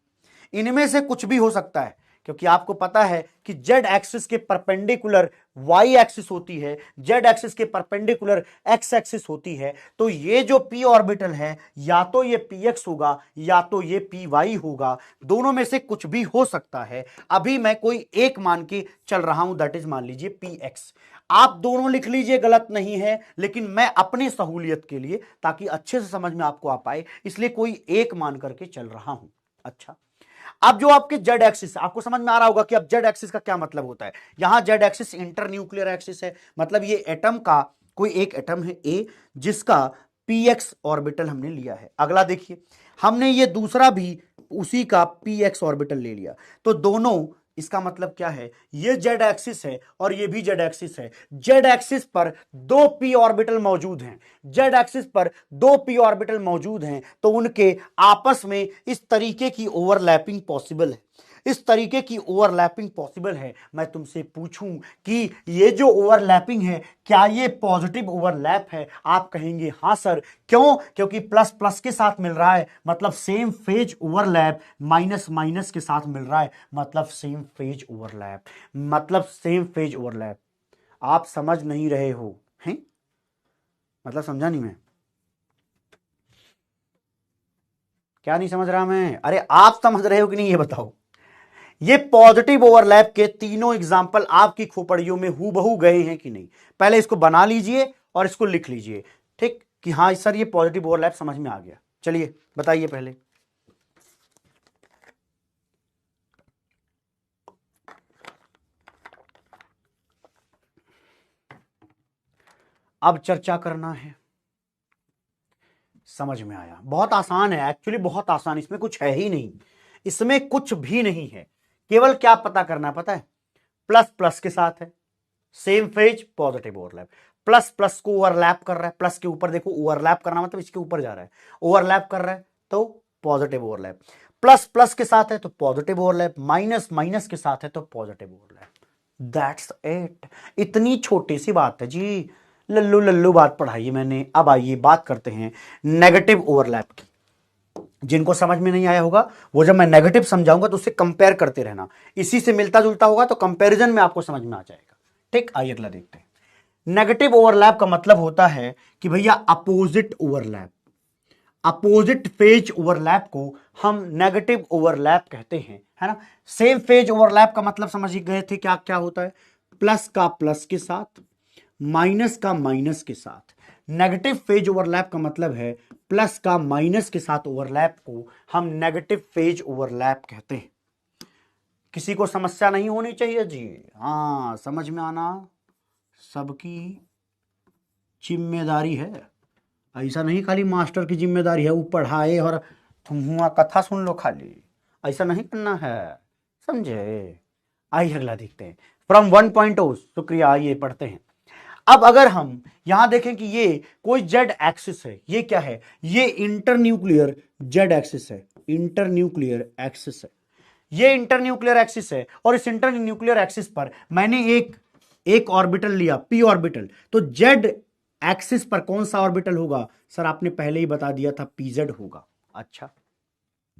इनमें से कुछ भी हो सकता है, क्योंकि आपको पता है कि जेड एक्सिस के परपेंडिकुलर वाई एक्सिस होती है, जेड एक्सिस के परपेंडिकुलर एक्स एक्सिस होती है। तो ये जो पी ऑर्बिटल है, या तो ये पी एक्स होगा या तो ये पी वाई होगा, दोनों में से कुछ भी हो सकता है। अभी मैं कोई एक मान के चल रहा हूं, दैट इज मान लीजिए पी एक्स। आप दोनों लिख लीजिए, गलत नहीं है, लेकिन मैं अपने सहूलियत के लिए, ताकि अच्छे से समझ में आपको आ पाए, इसलिए कोई एक मान करके चल रहा हूं। अच्छा, अब जो आपके जेड एक्सिस, आपको समझ में आ रहा होगा कि अब जेड एक्सिस का क्या मतलब होता है। यहां Z axis inter nuclear axis है, मतलब ये एटम का कोई एक एटम है ए, जिसका पी एक्स ऑर्बिटल हमने लिया है। अगला देखिए, हमने ये दूसरा भी उसी का पी एक्स ऑर्बिटल ले लिया। तो दोनों, इसका मतलब क्या है, ये जेड एक्सिस है और ये भी जेड एक्सिस है। जेड एक्सिस पर दो पी ऑर्बिटल मौजूद हैं, जेड एक्सिस पर दो पी ऑर्बिटल मौजूद हैं, तो उनके आपस में इस तरीके की ओवरलैपिंग पॉसिबल है, इस तरीके की ओवरलैपिंग पॉसिबल है। मैं तुमसे पूछूं कि ये जो ओवरलैपिंग है, क्या ये पॉजिटिव ओवरलैप है? आप कहेंगे हां सर। क्यों? क्योंकि प्लस प्लस के साथ मिल रहा है, मतलब same phase overlap, minus minus के साथ मिल रहा है, मतलब सेम फेज ओवरलैप, मतलब सेम फेज ओवरलैप। आप समझ नहीं रहे हो हैं? मतलब समझा नहीं मैं, क्या नहीं समझ रहा मैं? अरे आप समझ रहे हो कि नहीं, ये बताओ। ये पॉजिटिव ओवरलैप के तीनों एग्जाम्पल आपकी खोपड़ियों में हूबहू गए हैं कि नहीं? पहले इसको बना लीजिए और इसको लिख लीजिए, ठीक, कि हाँ सर ये पॉजिटिव ओवरलैप समझ में आ गया। चलिए बताइए पहले। अब चर्चा करना है। समझ में आया? बहुत आसान है, एक्चुअली बहुत आसान, इसमें कुछ है ही नहीं, इसमें कुछ भी नहीं है। केवल क्या पता करना, पता है, प्लस प्लस के साथ है, same phase positive overlap, plus plus को ओवरलैप कर रहा है, प्लस के ऊपर देखो, ओवरलैप करना मतलब इसके ऊपर जा रहा है, ओवरलैप कर रहा है तो पॉजिटिव ओवरलैप, प्लस प्लस के साथ है तो पॉजिटिव ओवरलैप, माइनस माइनस के साथ है तो पॉजिटिव ओवरलैप। दैट्स इट, इतनी छोटी सी बात है जी, लल्लू लल्लू बात पढ़ाई मैंने। अब आइए बात करते हैं नेगेटिव ओवरलैप की। जिनको समझ में नहीं आया होगा, वो जब मैं नेगेटिव समझाऊंगा तो उससे कंपेयर करते रहना, इसी से मिलता जुलता होगा तो कंपैरिजन में आपको समझ में आ जाएगा, ठीक। आइए अगला देखते हैं। नेगेटिव ओवरलैप का मतलब होता है कि भैया opposite overlap, opposite phase overlap को हम नेगेटिव ओवरलैप कहते हैं, है ना। सेम फेज ओवरलैप का मतलब समझ गए थे, क्या क्या होता है, प्लस का प्लस के साथ, माइनस का माइनस के साथ। नेगेटिव फेज ओवरलैप का मतलब है प्लस का माइनस के साथ ओवरलैप को हम नेगेटिव फेज ओवरलैप कहते हैं। किसी को समस्या नहीं होनी चाहिए जी, हाँ समझ में आना सबकी जिम्मेदारी है। ऐसा नहीं खाली मास्टर की जिम्मेदारी है वो पढ़ाए और तुम हुआ कथा सुन लो खाली, ऐसा नहीं करना है, समझे। आइए अगला देखते हैं, फ्रॉम 1.0। शुक्रिया, आइए पढ़ते हैं। अब अगर हम यहां देखें कि ये कोई जेड एक्सिस है, ये क्या है, ये इंटरन्यूक्लियर जेड एक्सिस है, इंटरन्यूक्लियर एक्सिस है, ये इंटरन्यूक्लियर एक्सिस है, और इस इंटरन्यूक्लियर एक्सिस पर मैंने एक ऑर्बिटल लिया, पी ऑर्बिटल, तो जेड एक्सिस पर कौन सा ऑर्बिटल होगा सर, आपने पहले ही बता दिया था, पीजेड होगा। अच्छा,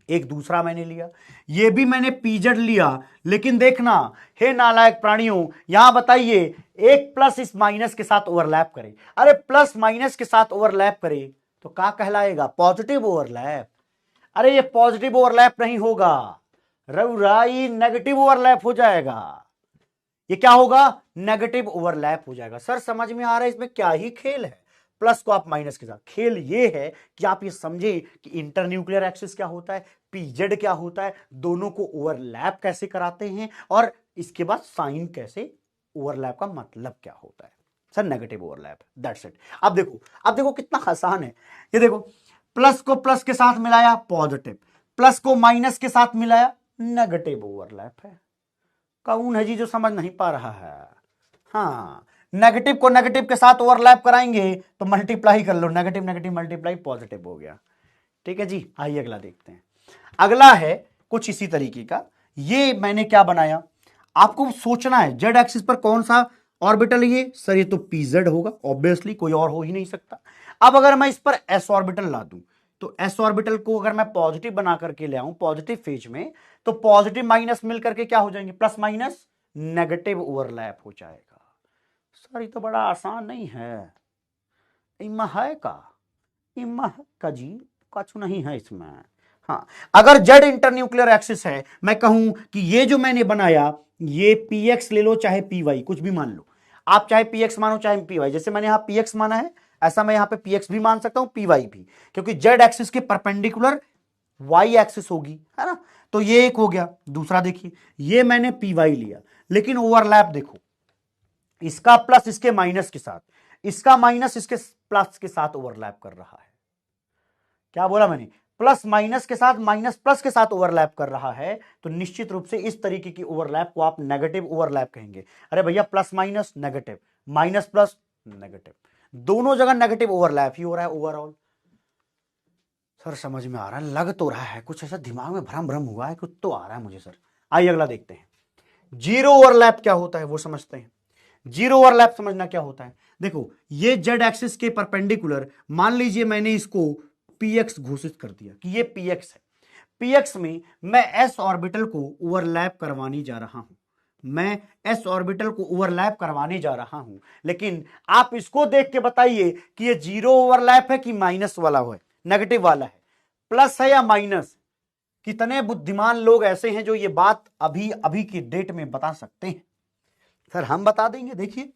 एक दूसरा मैंने लिया, ये भी मैंने पीजेड लिया, लेकिन देखना हे नालायक प्राणियों, यहां बताइए एक प्लस इस माइनस के साथ ओवरलैप करे, अरे प्लस माइनस के साथ ओवरलैप करे तो क्या कहलाएगा, पॉजिटिव ओवरलैप। अरे ये पॉजिटिव ओवरलैप नहीं होगा रघुराई, नेगेटिव ओवरलैप हो जाएगा, ये क्या होगा, नेगेटिव ओवरलैप हो जाएगा। सर समझ में आ रहा है इसमें क्या ही खेल है, प्लस को आप माइनस के साथ, खेल ये है कि आप ये समझे कि इंटरन्यूक्लियर एक्सिस क्या होता है, पीजेड क्या होता है, दोनों को ओवरलैप कैसे कराते हैं, और इसके बाद साइन कैसे, ओवरलैप का मतलब क्या होता है sir, negative overlap, that's it. अब देखो कितना आसान है, ये देखो प्लस को प्लस के साथ मिलाया पॉजिटिव, प्लस को माइनस के साथ मिलाया नेगेटिव ओवरलैप है। कौन है जी जो समझ नहीं पा रहा है, हाँ, नेगेटिव को नेगेटिव के साथ ओवरलैप कराएंगे तो मल्टीप्लाई कर लो, नेगेटिव नेगेटिव मल्टीप्लाई पॉजिटिव हो गया। ठीक है जी, आइए अगला देखते हैं। अगला है कुछ इसी तरीके का, ये मैंने क्या बनाया, आपको सोचना है जेड एक्सिस पर कौन सा ऑर्बिटल है ये, सर ये तो पीजेड होगा ऑब्वियसली, कोई और हो ही नहीं सकता। अब अगर मैं इस पर एस ऑर्बिटल ला दूं, तो एस ऑर्बिटल को अगर मैं पॉजिटिव बना करके ले आऊं पॉजिटिव फेज में, तो पॉजिटिव माइनस मिलकर के क्या हो जाएंगे, प्लस माइनस नेगेटिव ओवरलैप हो जाएगा। सर ये तो बड़ा आसान नहीं है, इमा है का जी, कुछ नहीं है इसमें। हाँ, अगर जेड इंटरन्यूक्लियर एक्सिस है, मैं कहूं कि ये जो मैंने बनाया, ये पी एक्स ले लो चाहे पी वाई, कुछ भी मान लो आप, चाहे पी एक्स मानो चाहे पी वाई, जैसे मैंने यहां पी एक्स माना है ऐसा मैं यहां पे पी एक्स भी मान सकता हूं, पी वाई भी, क्योंकि जेड एक्सिस के परपेंडिकुलर वाई एक्सिस होगी, है ना। तो ये एक हो गया। दूसरा देखिए, ये मैंने पी वाई लिया, लेकिन ओवरलैप देखो, इसका प्लस इसके माइनस के साथ, इसका माइनस इसके प्लस के साथ ओवरलैप कर रहा है। क्या बोला मैंने, प्लस माइनस के साथ माइनस प्लस के साथ ओवरलैप कर रहा है, तो निश्चित रूप से इस तरीके की ओवरलैप को आप नेगेटिव ओवरलैप कहेंगे। अरे भैया plus minus negative, minus plus negative, दोनों जगह नेगेटिव ओवरलैप ही हो रहा है ओवरऑल। सर समझ में आ रहा है, लग तो रहा है कुछ ऐसा, दिमाग में भ्रम भ्रम हुआ है, कुछ तो आ रहा है मुझे सर। आइए अगला देखते हैं, जीरो ओवरलैप क्या होता है वो समझते हैं। जीरो ओवरलैप समझना क्या होता है, देखो ये जेड एक्सिस के परपेंडिकुलर, मान लीजिए मैंने इसको px घोषित कर दिया कि ये px है, px में मैं s ऑर्बिटल को ओवरलैप करवाने जा रहा हूं, मैं s ऑर्बिटल को ओवरलैप करवाने जा रहा हूं, लेकिन आप इसको देख के बताइए कि ये जीरो ओवरलैप है कि माइनस वाला है, नेगेटिव वाला है, प्लस है या माइनस। कितने बुद्धिमान लोग ऐसे हैं जो ये बात अभी अभी की डेट में बता सकते हैं, सर हम बता देंगे। देखिए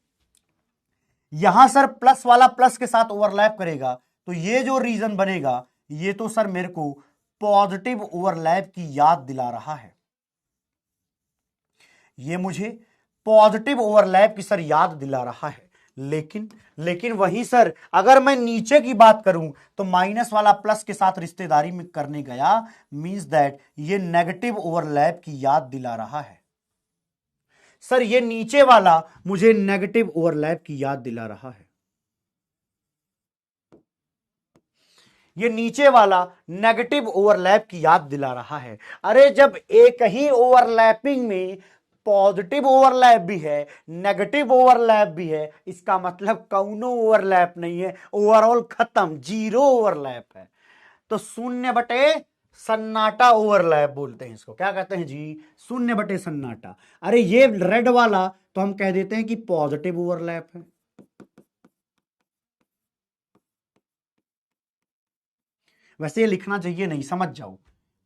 यहां सर प्लस वाला प्लस के साथ ओवरलैप करेगा, तो ये जो रीजन बनेगा ये तो सर मेरे को पॉजिटिव ओवरलैप की याद दिला रहा है, ये मुझे पॉजिटिव ओवरलैप की सर याद दिला रहा है। लेकिन वहीं सर अगर मैं नीचे की बात करूं तो माइनस वाला प्लस के साथ रिश्तेदारी में करने गया, मींस दैट ये नेगेटिव ओवरलैप की याद दिला रहा है। सर ये नीचे वाला मुझे नेगेटिव ओवरलैप की याद दिला रहा है, ये नीचे वाला नेगेटिव ओवरलैप की याद दिला रहा है। अरे जब एक ही ओवरलैपिंग में पॉजिटिव ओवरलैप भी है, नेगेटिव ओवरलैप भी है, इसका मतलब कौनो ओवरलैप नहीं है, ओवरऑल खत्म, जीरो ओवरलैप है। तो शून्य बटे सन्नाटा ओवरलैप बोलते हैं इसको, क्या कहते हैं जी, शून्य बटे सन्नाटा। अरे ये रेड वाला तो हम कह देते हैं कि पॉजिटिव ओवरलैप है, वैसे ये लिखना चाहिए नहीं, समझ जाओ,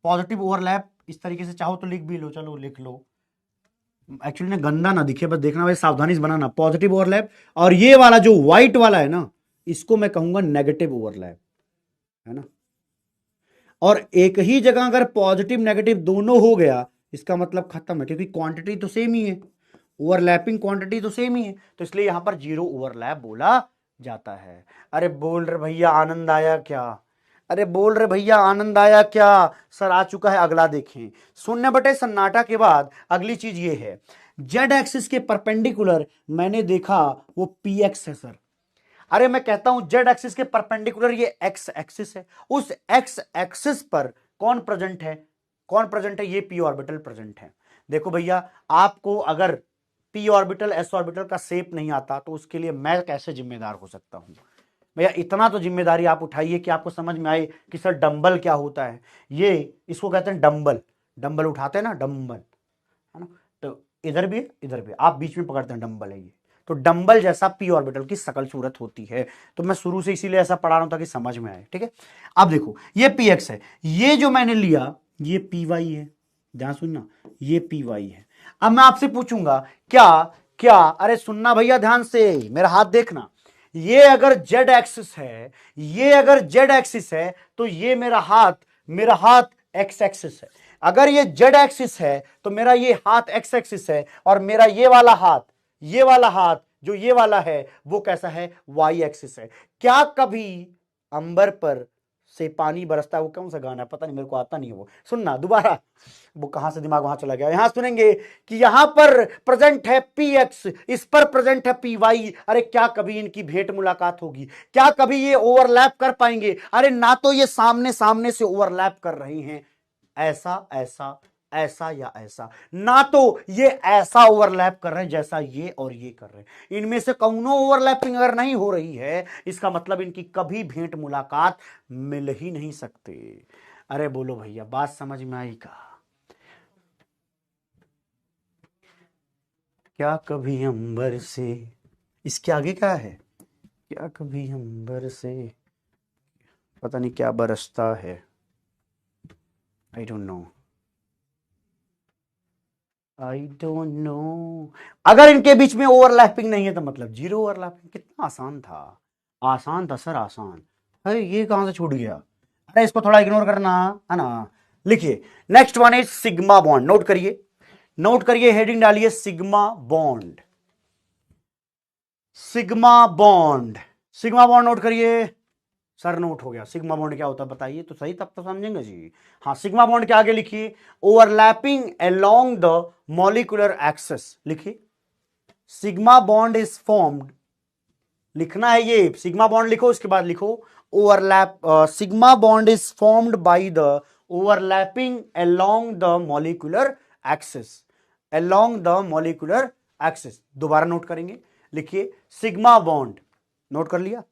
पॉजिटिव ओवरलैप इस तरीके से चाहो तो लिख भी लो, चलो लिख लो, एक्चुअली ना गंदा ना दिखे, बस देखना भाई सावधानी से बनाना, पॉजिटिव ओवरलैप। और ये वाला जो व्हाइट वाला है ना, इसको मैं कहूंगा नेगेटिव ओवरलैप, है ना। और एक ही जगह अगर पॉजिटिव नेगेटिव दोनों हो गया, इसका मतलब खत्म है, क्योंकि क्वांटिटी तो सेम ही है, ओवरलैपिंग क्वांटिटी तो सेम ही है, तो इसलिए यहां पर जीरो ओवरलैप बोला जाता है। अरे बोल रहे भैया आनंद आया क्या, अरे बोल रहे भैया आनंद आया क्या, सर आ चुका है। अगला देखें, शून्य बटे सन्नाटा के बाद अगली चीज ये है, जेड एक्सिस के परपेंडिकुलर मैंने देखा वो पी एक्स है सर। अरे मैं कहता हूं जेड एक्सिस के परपेंडिकुलर ये एक्स एक्सिस है, उस एक्स एक्सिस पर कौन प्रेजेंट है, कौन प्रेजेंट है, ये पी ऑर्बिटल प्रेजेंट है। देखो भैया, आपको अगर पी ऑर्बिटल एस ऑर्बिटल का शेप नहीं आता तो उसके लिए मैं कैसे जिम्मेदार हो सकता हूं भैया? इतना तो जिम्मेदारी आप उठाइए कि आपको समझ में आए कि सर डंबल क्या होता है। ये इसको कहते हैं डंबल, डंबल उठाते हैं ना, डंबल, है ना। तो इधर भी है, इधर भी, आप बीच में पकड़ते हैं, डंबल है ये। तो डंबल जैसा पी ऑर्बिटल की शकल सूरत होती है। तो मैं शुरू से इसीलिए ऐसा पढ़ा रहा हूं ताकि समझ में आए, ठीक है। अब देखो ये पी एक्स है, ये जो मैंने लिया ये पी वाई है, ध्यान सुनना, ये पी वाई है। अब मैं आपसे पूछूंगा क्या क्या, अरे सुनना भैया ध्यान से, मेरा हाथ देखना, ये अगर जेड एक्सिस है, ये अगर जेड एक्सिस है तो ये मेरा हाथ एक्स एक्सिस है। अगर ये जेड एक्सिस है तो मेरा ये हाथ एक्स एक्सिस है, और मेरा ये वाला हाथ जो ये वाला है वो कैसा है, वाई एक्सिस है। क्या कभी अंबर पर से पानी बरसता है, वो कौन सा गाना है पता नहीं, मेरे को आता नहीं है वो, सुनना दोबारा, वो कहां से दिमाग वहां चला गया। यहां सुनेंगे कि यहां पर प्रेजेंट है पी एक्स, इस पर प्रेजेंट है पी वाई। अरे क्या कभी इनकी भेंट मुलाकात होगी, क्या कभी ये ओवरलैप कर पाएंगे? अरे ना तो ये सामने सामने से ओवरलैप कर रहे हैं, ऐसा ऐसा ऐसा या ऐसा, ना तो ये ऐसा ओवरलैप कर रहे हैं जैसा ये और ये कर रहे हैं। इनमें से कौनो ओवरलैपिंग अगर नहीं हो रही है, इसका मतलब इनकी कभी भेंट मुलाकात मिल ही नहीं सकते। अरे बोलो भैया, बात समझ में आई का? क्या कभी अंबर से, इसके आगे क्या है, क्या कभी अंबर से पता नहीं क्या बरसता है, I don't know, I don't know. अगर इनके बीच में ओवरलैपिंग नहीं है तो मतलब जीरो ओवरलैपिंग। कितना आसान था, आसान था सर, आसान। अरे ये कहां से छूट गया? अरे इसको थोड़ा इग्नोर करना, है ना। लिखिए next one is sigma bond, note करिए, नोट करिए, हेडिंग डालिए sigma bond, sigma bond, sigma bond note करिए। सर नोट हो गया, सिग्मा बॉन्ड क्या होता है बताइए तो सही, तब तो समझेंगे जी। हाँ, सिग्मा बॉन्ड के आगे लिखिए overlapping along the molecular axis, लिखिए सिग्मा बॉन्ड इज फॉर्म्ड, लिखना है ये, सिग्मा बॉन्ड लिखो, इसके बाद लिखो overlap, sigma bond is formed by the overlapping along the molecular axis, along the molecular axis. दोबारा नोट करेंगे, लिखिए सिग्मा बॉन्ड, नोट कर लिया,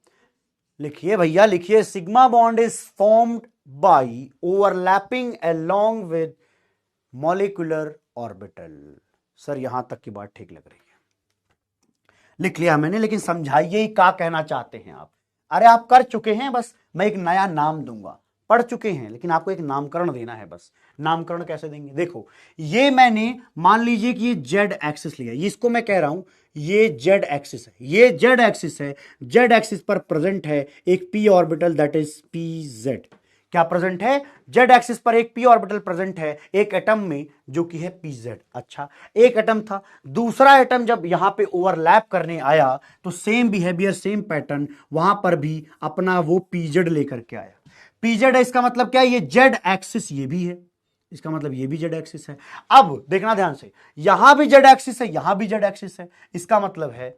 लिखिए भैया, लिखिए sigma bond is formed by overlapping along with molecular orbital. Sir यहां तक की बात ठीक लग रही है, लिख लिया मैंने, लेकिन समझाइए ही क्या कहना चाहते हैं आप। अरे आप कर चुके हैं, बस मैं एक नया नाम दूंगा, पढ़ चुके हैं लेकिन आपको एक नामकरण देना है बस। नामकरण कैसे देंगे, देखो ये मैंने मान लीजिए कि ये जेड एक्सिस लिया, इसको मैं कह रहा हूं ये जेड एक्सिस है, ये जेड एक्सिस है, जेड एक्सिस पर प्रेजेंट है एक P orbital that is P Z. क्या प्रेजेंट है, जेड एक्सिस पर एक पी ऑर्बिटल प्रेजेंट है एक एटम में जो कि है पीजेड। अच्छा, एक एटम था, दूसरा एटम जब यहां पे ओवरलैप करने आया तो सेम बिहेवियर, सेम पैटर्न, वहां पर भी अपना वो पीजेड लेकर के आया। पीजेड है, इसका मतलब क्या है, ये जेड एक्सिस ये भी है, इसका मतलब ये भी जेड एक्सिस है। अब देखना ध्यान से, यहां भी जेड एक्सिस है, यहां भी जेड एक्सिस है, इसका मतलब है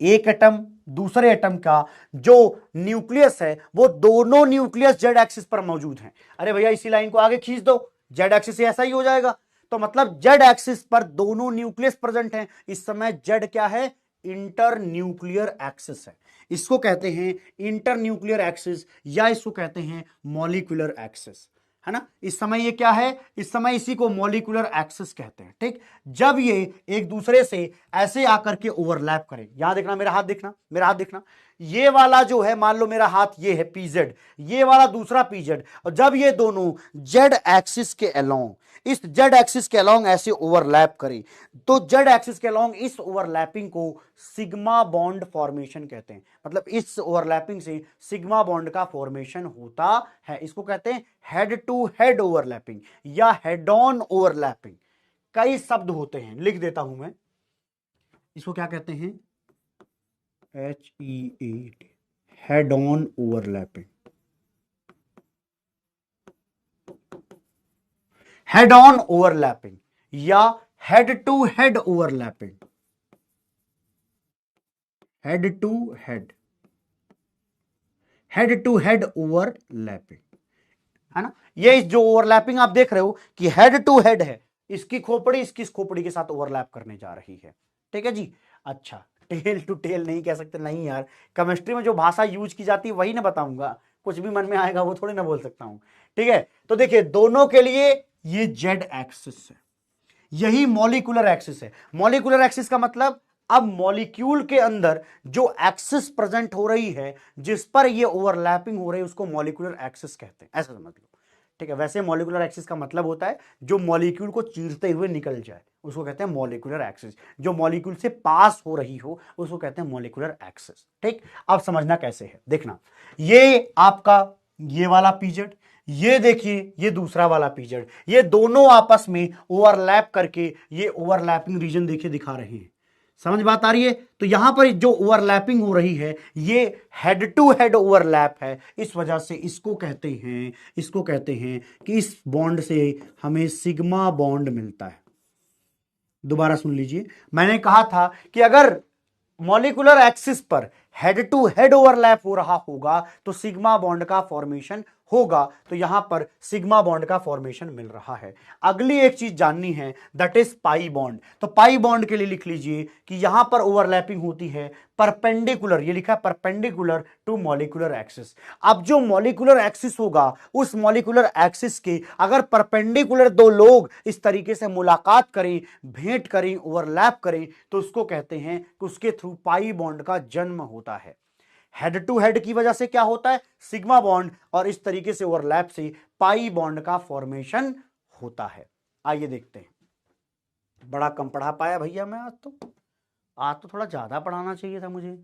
एक एटम दूसरे एटम का जो न्यूक्लियस है वो दोनों न्यूक्लियस जेड एक्सिस पर मौजूद हैं। अरे भैया इसी लाइन को आगे खींच दो, जेड एक्सिस ऐसा ही हो जाएगा, तो मतलब जेड एक्सिस पर दोनों न्यूक्लियस प्रेजेंट हैं। इस समय जेड क्या है, इंटर न्यूक्लियर एक्सिस है, इसको कहते हैं इंटर न्यूक्लियर एक्सिस या इसको कहते हैं मॉलिक्यूलर एक्सिस, है ना। इस समय ये क्या है, इस समय इसी को मॉलिक्यूलर एक्सिस कहते हैं, ठीक। जब ये एक दूसरे से ऐसे आकर के ओवरलैप करें, यहां देखना, मेरा हाथ देखना, मेरा हाथ देखना, ये वाला जो है, मान लो मेरा हाथ ये है पीजेड, ये वाला दूसरा पीजेड, और जब ये दोनों जेड एक्सिस के अलोंग, इस जेड एक्सिस के अलोंग ऐसे ओवरलैप करें, तो जेड एक्सिस के अलोंग इस ओवरलैपिंग को सिग्मा बॉन्ड फॉर्मेशन कहते हैं। मतलब इस ओवरलैपिंग से सिग्मा बॉन्ड का फॉर्मेशन होता है, इसको कहते हैं हेड टू हेड ओवरलैपिंग या हेड ऑन ओवरलैपिंग। कई शब्द होते हैं, लिख देता हूं मैं, इसको क्या कहते हैं, HEAD, head on overlapping, head on overlapping या head to head overlapping, head to head, head to head overlapping, है ना। ये जो ओवरलैपिंग आप देख रहे हो कि हेड टू हेड है, इसकी खोपड़ी इसकी इस खोपड़ी के साथ ओवरलैप करने जा रही है, ठीक है जी। अच्छा, टेल टू टेल नहीं कह सकते, नहीं यार, केमिस्ट्री में जो भाषा यूज की जाती है वही ना बताऊंगा, कुछ भी मन में आएगा वो थोड़ी ना बोल सकता हूं, ठीक है। तो देखिए दोनों के लिए ये जेड एक्सिस है, यही मॉलिक्यूलर एक्सिस है। मॉलिक्यूलर एक्सिस का मतलब अब मॉलिक्यूल के अंदर जो एक्सिस प्रेजेंट हो रही है, जिस पर ये ओवरलैपिंग हो रही है, उसको मॉलिक्यूलर एक्सिस कहते हैं, ऐसा समझ लो, ठीक है। वैसे मॉलिक्यूलर एक्सिस का मतलब होता है जो मॉलिक्यूल को चीरते हुए निकल जाए, उसको कहते हैं मॉलिक्यूलर एक्सिस। जो मॉलिक्यूल से पास हो रही हो उसको कहते हैं मॉलिक्यूलर एक्सिस, ठीक। अब समझना कैसे है, देखना, ये आपका ये वाला पीजेड, ये देखिए ये दूसरा वाला पीजेड, ये दोनों आपस में ओवरलैप करके ये ओवरलैपिंग रीजन देखिए दिखा रहे हैं। समझ बात आ रही है। तो यहां पर जो ओवरलैपिंग हो रही है ये हेड टू हेड ओवरलैप है, इस वजह से इसको कहते हैं कि इस बॉन्ड से हमें सिग्मा बॉन्ड मिलता है। दोबारा सुन लीजिए, मैंने कहा था कि अगर मॉलिक्यूलर एक्सिस पर हेड टू हेड ओवरलैप हो रहा होगा तो सिग्मा बॉन्ड का फॉर्मेशन होगा, तो यहां पर सिग्मा बॉन्ड का फॉर्मेशन मिल रहा है। अगली एक चीज जाननी है, दैट इज पाई बॉन्ड। तो पाई बॉन्ड के लिए लिख लीजिए कि यहां पर ओवरलैपिंग होती है परपेंडिकुलर, ये लिखा है परपेंडिकुलर टू मॉलिक्यूलर एक्सिस। अब जो मॉलिक्यूलर एक्सिस होगा उस मॉलिक्यूलर एक्सिस के अगर परपेंडिकुलर दो लोग इस तरीके से मुलाकात करें, भेंट करें, ओवरलैप करें, तो उसको कहते हैं कि उसके थ्रू पाई बॉन्ड का जन्म होता है। हेड टू हेड की वजह से क्या होता है, सिग्मा बॉन्ड, और इस तरीके से ओवरलैप से पाई बॉन्ड का फॉर्मेशन होता है। आइए देखते हैं। बड़ा कम पढ़ा पाया भैया मैं आज तो थोड़ा ज्यादा पढ़ाना चाहिए था मुझे।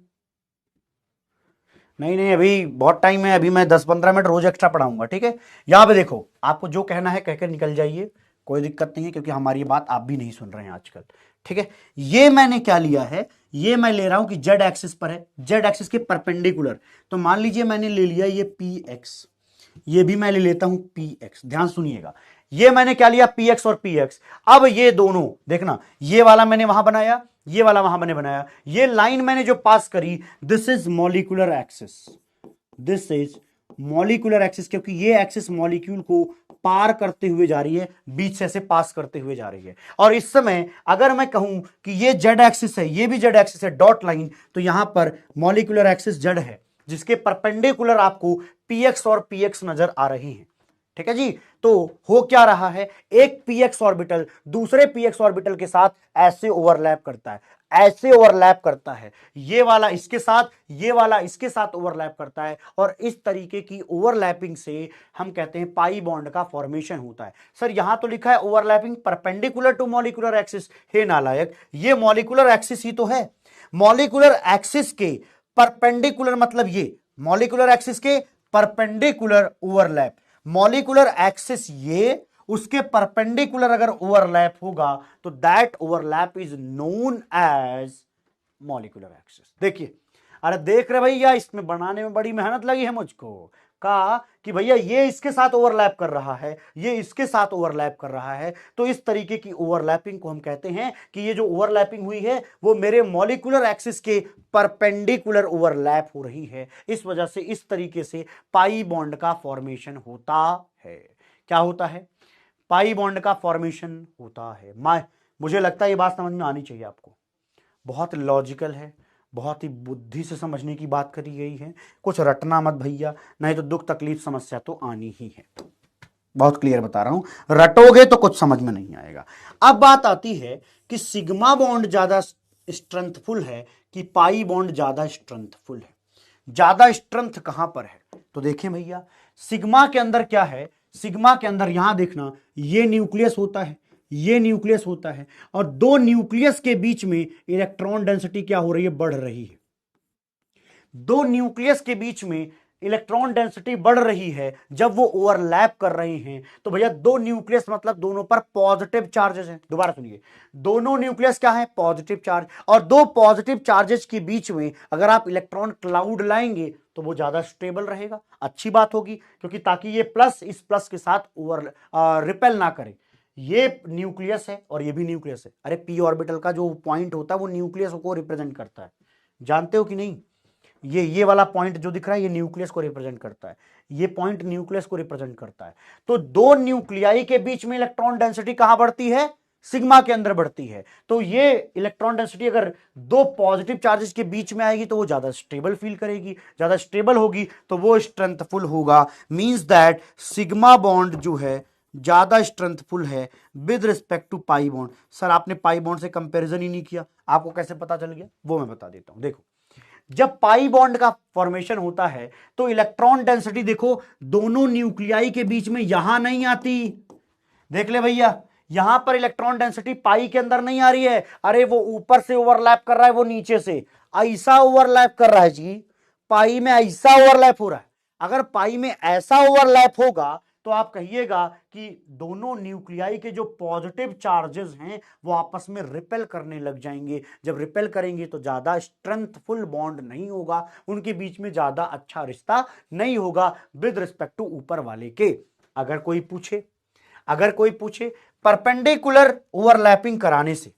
नहीं अभी बहुत टाइम है, अभी मैं 10-15 मिनट रोज एक्स्ट्रा पढ़ाऊंगा, ठीक है। यहां पे देखो, आपको जो कहना है कहकर निकल जाइए, कोई दिक्कत नहीं है, क्योंकि हमारी ये बात आप भी नहीं सुन रहे हैं आजकल, ठीक है। ये मैंने क्या लिया है, ये मैं ले रहा हूं कि जेड एक्सिस पर है, जेड एक्सिस के परपेंडिकुलर। तो मान लीजिए मैंने ले लिया ये पी एक्स, ये भी मैं ले लेता हूं पी एक्स। ध्यान सुनिएगा, ये मैंने क्या लिया, पी एक्स और पी एक्स। अब ये दोनों देखना, ये वाला मैंने वहां बनाया, ये वाला वहां मैंने बनाया, ये लाइन मैंने जो पास करी, this is molecular axis, this is molecular axis, क्योंकि ये एक्सिस मॉलिक्यूल को पार करते हुए जा रही है, बीच से पास करते हुए जा रही है। और इस समय अगर मैं कहूं कि ये जेड एक्सिस है, ये भी जेड एक्सिस है, डॉट लाइन, तो यहां पर मॉलिक्यूलर एक्सिस जेड है, जिसके परपेंडिकुलर आपको px और px नजर आ रही हैं, ठीक है जी। तो हो क्या रहा है, एक px ऑर्बिटल दूसरे px ऑर्बिटल के साथ ऐसे ओवरलैप करता है, ऐसे ओवरलैप करता है, ये वाला इसके साथ, ये वाला इसके साथ ओवरलैप करता है, और इस तरीके की ओवरलैपिंग से हम कहते हैं पाई बॉन्ड का फॉर्मेशन होता है। सर यहां तो लिखा है overlapping perpendicular to molecular axis, हे नालायक, ये मॉलिक्यूलर एक्सिस ही तो है। मॉलिक्यूलर एक्सिस के परपेंडिकुलर मतलब ये मॉलिक्यूलर एक्सिस के परपेंडिकुलर ओवरलैप, मॉलिक्यूलर एक्सिस ये, उसके परपेंडिकुलर अगर ओवरलैप होगा तो that overlap is known as molecular axis. देखिए, अरे देख रहे भैया, इसमें बनाने में बड़ी मेहनत लगी है मुझको। कहा कि भैया ये इसके साथ ओवरलैप कर रहा है, ये इसके साथ ओवरलैप कर रहा है, तो इस तरीके की ओवरलैपिंग को हम कहते हैं कि ये जो ओवरलैपिंग हुई है वो मेरे मॉलिक्यूलर एक्सिस के परपेंडिकुलर ओवरलैप हो रही है। इस वजह से इस तरीके से पाई बॉन्ड का फॉर्मेशन होता है। क्या होता है, पाई बॉन्ड का फॉर्मेशन होता है। मुझे लगता है ये बात समझ में आनी चाहिए आपको, बहुत लॉजिकल है, बहुत ही बुद्धि से समझने की बात करी गई है, कुछ रटना मत भैया, नहीं तो दुख तकलीफ समस्या तो आनी ही है। बहुत क्लियर बता रहा हूं, रटोगे तो कुछ समझ में नहीं आएगा। अब बात आती है कि सिग्मा बॉन्ड ज्यादा स्ट्रेंथफुल है कि पाई बॉन्ड ज्यादा स्ट्रेंथफुल है। ज्यादा स्ट्रेंथ कहां पर है, तो देखें भैया, सिग्मा के अंदर क्या है, सिग्मा के अंदर यहां देखना, ये न्यूक्लियस होता है, ये न्यूक्लियस होता है, और दो न्यूक्लियस के बीच में इलेक्ट्रॉन डेंसिटी क्या हो रही है, बढ़ रही है। दो न्यूक्लियस के बीच में इलेक्ट्रॉन डेंसिटी बढ़ रही है जब वो ओवरलैप कर रहे हैं, तो भैया दो न्यूक्लियस मतलब दोनों पर पॉजिटिव चार्जेस हैं। दोबारा सुनिए, दोनों न्यूक्लियस क्या है, पॉजिटिव चार्ज, और दो पॉजिटिव चार्जेस के बीच में अगर आप इलेक्ट्रॉन क्लाउड लाएंगे तो वो ज्यादा स्टेबल रहेगा, अच्छी बात होगी, क्योंकि ताकि ये प्लस इस प्लस के साथ ओवर रिपेल ना करे। ये न्यूक्लियस है और ये भी न्यूक्लियस है। अरे पी ऑर्बिटल का जो पॉइंट होता है वो न्यूक्लियस को रिप्रेजेंट करता है, जानते हो कि नहीं? ये वाला पॉइंट जो दिख रहा है ये न्यूक्लियस को रिप्रेजेंट करता है, ये पॉइंट न्यूक्लियस को रिप्रेजेंट करता है। तो दो न्यूक्लियाई के बीच में इलेक्ट्रॉन डेंसिटी कहां बढ़ती है? सिग्मा के अंदर बढ़ती है। तो ये इलेक्ट्रॉन डेंसिटी अगर दो पॉजिटिव चार्जेस के बीच में आएगी तो वो ज्यादा स्टेबल फील करेगी, ज्यादा स्टेबल होगी तो वो स्ट्रेंथफुल होगा। मींस दैट सिग्मा बॉन्ड जो है ज्यादा स्ट्रेंथफुल है with respect to pi bond. Sir आपने पाई बॉन्ड से कंपैरिजन ही नहीं किया, आपको कैसे पता चल गया? वो मैं बता देता हूं। देखो जब पाई बॉन्ड का फॉर्मेशन होता है तो इलेक्ट्रॉन डेंसिटी देखो दोनों न्यूक्लियाई के बीच में यहां नहीं आती, देख ले भैया, यहां पर इलेक्ट्रॉन डेंसिटी पाई के अंदर नहीं आ रही है, अरे वो ऊपर से ओवरलैप कर रहा है, वो नीचे से ऐसा ओवरलैप कर रहा है जी, पाई में ऐसा ओवरलैप हो रहा है। अगर पाई में ऐसा ओवरलैप होगा तो आप कहिएगा कि दोनों न्यूक्लियाई के जो पॉजिटिव चार्जेस हैं वो आपस में रिपेल करने लग जाएंगे। जब रिपेल करेंगे तो ज्यादा स्ट्रेंथफुल बॉन्ड नहीं होगा, उनके बीच में ज्यादा अच्छा रिश्ता नहीं होगा विद रिस्पेक्ट टू ऊपर वाले के। अगर कोई पूछे परपेंडिकुलर ओवरलैपिंग कराने से,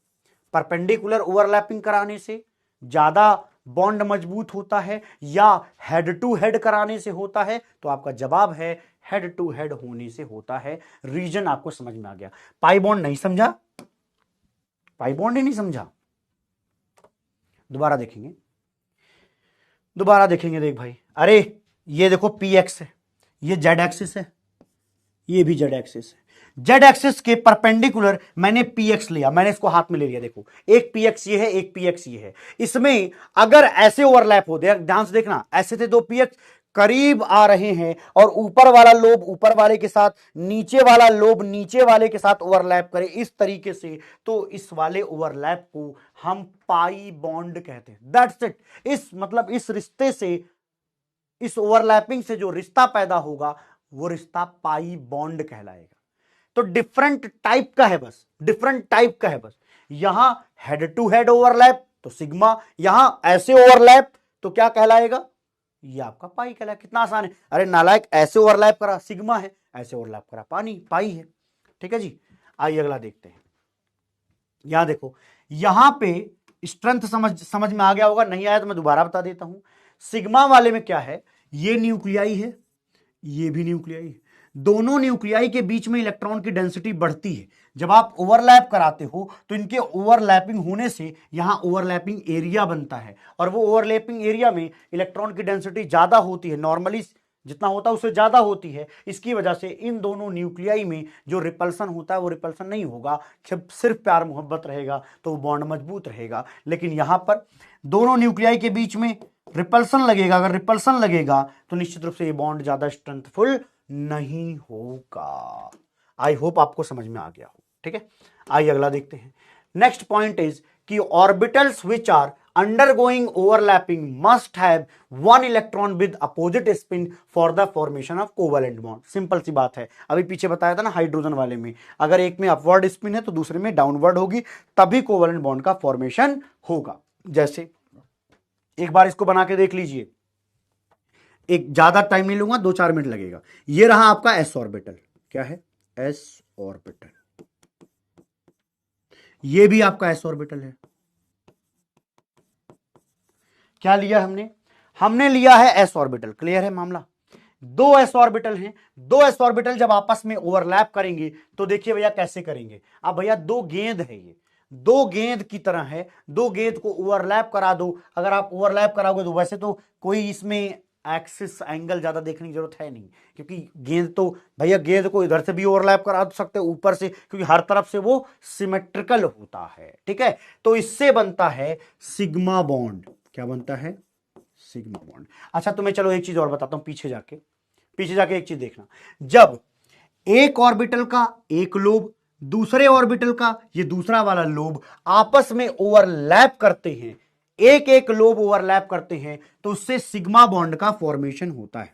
परपेंडिकुलर ओवरलैपिंग कराने से ज्यादा बॉन्ड मजबूत होता है या हेड टू हेड कराने से होता है, तो आपका जवाब है हेड टू हेड होने से होता है। रीजन आपको समझ में आ गया? पाई बॉन्ड नहीं समझा? पाई बॉन्ड ही नहीं समझा? दोबारा देखेंगे देख भाई, अरे ये देखो पी एक्स है, ये जेड एक्सिस है, ये भी जेड एक्सिस है। जेड एक्सिस के परपेंडिकुलर मैंने पी एक्स लिया, मैंने इसको हाथ में ले लिया, देखो एक पी एक्स ये है, एक पी एक्स ये है। इसमें अगर ऐसे ओवरलैप हो, ध्यान से देखना, ऐसे थे दो पी एक्स करीब आ रहे हैं और ऊपर वाला लोब ऊपर वाले के साथ, नीचे वाला लोब नीचे वाले के साथ ओवरलैप करे इस तरीके से, तो इस वाले ओवरलैप को हम पाई बॉन्ड कहते हैं। That's it. इस मतलब इस रिश्ते से, इस ओवरलैपिंग से जो रिश्ता पैदा होगा वो रिश्ता पाई बॉन्ड कहलाएगा। तो डिफरेंट टाइप का है बस, डिफरेंट टाइप का है बस। यहां हेड टू हेड ओवरलैप तो सिग्मा, यहां ऐसे ओवरलैप तो क्या कहलाएगा? ये आपका पाई कहलाएगा। कितना आसान है। अरे नालायक, ऐसे ओवरलैप करा सिग्मा है, ऐसे ओवरलैप करा पाई है। ठीक है जी, आइए अगला देखते हैं। यहां देखो, यहां पे स्ट्रेंथ समझ में आ गया होगा, नहीं आया तो मैं दोबारा बता देता हूं। सिग्मा वाले में क्या है, ये न्यूक्लियाई है, ये भी न्यूक्लियाई है। दोनों न्यूक्लियाई के बीच में इलेक्ट्रॉन की डेंसिटी बढ़ती है। जब आप ओवरलैप कराते हो तो इनके ओवरलैपिंग होने से यहां ओवरलैपिंग एरिया बनता है और वो ओवरलैपिंग एरिया में इलेक्ट्रॉन की डेंसिटी ज्यादा होती है, नॉर्मली जितना होता है उससे ज्यादा होती है। इसकी वजह से इन दोनों न्यूक्लियाई में जो रिपल्सन होता है वो रिपल्सन नहीं होगा, सिर्फ प्यार मोहब्बत रहेगा, तो वो बॉन्ड मजबूत रहेगा। लेकिन यहां पर दोनों न्यूक्लियाई के बीच में रिपल्सन लगेगा, अगर रिपल्सन लगेगा तो निश्चित रूप से ये बॉन्ड ज्यादा स्ट्रेंथफुल नहीं होगा। आई होप आपको समझ में आ गया हो। ठीक है, आइए अगला देखते हैं। नेक्स्ट पॉइंट इज कि orbitals which are undergoing overlapping must have one electron with opposite spin for the formation of covalent bond। Simple सी बात है, अभी पीछे बताया था ना हाइड्रोजन वाले में, अगर एक में अपवर्ड स्पिन है तो दूसरे में डाउनवर्ड होगी, तभी कोवलेंट बॉन्ड का फॉर्मेशन होगा। जैसे एक बार इसको बना के देख लीजिए, एक ज्यादा टाइम नहीं लूंगा, 2-4 मिनट लगेगा। ये रहा आपका एस ऑर्बिटल, क्या है? S orbital. ये भी आपका एस ऑर्बिटल है। क्या लिया हमने लिया है एस ऑर्बिटल। क्लियर है मामला? दो एस ऑर्बिटल हैं, दो एस ऑर्बिटल जब आपस में ओवरलैप करेंगे तो देखिए भैया कैसे करेंगे। अब भैया दो गेंद है, ये दो गेंद की तरह है, दो गेंद को ओवरलैप करा दो। अगर आप ओवरलैप कराओगे तो वैसे तो कोई इसमें एक्सिस एंगल ज्यादा देखने की जरूरत है नहीं, क्योंकि गेंद तो भैया गेंद को इधर से भी ओवरलैप करा सकते हैं ऊपर से, क्योंकि हर तरफ से वो सिमेट्रिकल होता है। ठीक है, तो इससे बनता है सिग्मा बॉन्ड। क्या बनता है? Sigma bond. अच्छा तुम्हें चलो एक चीज और बताता हूं, पीछे जाके एक चीज देखना। जब एक ऑर्बिटल का एक लोब दूसरे ऑर्बिटल का ये दूसरा वाला लोब आपस में ओवरलैप करते हैं, एक एक लोब ओवरलैप करते हैं, तो उससे सिग्मा बॉन्ड का फॉर्मेशन होता है।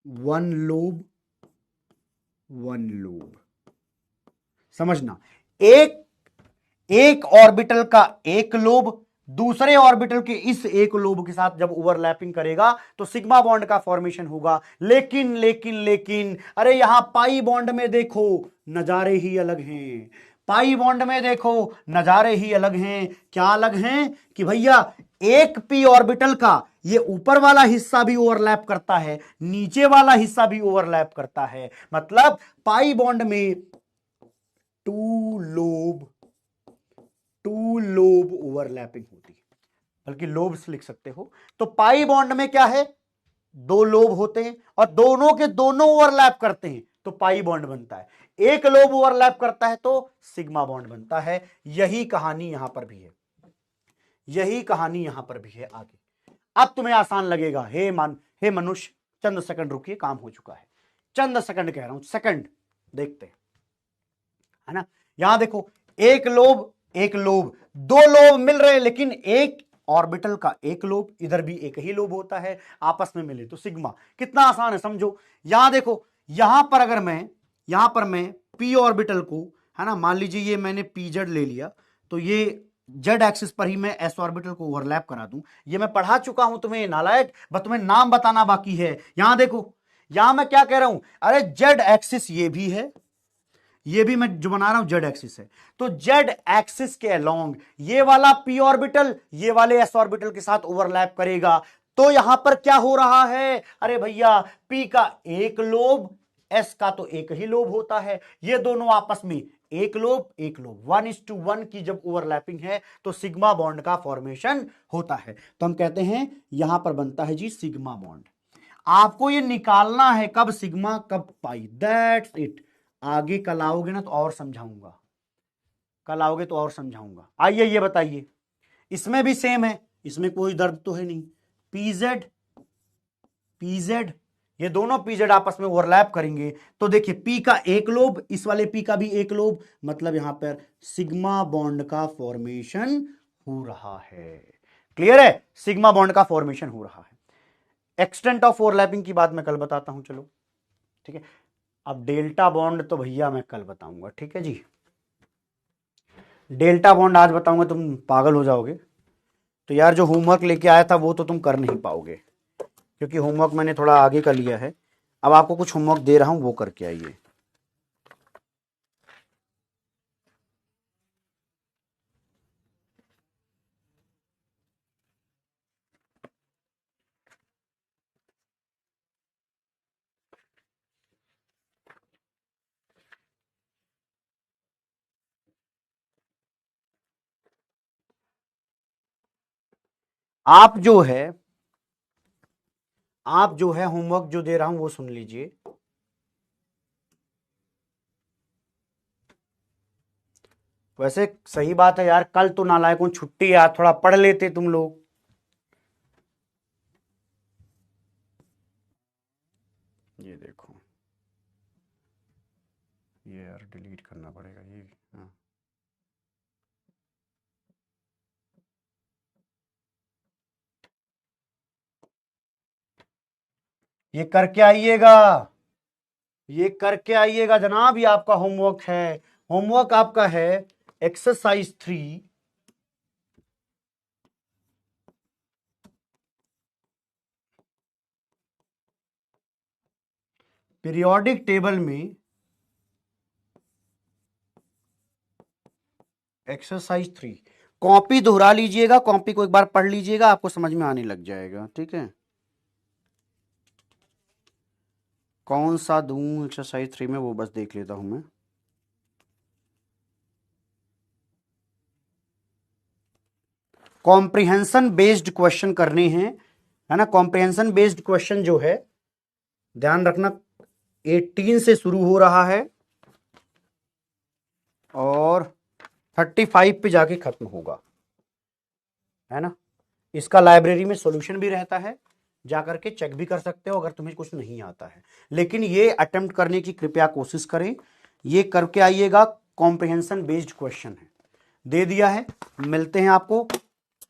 वन लोब समझना, एक ऑर्बिटल का एक लोब दूसरे ऑर्बिटल के इस एक लोब के साथ जब ओवरलैपिंग करेगा तो सिग्मा बॉन्ड का फॉर्मेशन होगा। लेकिन लेकिन लेकिन अरे यहां पाई बॉन्ड में देखो नजारे ही अलग हैं। पाई बॉन्ड में देखो नजारे ही अलग हैं। क्या अलग हैं कि भैया एक पी ऑर्बिटल का ये ऊपर वाला हिस्सा भी ओवरलैप करता है, नीचे वाला हिस्सा भी ओवरलैप करता है। मतलब पाई बॉन्ड में टू लोब ओवरलैपिंग होती है, बल्कि लोब्स लिख सकते हो। तो पाई बॉन्ड में क्या है, दो लोब होते हैं और दोनों के दोनों ओवरलैप करते हैं तो पाई बॉन्ड बनता है। एक लोब ओवरलैप करता है तो सिग्मा बॉन्ड बनता है। यही कहानी यहां पर भी है, यही कहानी यहां पर भी है। आगे अब तुम्हें आसान लगेगा। हे मनुष्य चंद सेकंड रुकिए, काम हो चुका है। चंद सेकंड कह रहा हूं, सेकंड देखते हैं, है ना। यहां देखो एक लोब दो लोब मिल रहे हैं, लेकिन एक ऑर्बिटल का एक लोब, इधर भी एक ही लोब होता है, आपस में मिले तो सिग्मा। कितना आसान है समझो। यहां देखो, यहां पर मैं पी ऑर्बिटल को, है ना, मान लीजिए ये मैंने पी जेड ले लिया, तो ये जेड एक्सिस पर ही मैं एस ऑर्बिटल को ओवरलैप करा दूं। ये मैं पढ़ा चुका हूं तुम्हें नालायक, बस तुम्हें नाम बताना बाकी है। यहां देखो, यहां मैं क्या कह रहा हूं, अरे जेड एक्सिस ये भी है, ये भी मैं जो बना रहा हूं जेड एक्सिस है, तो जेड एक्सिस के अलोंग ये वाला पी ऑर्बिटल ये वाले एस ऑर्बिटल के साथ ओवरलैप करेगा। तो यहां पर क्या हो रहा है, अरे भैया पी का एक लोब, एस का तो एक ही लोब होता है, ये दोनों आपस में एक लोब 1:1 की जब ओवरलैपिंग है तो सिग्मा बॉन्ड का फॉर्मेशन होता है। तो हम कहते हैं यहां पर बनता है जी सिग्मा बॉन्ड। आपको ये निकालना है कब सिग्मा कब पाई, दैट्स इट। आगे कल आओगे ना तो और समझाऊंगा, कल आओगे तो और समझाऊंगा। आइए ये बताइए, इसमें भी सेम है, इसमें कोई दर्द तो है नहीं। पीजेड ये दोनों पीजेड आपस में ओवरलैप करेंगे तो देखिए पी का एक लोब, इस वाले पी का भी एक लोब, मतलब यहां पर सिग्मा बॉन्ड का फॉर्मेशन हो रहा है। क्लियर है, सिग्मा बॉन्ड का फॉर्मेशन हो रहा है। एक्सटेंट ऑफ ओवरलैपिंग की बात मैं कल बताता हूं, चलो ठीक है। अब डेल्टा बॉन्ड तो भैया मैं कल बताऊंगा, ठीक है जी। डेल्टा बॉन्ड आज बताऊंगा तुम पागल हो जाओगे। तो यार जो होमवर्क लेके आया था वो तो तुम कर नहीं पाओगे, क्योंकि होमवर्क मैंने थोड़ा आगे का लिया है। अब आपको कुछ होमवर्क दे रहा हूं, वो करके आइए। आप जो है होमवर्क जो दे रहा हूं वो सुन लीजिए। वैसे सही बात है यार, कल तो नालायकों छुट्टी, यार थोड़ा पढ़ लेते तुम लोग। ये देखो, ये यार डिलीट करना पड़ेगा ये। हाँ, ये करके आइएगा, ये करके आइएगा जनाब, ये आपका होमवर्क है। होमवर्क आपका है एक्सरसाइज 3, पीरियोडिक टेबल में एक्सरसाइज 3। कॉपी दोहरा लीजिएगा, कॉपी को एक बार पढ़ लीजिएगा, आपको समझ में आने लग जाएगा, ठीक है। कौन सा दूं एक्सरसाइज 3 में, वो बस देख लेता हूं मैं। कॉम्प्रिहेंशन बेस्ड क्वेश्चन करने हैं, है ना। कॉम्प्रिहेंशन बेस्ड क्वेश्चन जो है, ध्यान रखना 18 से शुरू हो रहा है और 35 पे जाके खत्म होगा, है ना। इसका लाइब्रेरी में सॉल्यूशन भी रहता है, जाकर के चेक भी कर सकते हो अगर तुम्हें कुछ नहीं आता है। लेकिन ये अटेम्प्ट करने की कृपया कोशिश करें, ये करके आइएगा। कॉम्प्रिहेंशन बेस्ड क्वेश्चन है, दे दिया है। मिलते हैं आपको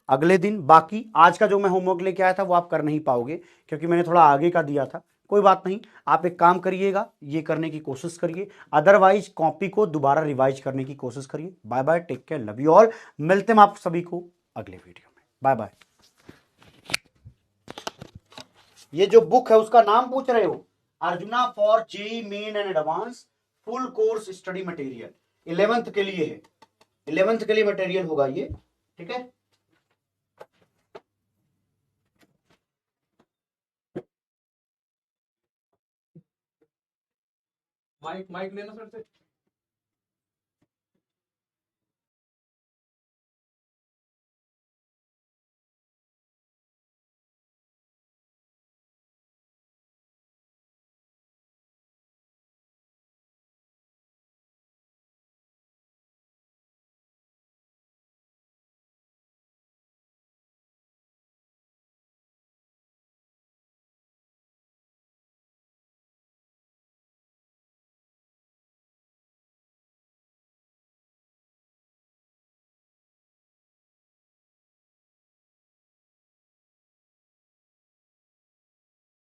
अगले दिन। बाकी आज का जो मैं होमवर्क लेके आया था वो आप कर नहीं पाओगे, क्योंकि मैंने थोड़ा आगे का दिया था। कोई बात नहीं, आप एक काम करिएगा, ये करने की कोशिश करिए, अदरवाइज कॉपी को दोबारा रिवाइज करने की कोशिश करिए। Bye bye, take care, love you all. मिलते हैं आप सभी को अगले वीडियो में। Bye bye. ये जो बुक है उसका नाम पूछ रहे हो, Arjuna for JEE Main and advance full course study material, 11th के लिए है, 11th के लिए मटेरियल होगा ये, ठीक है। माइक लेना सर से।